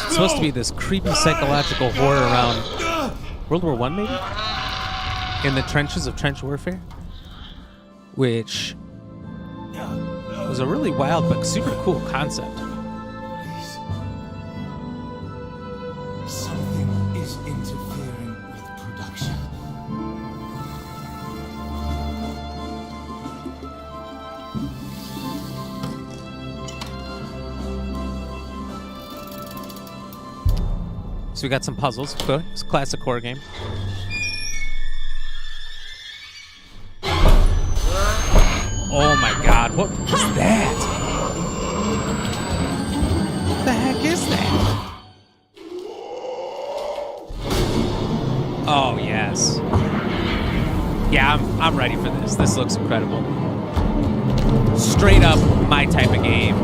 It's supposed to be this creepy psychological horror around World War I, maybe? In the trenches of trench warfare? Which was a really wild but super cool concept. Something is interfering with production. So we got some puzzles. It's a classic horror game. Oh my god, what was that? What the heck is that? Oh, yes. Yeah, I'm ready for this. This looks incredible. Straight up my type of game.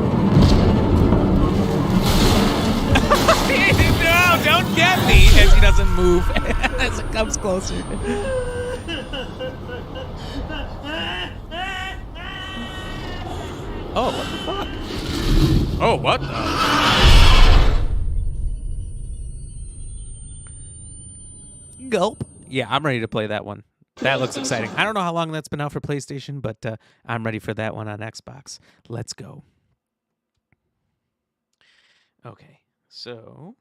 No, don't get me! As he doesn't move as it comes closer. Oh, what the fuck? Oh, what the? Gulp. Yeah, I'm ready to play that one. That looks exciting. I don't know how long that's been out for PlayStation, but I'm ready for that one on Xbox. Let's go. Okay, so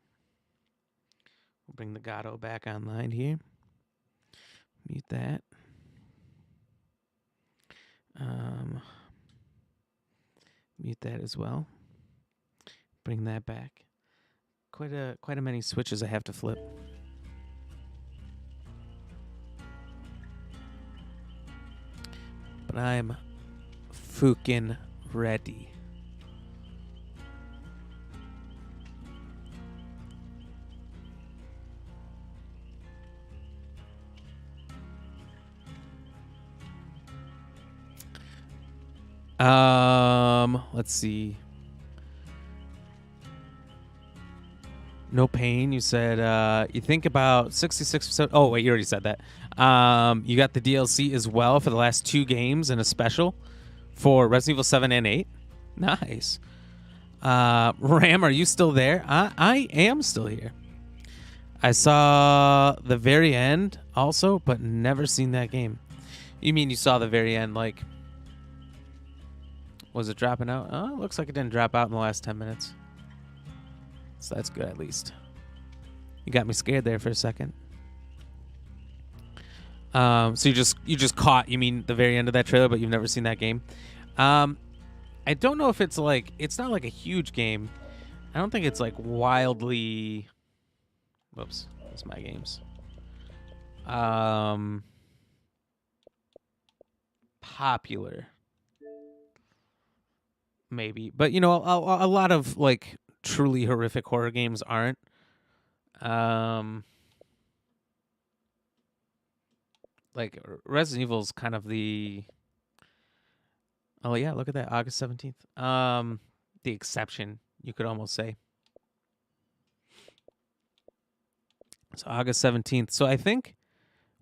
we'll bring the Gato back online here. Mute that. mute that as well. Bring that back. Quite a many switches I have to flip. But I'm fucking ready. Let's see. No pain. You said you think about 66%. Oh wait, you already said that. You got the DLC as well for the last 2 games and a special for Resident Evil 7 and 8. Nice. Ram, are you still there? I am still here. I saw the very end also, but never seen that game. You mean you saw the very end, like, was it dropping out? Oh, looks like it didn't drop out in the last 10 minutes. So that's good at least. You got me scared there for a second. So you just caught, you mean the very end of that trailer, but you've never seen that game. I don't know if it's like, it's not like a huge game. I don't think it's like wildly, whoops, that's my games. Popular. Maybe, but you know, a lot of like truly horrific horror games aren't. Like Resident Evil's kind of the, oh yeah, look at that, August 17th. The exception, you could almost say. So August 17th. So I think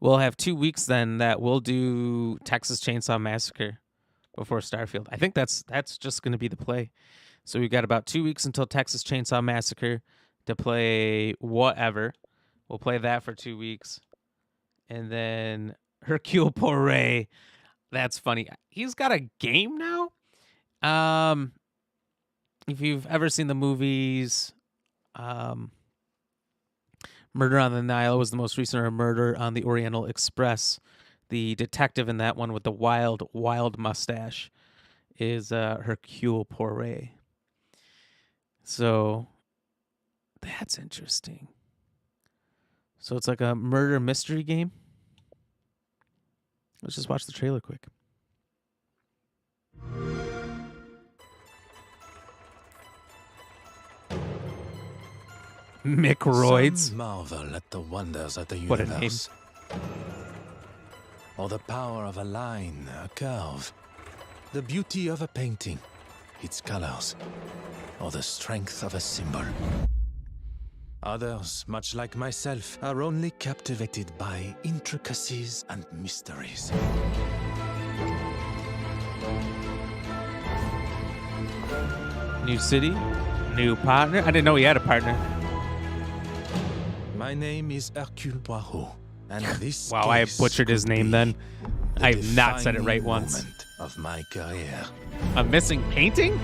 we'll have 2 weeks then that we'll do Texas Chainsaw Massacre before Starfield. I think that's just going to be the play. So we've got about 2 weeks until Texas Chainsaw Massacre to play whatever. We'll play that for 2 weeks. And then Hercule Poirot. That's funny. He's got a game now? If you've ever seen the movies, Murder on the Nile was the most recent, or Murder on the Oriental Express. The detective in that one with the wild mustache is Hercule Poirot. So that's interesting. So it's like a murder mystery game. Let's just watch the trailer quick. McRoids. Some marvel at the wonders of the What a universe. Or the power of a line, a curve. The beauty of a painting, its colors. Or the strength of a symbol. Others, much like myself, are only captivated by intricacies and mysteries. New city, new partner. I didn't know he had a partner. My name is Hercule Poirot, and this Wow, I case butchered his could name be then. the I have not said it right defining once. moment of my career. A missing painting?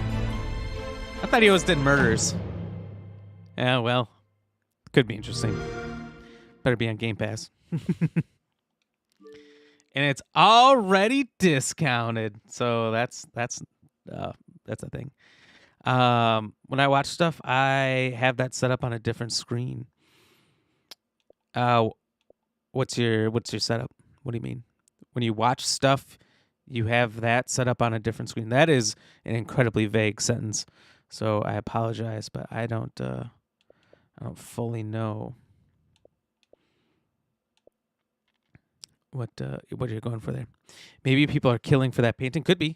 I thought he always did murders. Yeah, well, could be interesting. Better be on Game Pass. And it's already discounted, so that's a thing. When I watch stuff, I have that set up on a different screen. What's your setup? What do you mean? When you watch stuff, you have that set up on a different screen. That is an incredibly vague sentence, so I apologize, but I don't fully know what you're going for there. Maybe people are killing for that painting. Could be.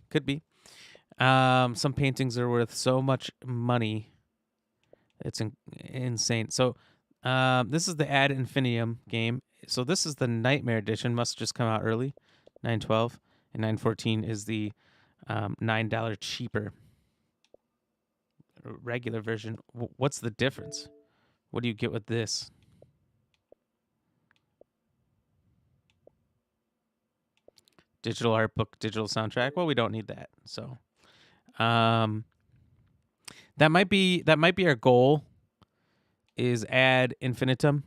Some paintings are worth so much money. It's insane. So this is the Ad Infinitum game. So this is the Nightmare Edition. Must just come out early, 9/12, and 9/14 is the $9 cheaper regular version. What's the difference? What do you get with this? Digital art book, digital soundtrack. Well, we don't need that. So that might be our goal, is Ad Infinitum.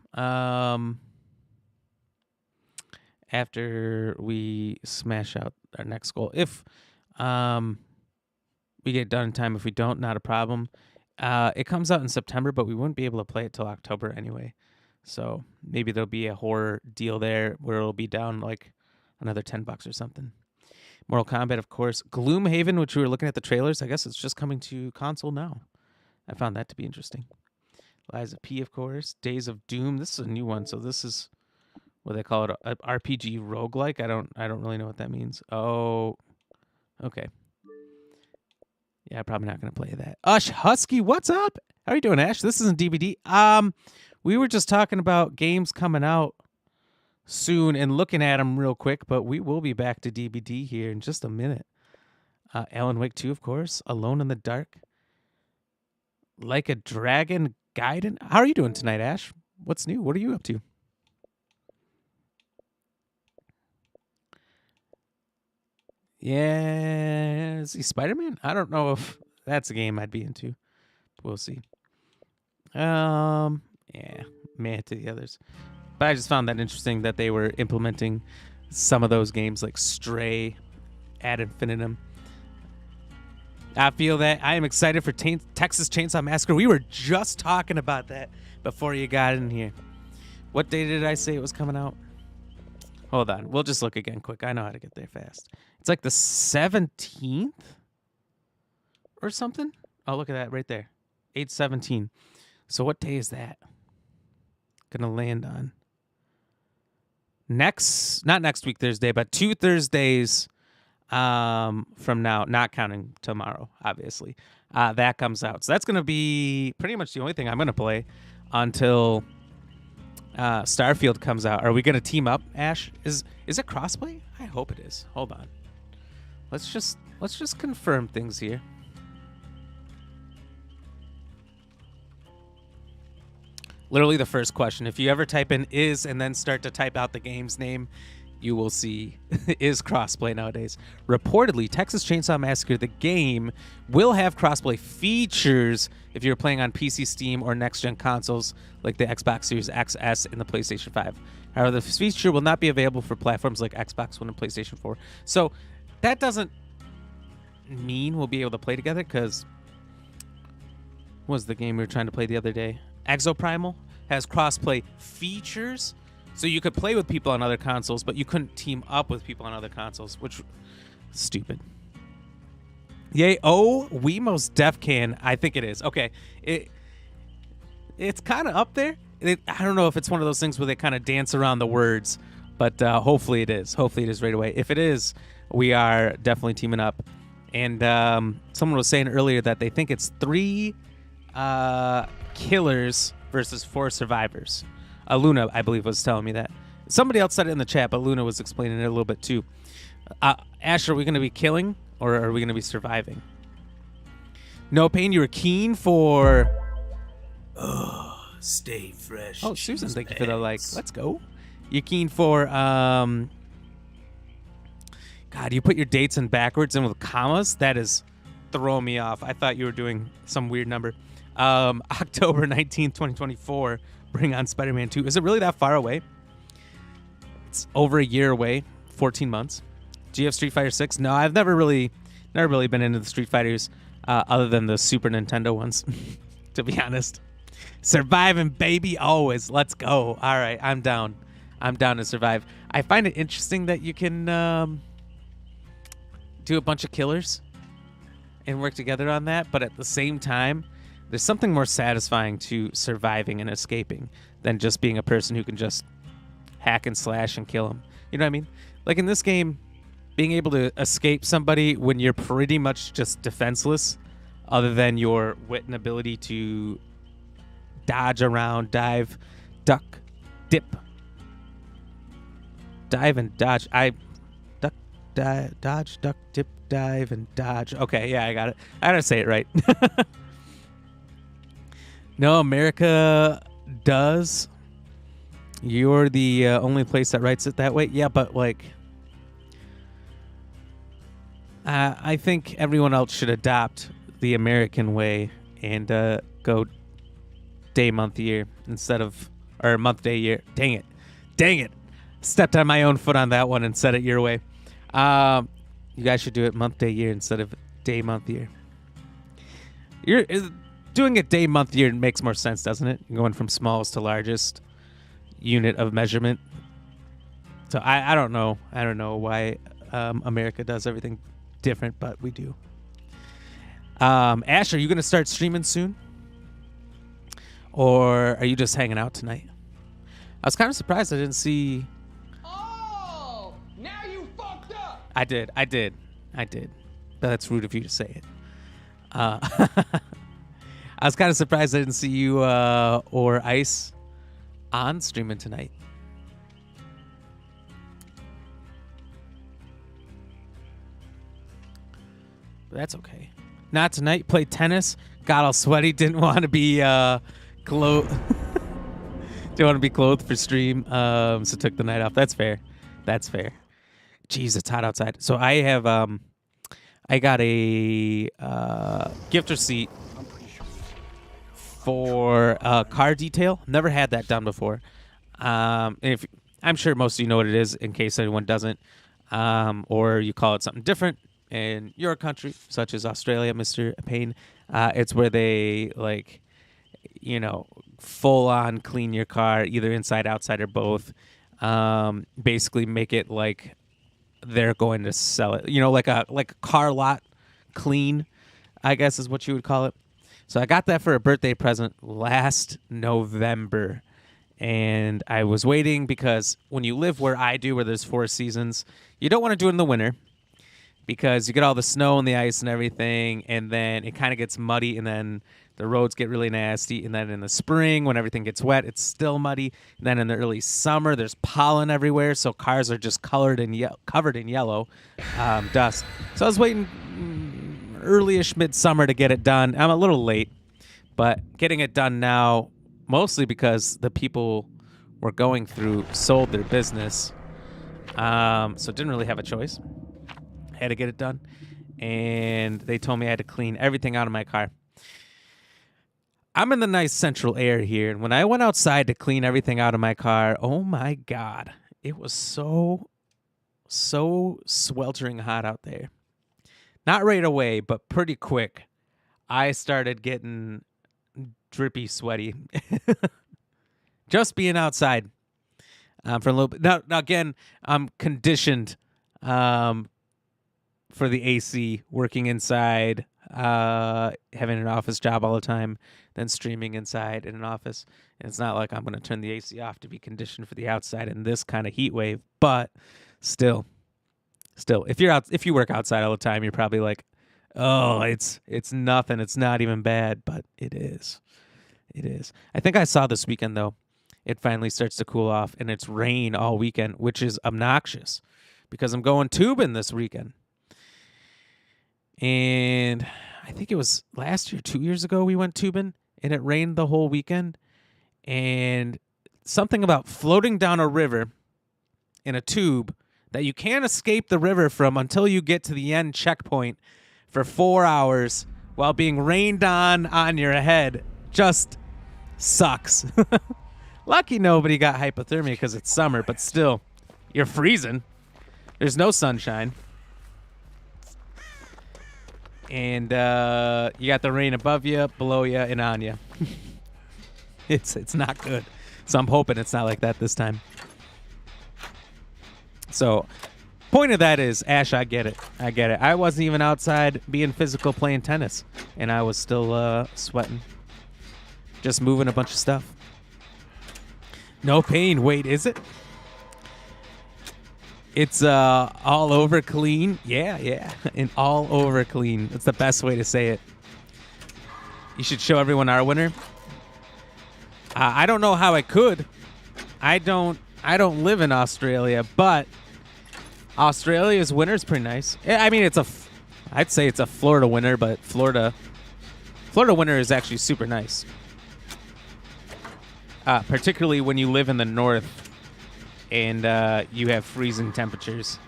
After we smash out our next goal, if we get done in time. If we don't, not a problem. It comes out in September, but we wouldn't be able to play it till October anyway. So maybe there'll be a horror deal there where it'll be down like another $10 or something. Mortal Kombat, of course. Gloomhaven, which we were looking at the trailers. I guess it's just coming to console now. I found that to be interesting. Lies of P, of course. Days of Doom. This is a new one, so this is what they call it, a RPG roguelike. I don't really know what that means. Oh, okay. Yeah, probably not going to play that. Ush Husky, what's up? How are you doing, Ash? This isn't DbD. We were just talking about games coming out soon and looking at them real quick, but we will be back to DbD here in just a minute. Alan Wake 2, of course. Alone in the Dark. Like a Dragon Gaiden. How are you doing tonight, Ash? What's new? What are you up to? Yeah, is he Spider-Man? I don't know if that's a game I'd be into. We'll see. Yeah, man to the others. But I just found that interesting that they were implementing some of those games like Stray, Ad Infinitum. I feel that I am excited for Texas Chainsaw Massacre. We were just talking about that before you got in here. What day did I say it was coming out? Hold on. We'll just look again quick. I know how to get there fast. It's like the 17th or something. Oh, look at that right there. 8/17. So what day is that gonna land on? Not next week Thursday, but 2 Thursdays from now, not counting tomorrow, obviously. That comes out. So that's gonna be pretty much the only thing I'm gonna play until Starfield comes out. Are we gonna team up, Ash? Is it crossplay? I hope it is. Hold on. Let's just confirm things here. Literally the first question. If you ever type in is and then start to type out the game's name, you will see is crossplay nowadays. Reportedly, Texas Chainsaw Massacre, the game, will have crossplay features if you're playing on PC, Steam, or next-gen consoles like the Xbox Series XS and the PlayStation 5. However, the feature will not be available for platforms like Xbox One and PlayStation 4. So that doesn't mean we'll be able to play together, because what was the game we were trying to play the other day? Exoprimal has crossplay features, so you could play with people on other consoles, but you couldn't team up with people on other consoles, which is stupid. Yay! Oh, we most def can. I think it is. Okay, it's kind of up there. I don't know if it's one of those things where they kind of dance around the words, but hopefully it is. Hopefully it is right away. If it is, we are definitely teaming up. And someone was saying earlier that they think it's 3 killers versus 4 survivors. Luna, I believe, was telling me that. Somebody else said it in the chat, but Luna was explaining it a little bit too. Ash, are we going to be killing or are we going to be surviving? No Pain, you were keen for... Stay fresh. Oh, Susan, thank you for the like. Let's go. You're keen for... God, you put your dates in backwards and with commas? That is throwing me off. I thought you were doing some weird number. October 19th, 2024. Bring on Spider-Man 2. Is it really that far away? It's over a year away. 14 months. Do you have Street Fighter 6? No, I've never really been into the Street Fighters other than the Super Nintendo ones, to be honest. Surviving, baby, always. Let's go. All right, I'm down. I'm down to survive. I find it interesting that you can do a bunch of killers and work together on that, but at the same time, there's something more satisfying to surviving and escaping than just being a person who can just hack and slash and kill them. You know what I mean? Like in this game, being able to escape somebody when you're pretty much just defenseless, other than your wit and ability to dodge around, dive, duck, dip. Dive and dodge. Dodge, duck, dip, dive, and dodge. Okay, yeah, I got it. I gotta say it right. No, America does. You're the only place that writes it that way. Yeah, but like, I think everyone else should adopt the American way and go day, month, year instead of, or month, day, year. Dang it. Stepped on my own foot on that one and said it your way. You guys should do it month, day, year instead of day, month, year. You're doing it day, month, year makes more sense, doesn't it? Going from smallest to largest unit of measurement. So I don't know. I don't know why America does everything different, but we do. Ash, are you going to start streaming soon? Or are you just hanging out tonight? I was kind of surprised I didn't see... Oh! Now you fucked up! I did. But that's rude of you to say it. I was kind of surprised I didn't see you or Ice on streaming tonight. But that's okay. Not tonight. Played tennis. Got all sweaty. Didn't want to be clothed. Didn't want to be clothed for stream. So took the night off. That's fair. Jeez, it's hot outside. So I have I got a gift receipt for car detail. Never had that done before. If I'm sure most of you know what it is, in case anyone doesn't, or you call it something different in your country, such as Australia, Mr. Payne. It's where they full on clean your car, either inside, outside, or both. Basically, make it like they're going to sell it. Like a car lot clean, I guess is what you would call it. So I got that for a birthday present last November. And I was waiting because when you live where I do, where there's 4 seasons, you don't want to do it in the winter because you get all the snow and the ice and everything, and then it kind of gets muddy, and then the roads get really nasty. And then in the spring, when everything gets wet, it's still muddy. And then in the early summer, there's pollen everywhere, so cars are just covered in yellow dust. So I was waiting early-ish midsummer to get it done. I'm a little late, but getting it done now, mostly because the people we're going through sold their business, so didn't really have a choice. Had to get it done, and they told me I had to clean everything out of my car. I'm in the nice central air here, and when I went outside to clean everything out of my car, oh my God, it was so sweltering hot out there. Not right away, but pretty quick. I started getting drippy, sweaty. Just being outside for a little bit. Now again, I'm conditioned for the AC, working inside, having an office job all the time, then streaming inside in an office. And it's not like I'm going to turn the AC off to be conditioned for the outside in this kind of heat wave. But still, if you work outside all the time, you're probably like, oh, it's nothing. It's not even bad, but it is. It is. I think I saw this weekend, though, it finally starts to cool off, and it's rain all weekend, which is obnoxious because I'm going tubing this weekend. And I think it was last year, 2 years ago, we went tubing, and it rained the whole weekend. And something about floating down a river in a tube that you can't escape the river from until you get to the end checkpoint for 4 hours while being rained on your head just sucks. Lucky nobody got hypothermia because it's summer, but still, you're freezing. There's no sunshine. And you got the rain above you, below you, and on you. It's not good. So I'm hoping it's not like that this time. So, point of that is, Ash, I get it. I wasn't even outside being physical playing tennis, and I was still sweating. Just moving a bunch of stuff. No pain. Wait, is it? It's all over clean. Yeah. And all over clean. That's the best way to say it. You should show everyone our winner. I don't know how I could. I don't live in Australia, but Australia's winner is pretty nice. I mean, I'd say it's a Florida winner, but Florida winner is actually super nice. Particularly when you live in the north and you have freezing temperatures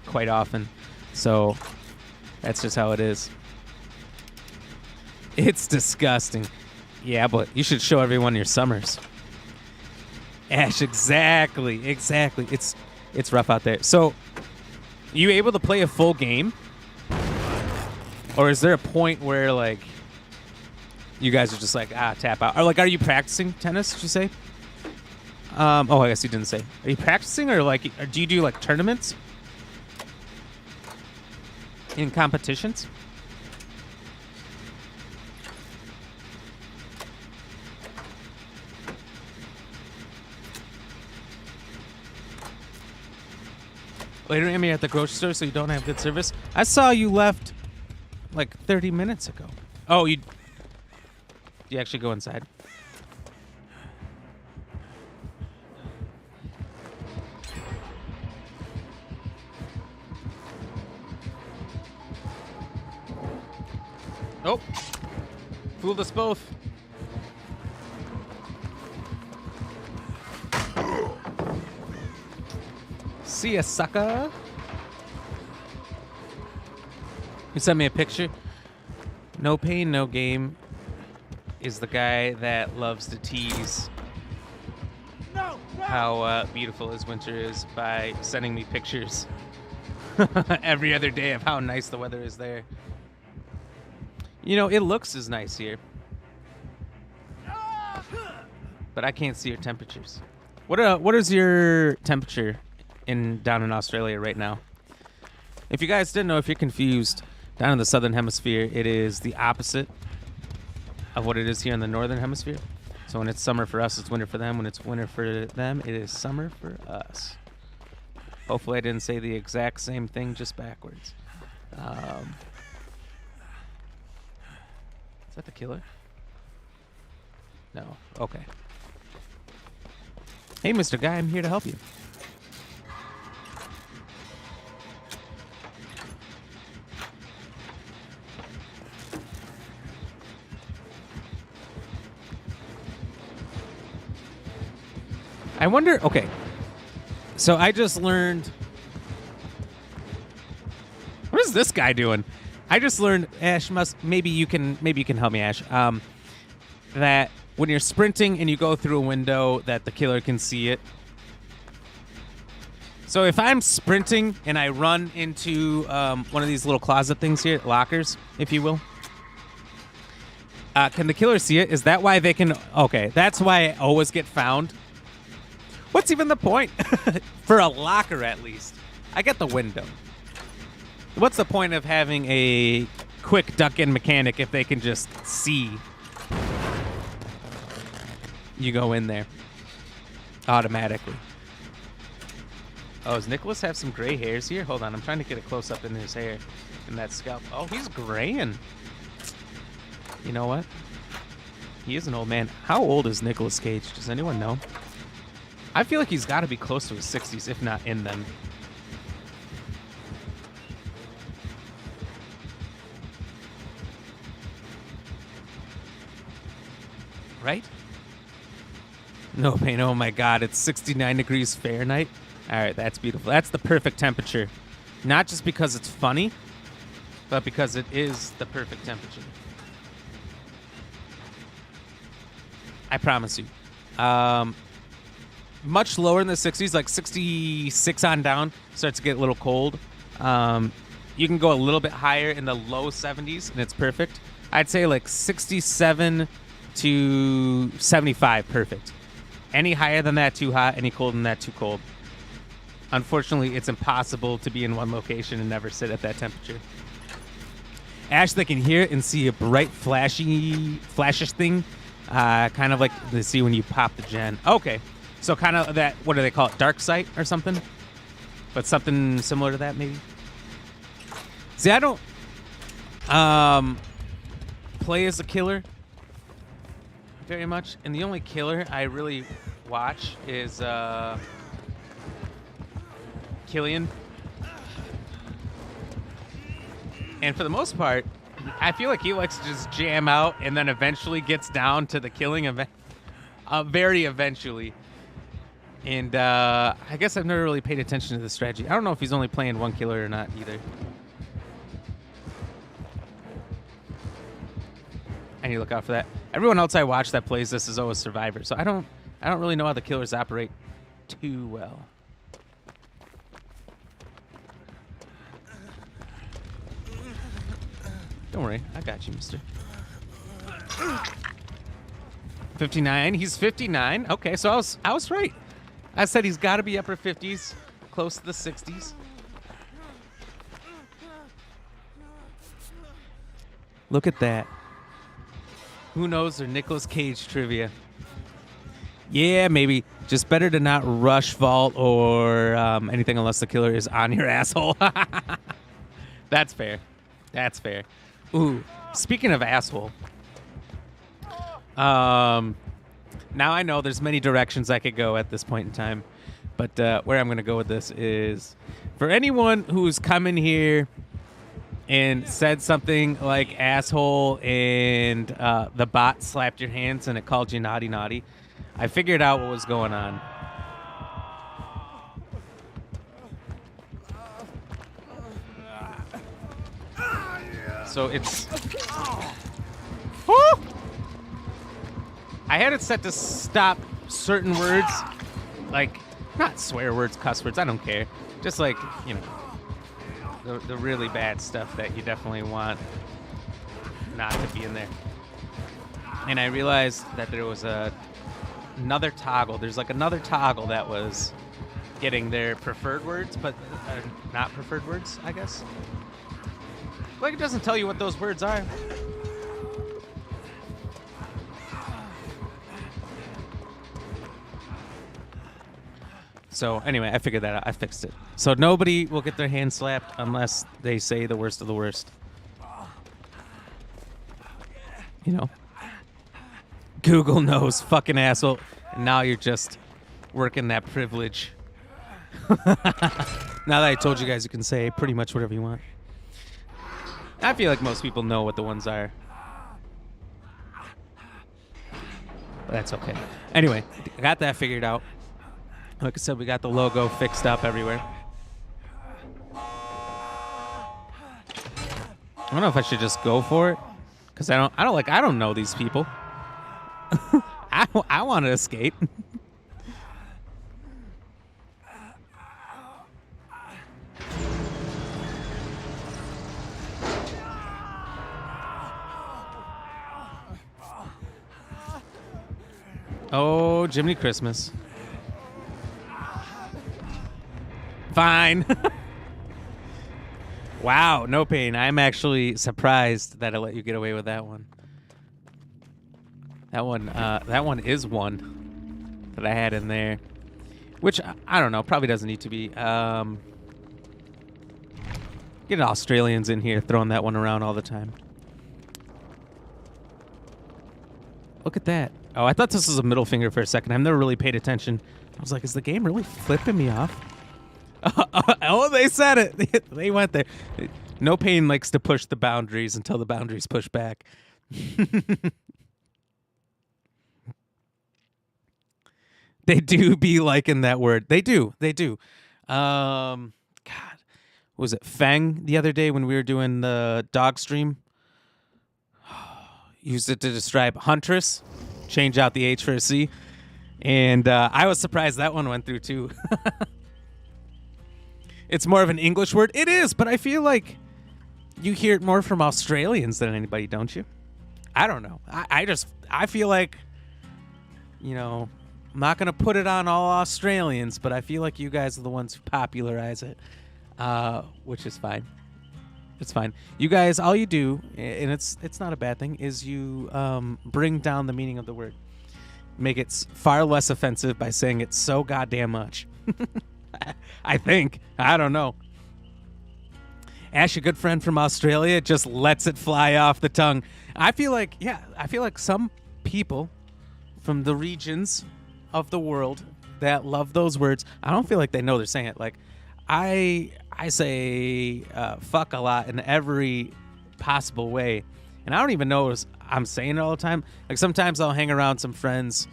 quite often. So that's just how it is. It's disgusting. Yeah, but you should show everyone your summers. Ash, exactly. It's rough out there. So, you able to play a full game Or is there a point where, like, you guys are just like, tap out? Or, like, are you practicing tennis, did you say? Oh, I guess you didn't say. Are you practicing, or, like, or do you do, like, tournaments? In competitions? Later, Amy, at the grocery store, so you don't have good service. I saw you left like 30 minutes ago. Oh, you actually go inside? Oh, fooled us both. See ya, sucker. You sent me a picture. No pain, no game is the guy that loves to tease how beautiful his winter is by sending me pictures every other day of how nice the weather is there. You know, it looks as nice here, but I can't see your temperatures. What is your temperature down in Australia right now? If you guys didn't know, if you're confused, down in the southern hemisphere, it is the opposite of what it is here in the northern hemisphere. So when it's summer for us, it's winter for them. When it's winter for them, it is summer for us. Hopefully I didn't say the exact same thing, just backwards. Is that the killer? No. Okay. Hey, Mr. Guy, I'm here to help you. I wonder, okay, so I just learned, what is this guy doing? I just learned, Ash, maybe you can help me, Ash, that when you're sprinting and you go through a window that the killer can see it. So if I'm sprinting and I run into one of these little closet things here, lockers, if you will, can the killer see it? Is that why they can, okay, that's why I always get found. What's even the point? For a locker, at least. I get the window. What's the point of having a quick duck-in mechanic if they can just see you go in there automatically? Oh, does Nicholas have some gray hairs here? Hold on, I'm trying to get a close-up in his hair and that scalp. Oh, he's graying. You know what? He is an old man. How old is Nicolas Cage? Does anyone know? I feel like he's got to be close to his 60s, if not in them. Right? No pain. Oh my God, it's 69 degrees Fahrenheit. All right, that's beautiful. That's the perfect temperature. Not just because it's funny, but because it is the perfect temperature. I promise you. Much lower in the 60s, like 66 on down, starts to get a little cold. You can go a little bit higher in the low 70s, and it's perfect. I'd say like 67 to 75, perfect. Any higher than that, too hot. Any colder than that, too cold. Unfortunately, it's impossible to be in one location and never sit at that temperature. Ash, they can hear and see a bright, flashish thing, kind of like they see when you pop the gen. Okay. So kind of that, what do they call it, dark sight or something? But something similar to that, maybe? See, I don't play as a killer very much. And the only killer I really watch is Killian. And for the most part, I feel like he likes to just jam out and then eventually gets down to the killing event. Very eventually. And I guess I've never really paid attention to the strategy. I don't know if he's only playing one killer or not either. I need to look out for that. Everyone else I watch that plays this is always Survivor, so I don't really know how the killers operate too well. Don't worry, I got you, mister. 59. He's 59. Okay, so I was right. I said he's got to be upper 50s, close to the 60s. Look at that. Who knows their Nicolas Cage trivia? Yeah, maybe. Just better to not rush vault or anything unless the killer is on your asshole. That's fair. That's fair. Ooh, speaking of asshole. Now I know there's many directions I could go at this point in time. But where I'm going to go with this is for anyone who's come in here and said something like asshole and the bot slapped your hands and it called you naughty naughty, I figured out what was going on. So it's... Woo! I had it set to stop certain words, like, not swear words, cuss words, I don't care. Just like, you know, the really bad stuff that you definitely want not to be in there. And I realized that there was another toggle. There's like another toggle that was getting their preferred words, but not preferred words, I guess. Like, it doesn't tell you what those words are. So anyway, I figured that out. I fixed it. So nobody will get their hand slapped unless they say the worst of the worst. You know. Google knows, fucking asshole. And now you're just working that privilege. Now that I told you guys, you can say pretty much whatever you want. I feel like most people know what the ones are. But that's okay. Anyway, I got that figured out. Like I said, we got the logo fixed up everywhere. I don't know if I should just go for it, because I don't know these people. I want to escape. Oh, Jiminy Christmas. Fine. Wow, no pain. I'm actually surprised that I let you get away with that one. That one is one that I had in there, which I don't know, probably doesn't need to be. Getting Australians in here throwing that one around all the time. Look at that. Oh, I thought this was a middle finger for a second. I've never really paid attention. I was like, is the game really flipping me off? Oh, they said it. They went there. No Pain likes to push the boundaries until the boundaries push back. They do be liking that word. They do. They do. God, was it Feng the other day when we were doing the dog stream? Used it to describe huntress. Change out the H for a C. And I was surprised that one went through too. It's more of an English word. It is, but I feel like you hear it more from Australians than anybody, don't you? I don't know. I feel like, you know, I'm not going to put it on all Australians, but I feel like you guys are the ones who popularize it, which is fine. It's fine. You guys, all you do, and it's not a bad thing, is you bring down the meaning of the word. Make it far less offensive by saying it so goddamn much. I think. I don't know. Ash, a good friend from Australia, just lets it fly off the tongue. I feel like some people from the regions of the world that love those words, I don't feel like they know they're saying it. Like, I say fuck a lot in every possible way, and I don't even know I'm saying it all the time. Like, sometimes I'll hang around some friends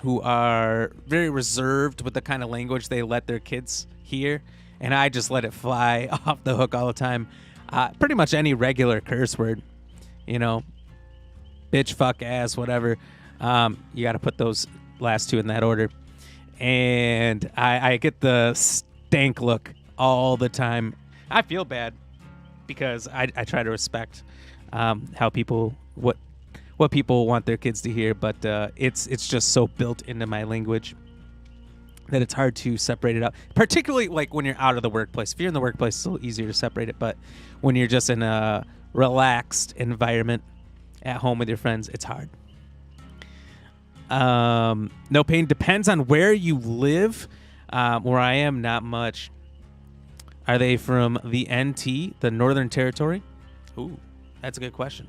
who are very reserved with the kind of language they let their kids hear, and I just let it fly off the hook all the time. Pretty much any regular curse word, you know, bitch, fuck, ass, whatever. You got to put those last two in that order. And I get the stank look all the time. I feel bad. because I try to respect how people what people want their kids to hear, but it's just so built into my language that it's hard to separate it out. Particularly like when you're out of the workplace. If you're in the workplace, it's a little easier to separate it, but when you're just in a relaxed environment at home with your friends, it's hard. No pain depends on where you live. Where I am, not much. Are they from the NT, the Northern Territory? Ooh, that's a good question.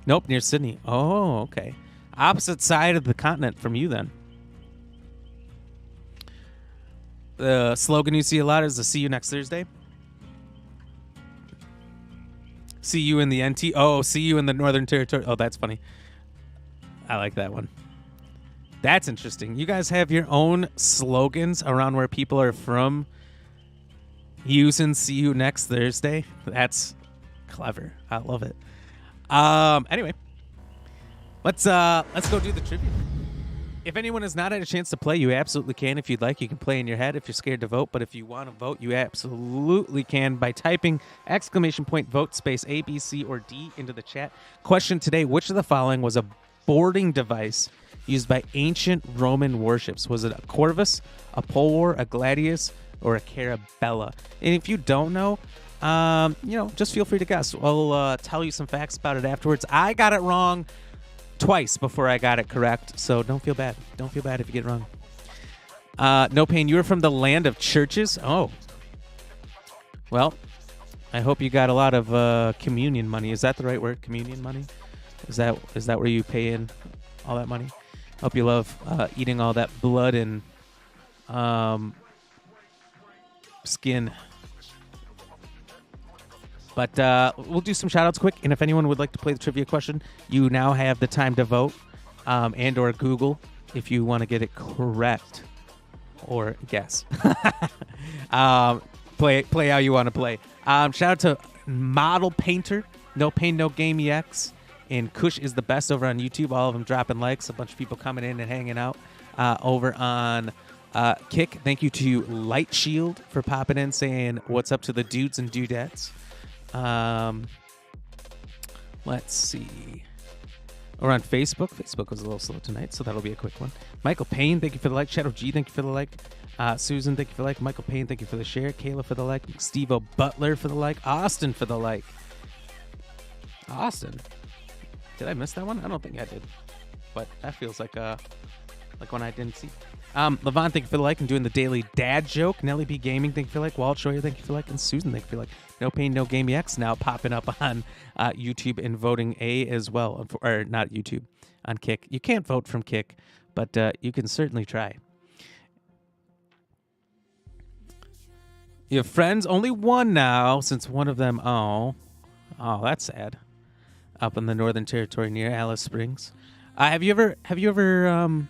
Nope, near Sydney. Oh, okay. Opposite side of the continent from you, then. The slogan you see a lot is the "See you next Thursday." See you in the NT. Oh, see you in the Northern Territory. Oh, that's funny. I like that one. That's interesting. You guys have your own slogans around where people are from using "See you next Thursday." That's clever. I love it. Anyway, let's go do the trivia. If anyone has not had a chance to play, you absolutely can. If you'd like, you can play in your head if you're scared to vote. But if you want to vote, you absolutely can by typing !vote space A, B, C, or D into the chat. Question today: which of the following was a boarding device used by ancient Roman warships? Was it a corvus, a polwar, a gladius, or a carabella? And if you don't know, just feel free to guess. I'll tell you some facts about it afterwards. I got it wrong twice before I got it correct, so don't feel bad. Don't feel bad if you get it wrong. No pain. You were from the land of churches. Oh, well, I hope you got a lot of communion money. Is that the right word? Communion money? Is that where you pay in all that money? Hope you love eating all that blood and skin. But we'll do some shout-outs quick, and if anyone would like to play the trivia question, you now have the time to vote and or Google if you want to get it correct or guess. Play how you want to play. Shout out to Model Painter, No Pain, No Game EX, and Kush is the best over on YouTube. All of them dropping likes. A bunch of people coming in and hanging out over on Kick. Thank you to Light Shield for popping in, saying what's up to the dudes and dudettes. Let's see. Or on Facebook. Facebook was a little slow tonight, so that'll be a quick one. Michael Payne, thank you for the like. Shadow G, thank you for the like. Susan, thank you for the like. Michael Payne, thank you for the share. Kayla for the like. Steve-O Butler for the like. Austin for the like. Austin. Did I miss that one? I don't think I did. But that feels like one I didn't see. Levon, thank you for the like and doing the daily dad joke. Nelly B Gaming, thank you for the like. Walt Schroyer, thank you for the like. And Susan, thank you for the like. No Pain, No Game EX now popping up on YouTube and voting A as well. Or not YouTube, on Kick. You can't vote from Kick, but you can certainly try. You have friends, only one now, since one of them, oh, that's sad. Up in the Northern Territory near Alice Springs. Have you ever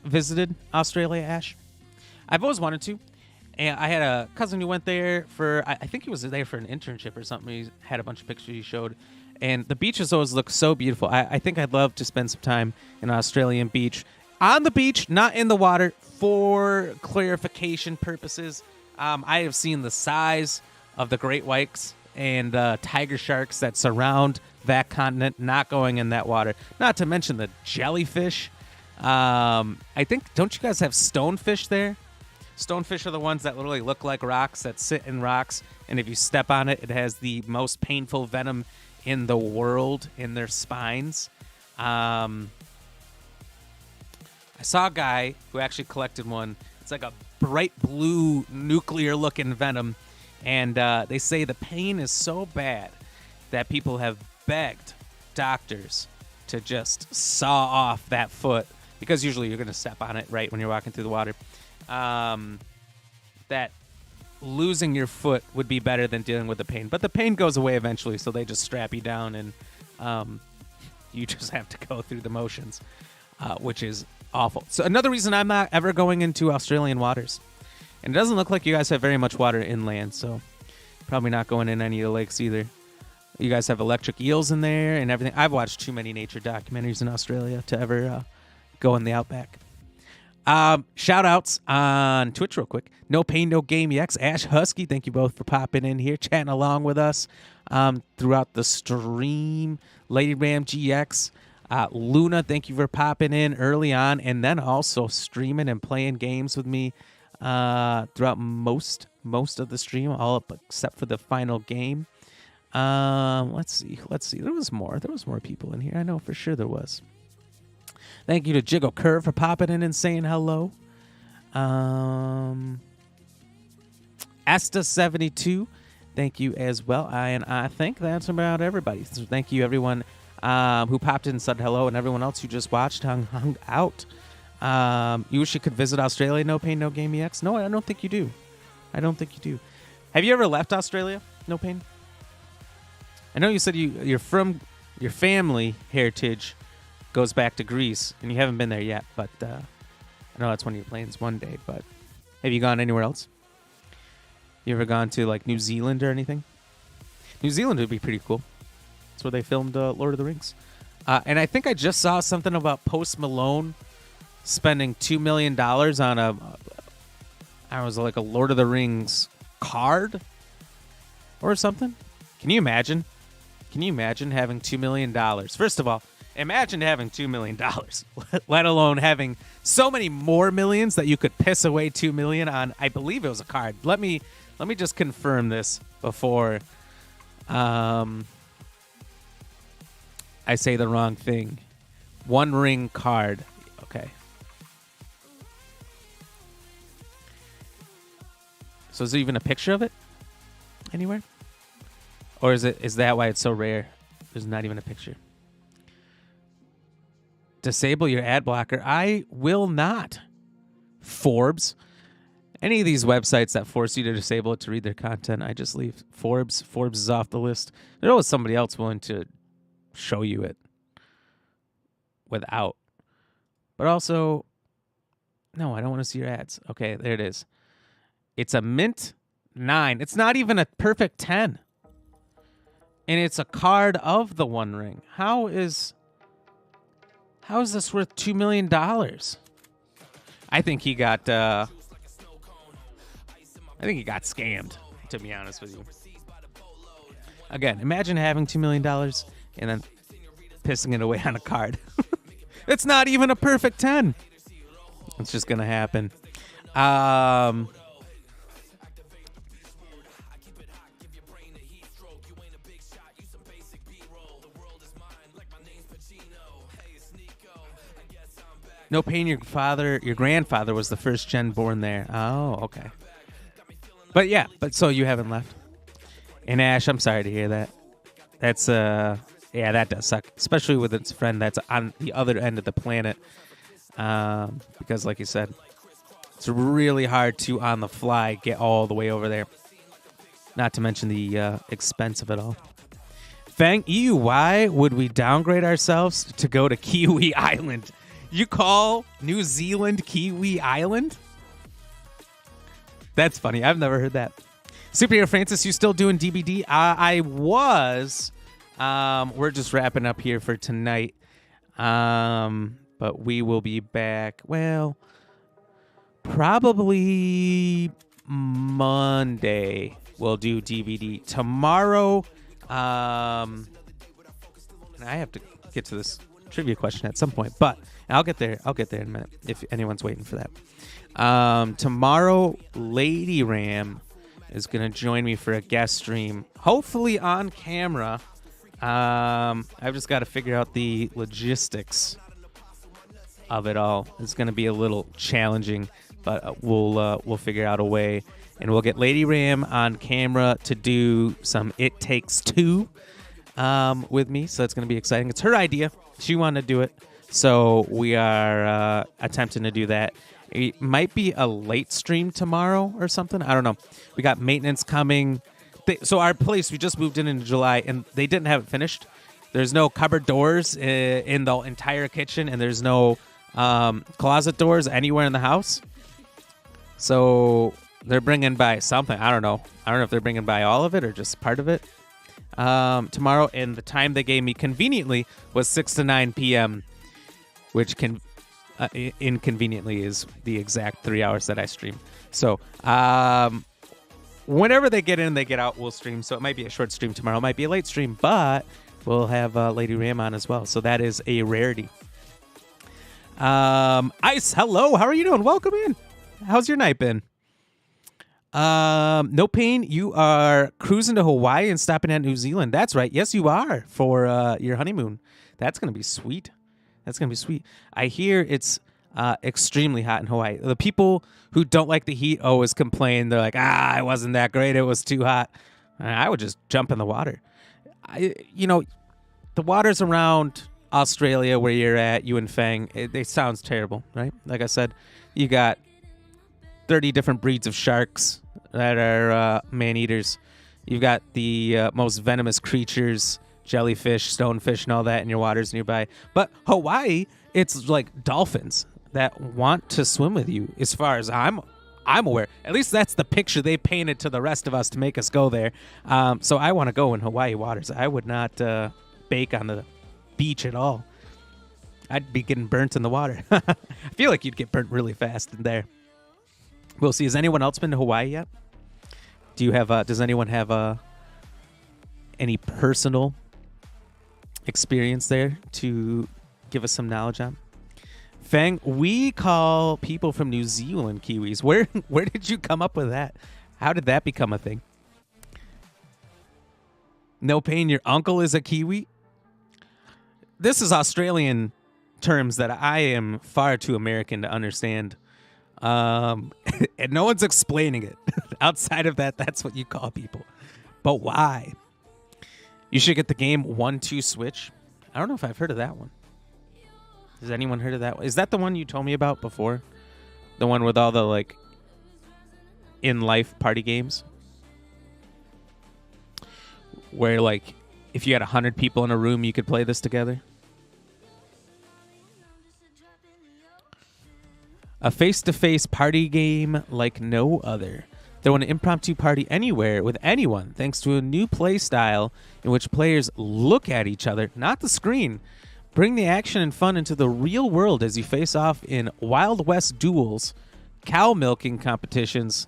visited Australia, Ash? I've always wanted to. And I had a cousin who went there for, I think he was there for an internship or something. He had a bunch of pictures he showed. And the beaches always look so beautiful. I think I'd love to spend some time in an Australian beach. On the beach, not in the water, for clarification purposes. I have seen the size of the great whites and tiger sharks that surround that continent, not going in that water. Not to mention the jellyfish. I think, don't you guys have stonefish there? Stonefish are the ones that literally look like rocks, that sit in rocks, and if you step on it, it has the most painful venom in the world in their spines. I saw a guy who actually collected one. It's like a bright blue nuclear-looking venom, and they say the pain is so bad that people have begged doctors to just saw off that foot, because usually you're going to step on it right when you're walking through the water. That losing your foot would be better than dealing with the pain. But the pain goes away eventually, so they just strap you down, and you just have to go through the motions, which is awful. So another reason I'm not ever going into Australian waters. And it doesn't look like you guys have very much water inland, so probably not going in any of the lakes either. You guys have electric eels in there and everything. I've watched too many nature documentaries in Australia to ever go in the outback. Shout outs on Twitch real quick. No Pain, No Game EX. Ash Husky, thank you both for popping in here, chatting along with us throughout the stream. LadyRamGX. Luna, thank you for popping in early on and then also streaming and playing games with me throughout most of the stream, all up except for the final game. Let's see. There was more people in here. I know for sure there was. Thank you to Jiggle Curve for popping in and saying hello. Asta72, thank you as well. I think that's about everybody. So thank you everyone who popped in and said hello, and everyone else who just watched hung out. You wish you could visit Australia, No Pain, No Game EX? No, I don't think you do. Have you ever left Australia, No Pain? I know you said you're from your family heritage goes back to Greece, and you haven't been there yet, but I know that's one of your plans one day, but have you gone anywhere else? You ever gone to, like, New Zealand or anything? New Zealand would be pretty cool. That's where they filmed Lord of the Rings. And I think I just saw something about Post Malone spending $2 million on a Lord of the Rings card or something. Can you imagine? Having $2 million? First of all, imagine having $2 million, let alone having so many more millions that you could piss away $2 million on. I believe it was a card. Let me just confirm this before I say the wrong thing. One Ring card. Okay. So is there even a picture of it anywhere? Or is that why it's so rare? There's not even a picture. Disable your ad blocker. I will not. Forbes. Any of these websites that force you to disable it to read their content, I just leave. Forbes is off the list. There's always somebody else willing to show you it without. But also, no, I don't want to see your ads. Okay, there it is. It's a mint 9. It's not even a perfect 10. And it's a card of the One Ring. How is this worth $2 million? I think he got scammed, to be honest with you. Again, imagine having $2 million and then pissing it away on a card. It's not even a perfect 10. It's just gonna happen. No Pain, your grandfather was the first gen born there. Oh, okay. But so you haven't left. And Ash, I'm sorry to hear that. That's that does suck, especially with its friend that's on the other end of the planet. Because like you said, it's really hard to on the fly get all the way over there. Not to mention the expense of it all. Fang, why would we downgrade ourselves to go to Kiwi Island? You call New Zealand Kiwi Island? That's funny. I've never heard that. Superhero Francis, you still doing DbD? I was. We're just wrapping up here for tonight. But we will be back, well, probably Monday we'll do DbD. Tomorrow, and I have to get to this trivia question at some point, but I'll get there in a minute if anyone's waiting for that. Tomorrow, Lady Ram is going to join me for a guest stream, hopefully on camera. I've just got to figure out the logistics of it all. It's going to be a little challenging, but we'll figure out a way, and we'll get Lady Ram on camera to do some It Takes Two with me, so it's going to be exciting. It's her idea. She wanted to do it, so we are attempting to do that. It might be a late stream tomorrow or something. I don't know. We got maintenance coming. So our place, we just moved in July, and they didn't have it finished. There's no cupboard doors in the entire kitchen, and there's no closet doors anywhere in the house. So they're bringing by something. I don't know if they're bringing by all of it or just part of it tomorrow. And the time they gave me conveniently was 6 to 9 p.m., which can inconveniently is the exact 3 hours that I stream. So whenever they get in, they get out, we'll stream. So it might be a short stream tomorrow. It might be a late stream, but we'll have Lady Ram on as well. So that is a rarity. Ice, hello. How are you doing? Welcome in. How's your night been? No Pain, you are cruising to Hawaii and stopping at New Zealand. That's right. Yes, you are for your honeymoon. That's going to be sweet. That's going to be sweet. I hear it's extremely hot in Hawaii. The people who don't like the heat always complain. They're like, it wasn't that great. It was too hot. I would just jump in the water. The waters around Australia where you're at, you and Fang, it sounds terrible, right? Like I said, you got 30 different breeds of sharks that are man-eaters. You've got the most venomous creatures, jellyfish, stonefish, and all that in your waters nearby. But Hawaii, it's like dolphins that want to swim with you, as far as I'm aware. At least that's the picture they painted to the rest of us to make us go there. So I want to go in Hawaii waters. I would not bake on the beach at all. I'd be getting burnt in the water. I feel like you'd get burnt really fast in there. We'll see. Has anyone else been to Hawaii yet? Do you have? Does anyone have any personal experience there to give us some knowledge on? Fang, we call people from New Zealand Kiwis. Where did you come up with that? How did that become a thing? No Pain, your uncle is a Kiwi? This is Australian terms that I am far too American to understand. And no one's explaining it. Outside of that, that's what you call people. But why? You should get the game 1-2 Switch. I don't know if I've heard of that one. Has anyone heard of that one? Is that the one you told me about before? The one with all the, in-life party games? Where, if you had 100 people in a room, you could play this together? A face-to-face party game like no other. Throw an impromptu party anywhere with anyone thanks to a new play style in which players look at each other, not the screen. Bring the action and fun into the real world as you face off in Wild West duels, cow milking competitions.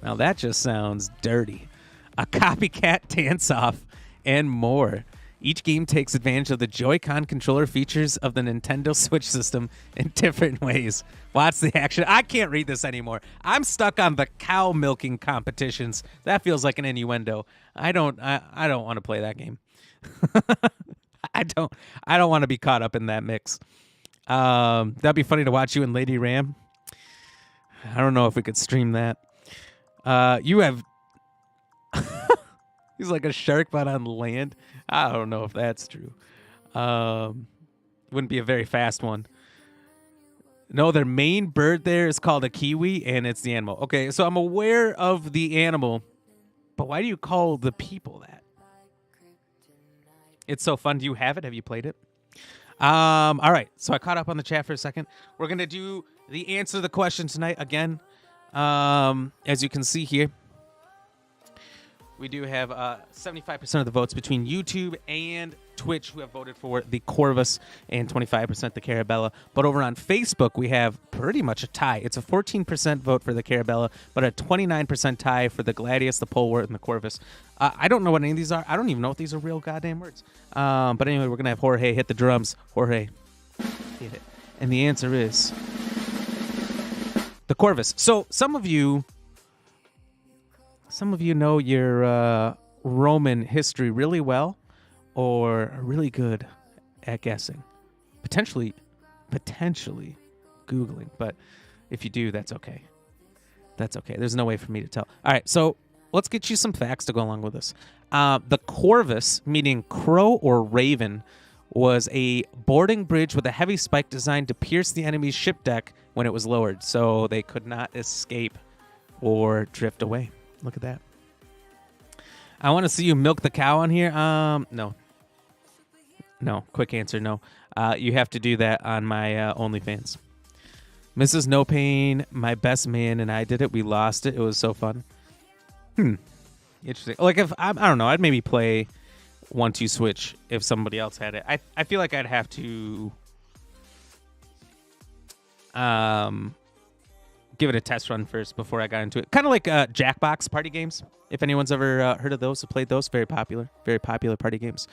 Now that just sounds dirty. A copycat dance-off and more. Each game takes advantage of the Joy-Con controller features of the Nintendo Switch system in different ways. Watch the action. I can't read this anymore. I'm stuck on the cow milking competitions. That feels like an innuendo. I don't want to play that game. I don't want to be caught up in that mix. That'd be funny to watch you and Lady Ram. I don't know if we could stream that. You have he's like a shark but on land. I don't know if that's true. Wouldn't be a very fast one. No, their main bird there is called a kiwi, and it's the animal. Okay, so I'm aware of the animal, but why do you call the people that? It's so fun. Do you have it? Have you played it? All right, so I caught up on the chat for a second. We're going to do the answer to the question tonight again. As you can see here, we do have 75% of the votes between YouTube and Twitch who have voted for the Corvus and 25% the Carabella. But over on Facebook, we have pretty much a tie. It's a 14% vote for the Carabella, but a 29% tie for the Gladius, the Polewort, and the Corvus. I don't know what any of these are. I don't even know if these are real goddamn words. But anyway, we're going to have Jorge hit the drums. Jorge, hit it. And the answer is the Corvus. So some of you know your Roman history really well or are really good at guessing. Potentially Googling. But if you do, that's okay. That's okay. There's no way for me to tell. All right, so let's get you some facts to go along with this. The Corvus, meaning crow or raven, was a boarding bridge with a heavy spike designed to pierce the enemy's ship deck when it was lowered, so they could not escape or drift away. Look at that. I want to see you milk the cow on here. No. Quick answer, no. You have to do that on my OnlyFans. Mrs. No Pain, my best man, and I did it. We lost it. It was so fun. Interesting. Like if I don't know, I'd maybe play 1-2 switch if somebody else had it. I feel like I'd have to give it a test run first before I got into it. Kind of like Jackbox party games. If anyone's ever heard of those or played those, very popular party games.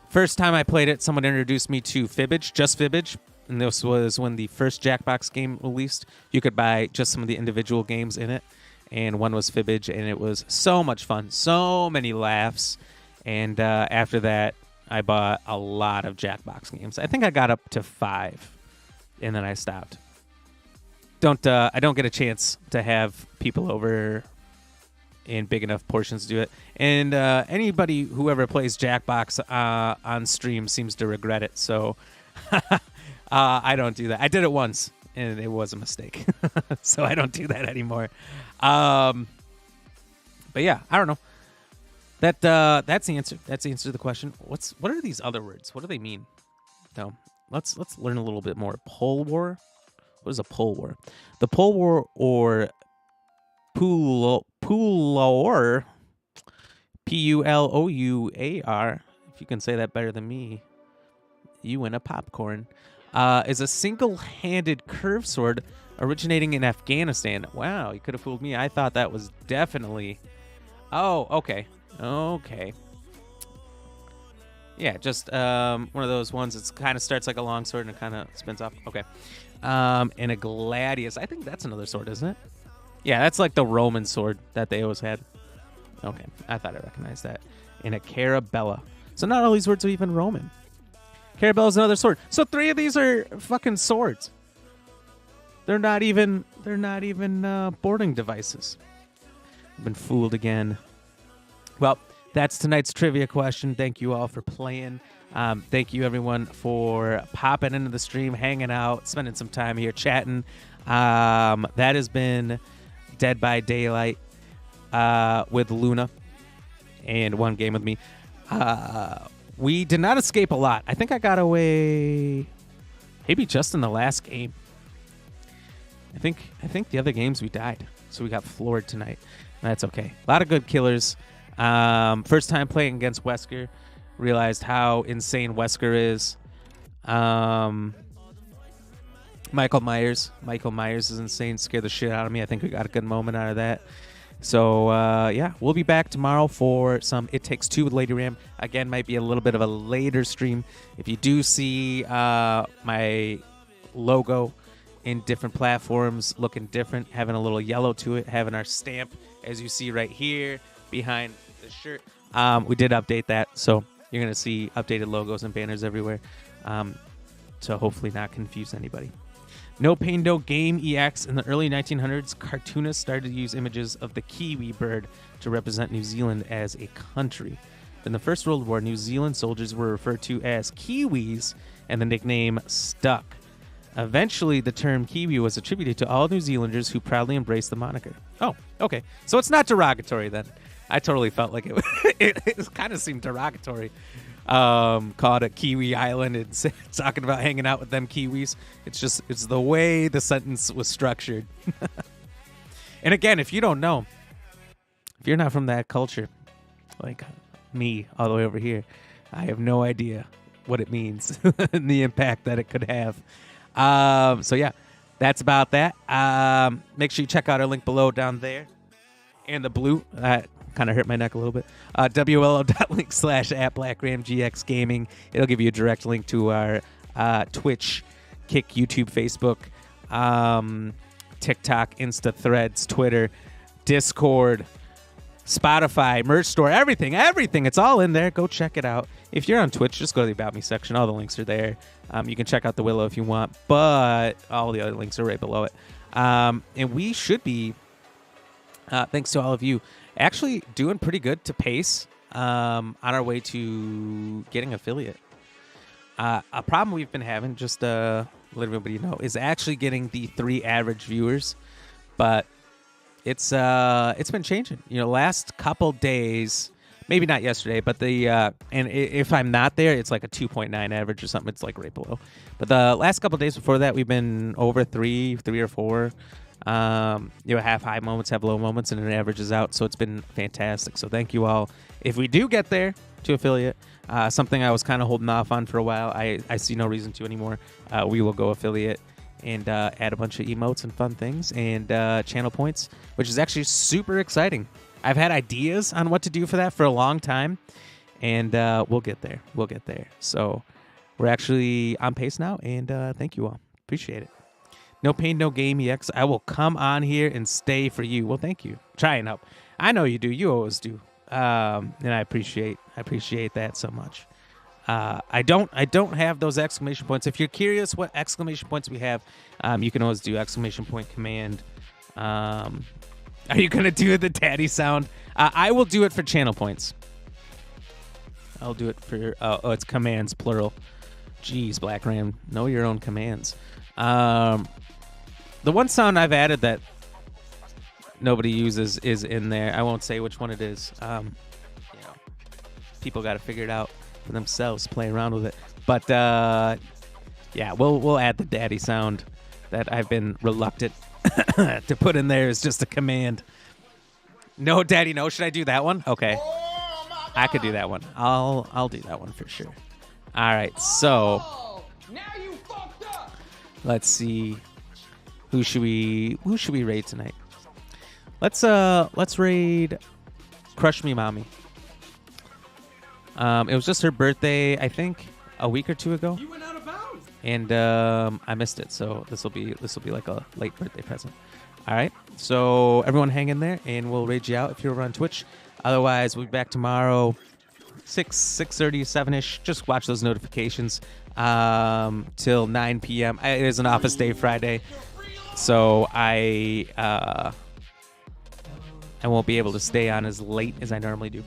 First time I played it, someone introduced me to Fibbage, just Fibbage. And this was when the first Jackbox game released. You could buy just some of the individual games in it. And one was Fibbage, and it was so much fun. So many laughs. And after that, I bought a lot of Jackbox games. I think I got up to 5, and then I stopped. I don't get a chance to have people over in big enough portions to do it. And anybody who ever plays Jackbox on stream seems to regret it. So I don't do that. I did it once, and it was a mistake. So I don't do that anymore. But yeah, I don't know. That's the answer. That's the answer to the question. What are these other words? What do they mean? No. Let's learn a little bit more. Pole war? What is a pole war? The pole war, or Pulour, Pulour, if you can say that better than me, you win a popcorn, is a single-handed curved sword originating in Afghanistan. Wow, you could have fooled me. I thought that was definitely... Oh, okay. Okay. Yeah, just one of those ones that kind of starts like a long sword and it kind of spins off. Okay. And a gladius. I think that's another sword, isn't it? Yeah, that's like the Roman sword that they always had. Okay, I thought I recognized that. And a carabella. So not all these words are even Roman. Carabella is another sword. So 3 of these are fucking swords. They're not even boarding devices. I've been fooled again. Well, that's tonight's trivia question. Thank you all for playing. Thank you, everyone, for popping into the stream, hanging out, spending some time here, chatting. That has been Dead by Daylight with Luna and one game with me. We did not escape a lot. I think I got away maybe just in the last game. I think the other games we died, so we got floored tonight. That's okay. A lot of good killers. First time playing against Wesker, realized how insane Wesker is. Michael Myers is insane, scared the shit out of me. I think we got a good moment out of that. So yeah, we'll be back tomorrow for some It Takes Two with Lady Ram. Again, might be a little bit of a later stream. If you do see my logo in different platforms looking different, having a little yellow to it, having our stamp as you see right here behind the shirt, we did update that, so you're gonna see updated logos and banners everywhere, so hopefully not confuse anybody. No Pain No Game EX. In the early 1900s, cartoonists started to use images of the kiwi bird to represent New Zealand as a country. In the First World War, New Zealand soldiers were referred to as Kiwis, and the nickname stuck. Eventually, the term Kiwi was attributed to all New Zealanders who proudly embraced the moniker. Oh, okay. So it's not derogatory then. I totally felt like it kind of seemed derogatory. Called a Kiwi Island and talking about hanging out with them Kiwis. It's the way the sentence was structured. And again, if you don't know, if you're not from that culture, like me all the way over here, I have no idea what it means and the impact that it could have. So yeah, that's about that. Make sure you check out our link below down there. And the blue, kind of hurt my neck a little bit. WLO.link/@BlackRamGX Gaming. It'll give you a direct link to our Twitch, Kick, YouTube, Facebook, TikTok, Insta, Threads, Twitter, Discord, Spotify, merch store, everything. It's all in there. Go check it out. If you're on Twitch, just go to the About Me section. All the links are there. You can check out the Willow if you want, but all the other links are right below it. And we should be, thanks to all of you, actually doing pretty good to pace on our way to getting affiliate. A problem we've been having, just to let everybody know, is actually getting the 3 average viewers, but it's been changing. Last couple days, maybe not yesterday, but and if I'm not there, it's like a 2.9 average or something. It's like right below. But the last couple days before that, we've been over 3 or 4. Have high moments, have low moments, and it averages out. So it's been fantastic. So thank you all. If we do get there to affiliate, something I was kind of holding off on for a while, I see no reason to anymore. We will go affiliate and add a bunch of emotes and fun things and channel points, which is actually super exciting. I've had ideas on what to do for that for a long time, and we'll get there. We'll get there. So we're actually on pace now, and thank you all. Appreciate it. No pain, no game, EX. I will come on here and stay for you. Well, thank you. Try and help. I know you do. You always do. And I appreciate that so much. I don't have those exclamation points. If you're curious what exclamation points we have, you can always do exclamation point command. Are you gonna do the daddy sound? I will do it for channel points. I'll do it for it's commands plural. Jeez, BlackRam, know your own commands. The one sound I've added that nobody uses is in there. I won't say which one it is. People got to figure it out for themselves, play around with it. But yeah, we'll add the daddy sound that I've been reluctant to put in there. Is just a command. No, daddy, no. Should I do that one? Okay, I could do that one. I'll do that one for sure. All right, so Now you fucked up. let's see. Who should we raid tonight? Let's raid Crush Me Mommy. It was just her birthday, I think, a week or two ago. You went out of bounds. And I missed it, so this will be like a late birthday present. All right, so everyone hang in there, and we'll raid you out if you're over on Twitch. Otherwise, we'll be back tomorrow, 6:30, 7ish. Just watch those notifications till 9 p.m. It is an office day Friday, so I won't be able to stay on as late as I normally do.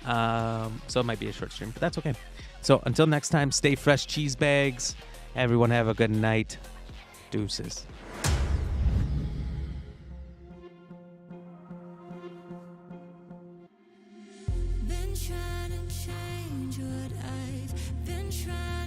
So it might be a short stream, but that's okay. So until next time, stay fresh, cheese bags. Everyone have a good night. Deuces. Been trying to change what I've been trying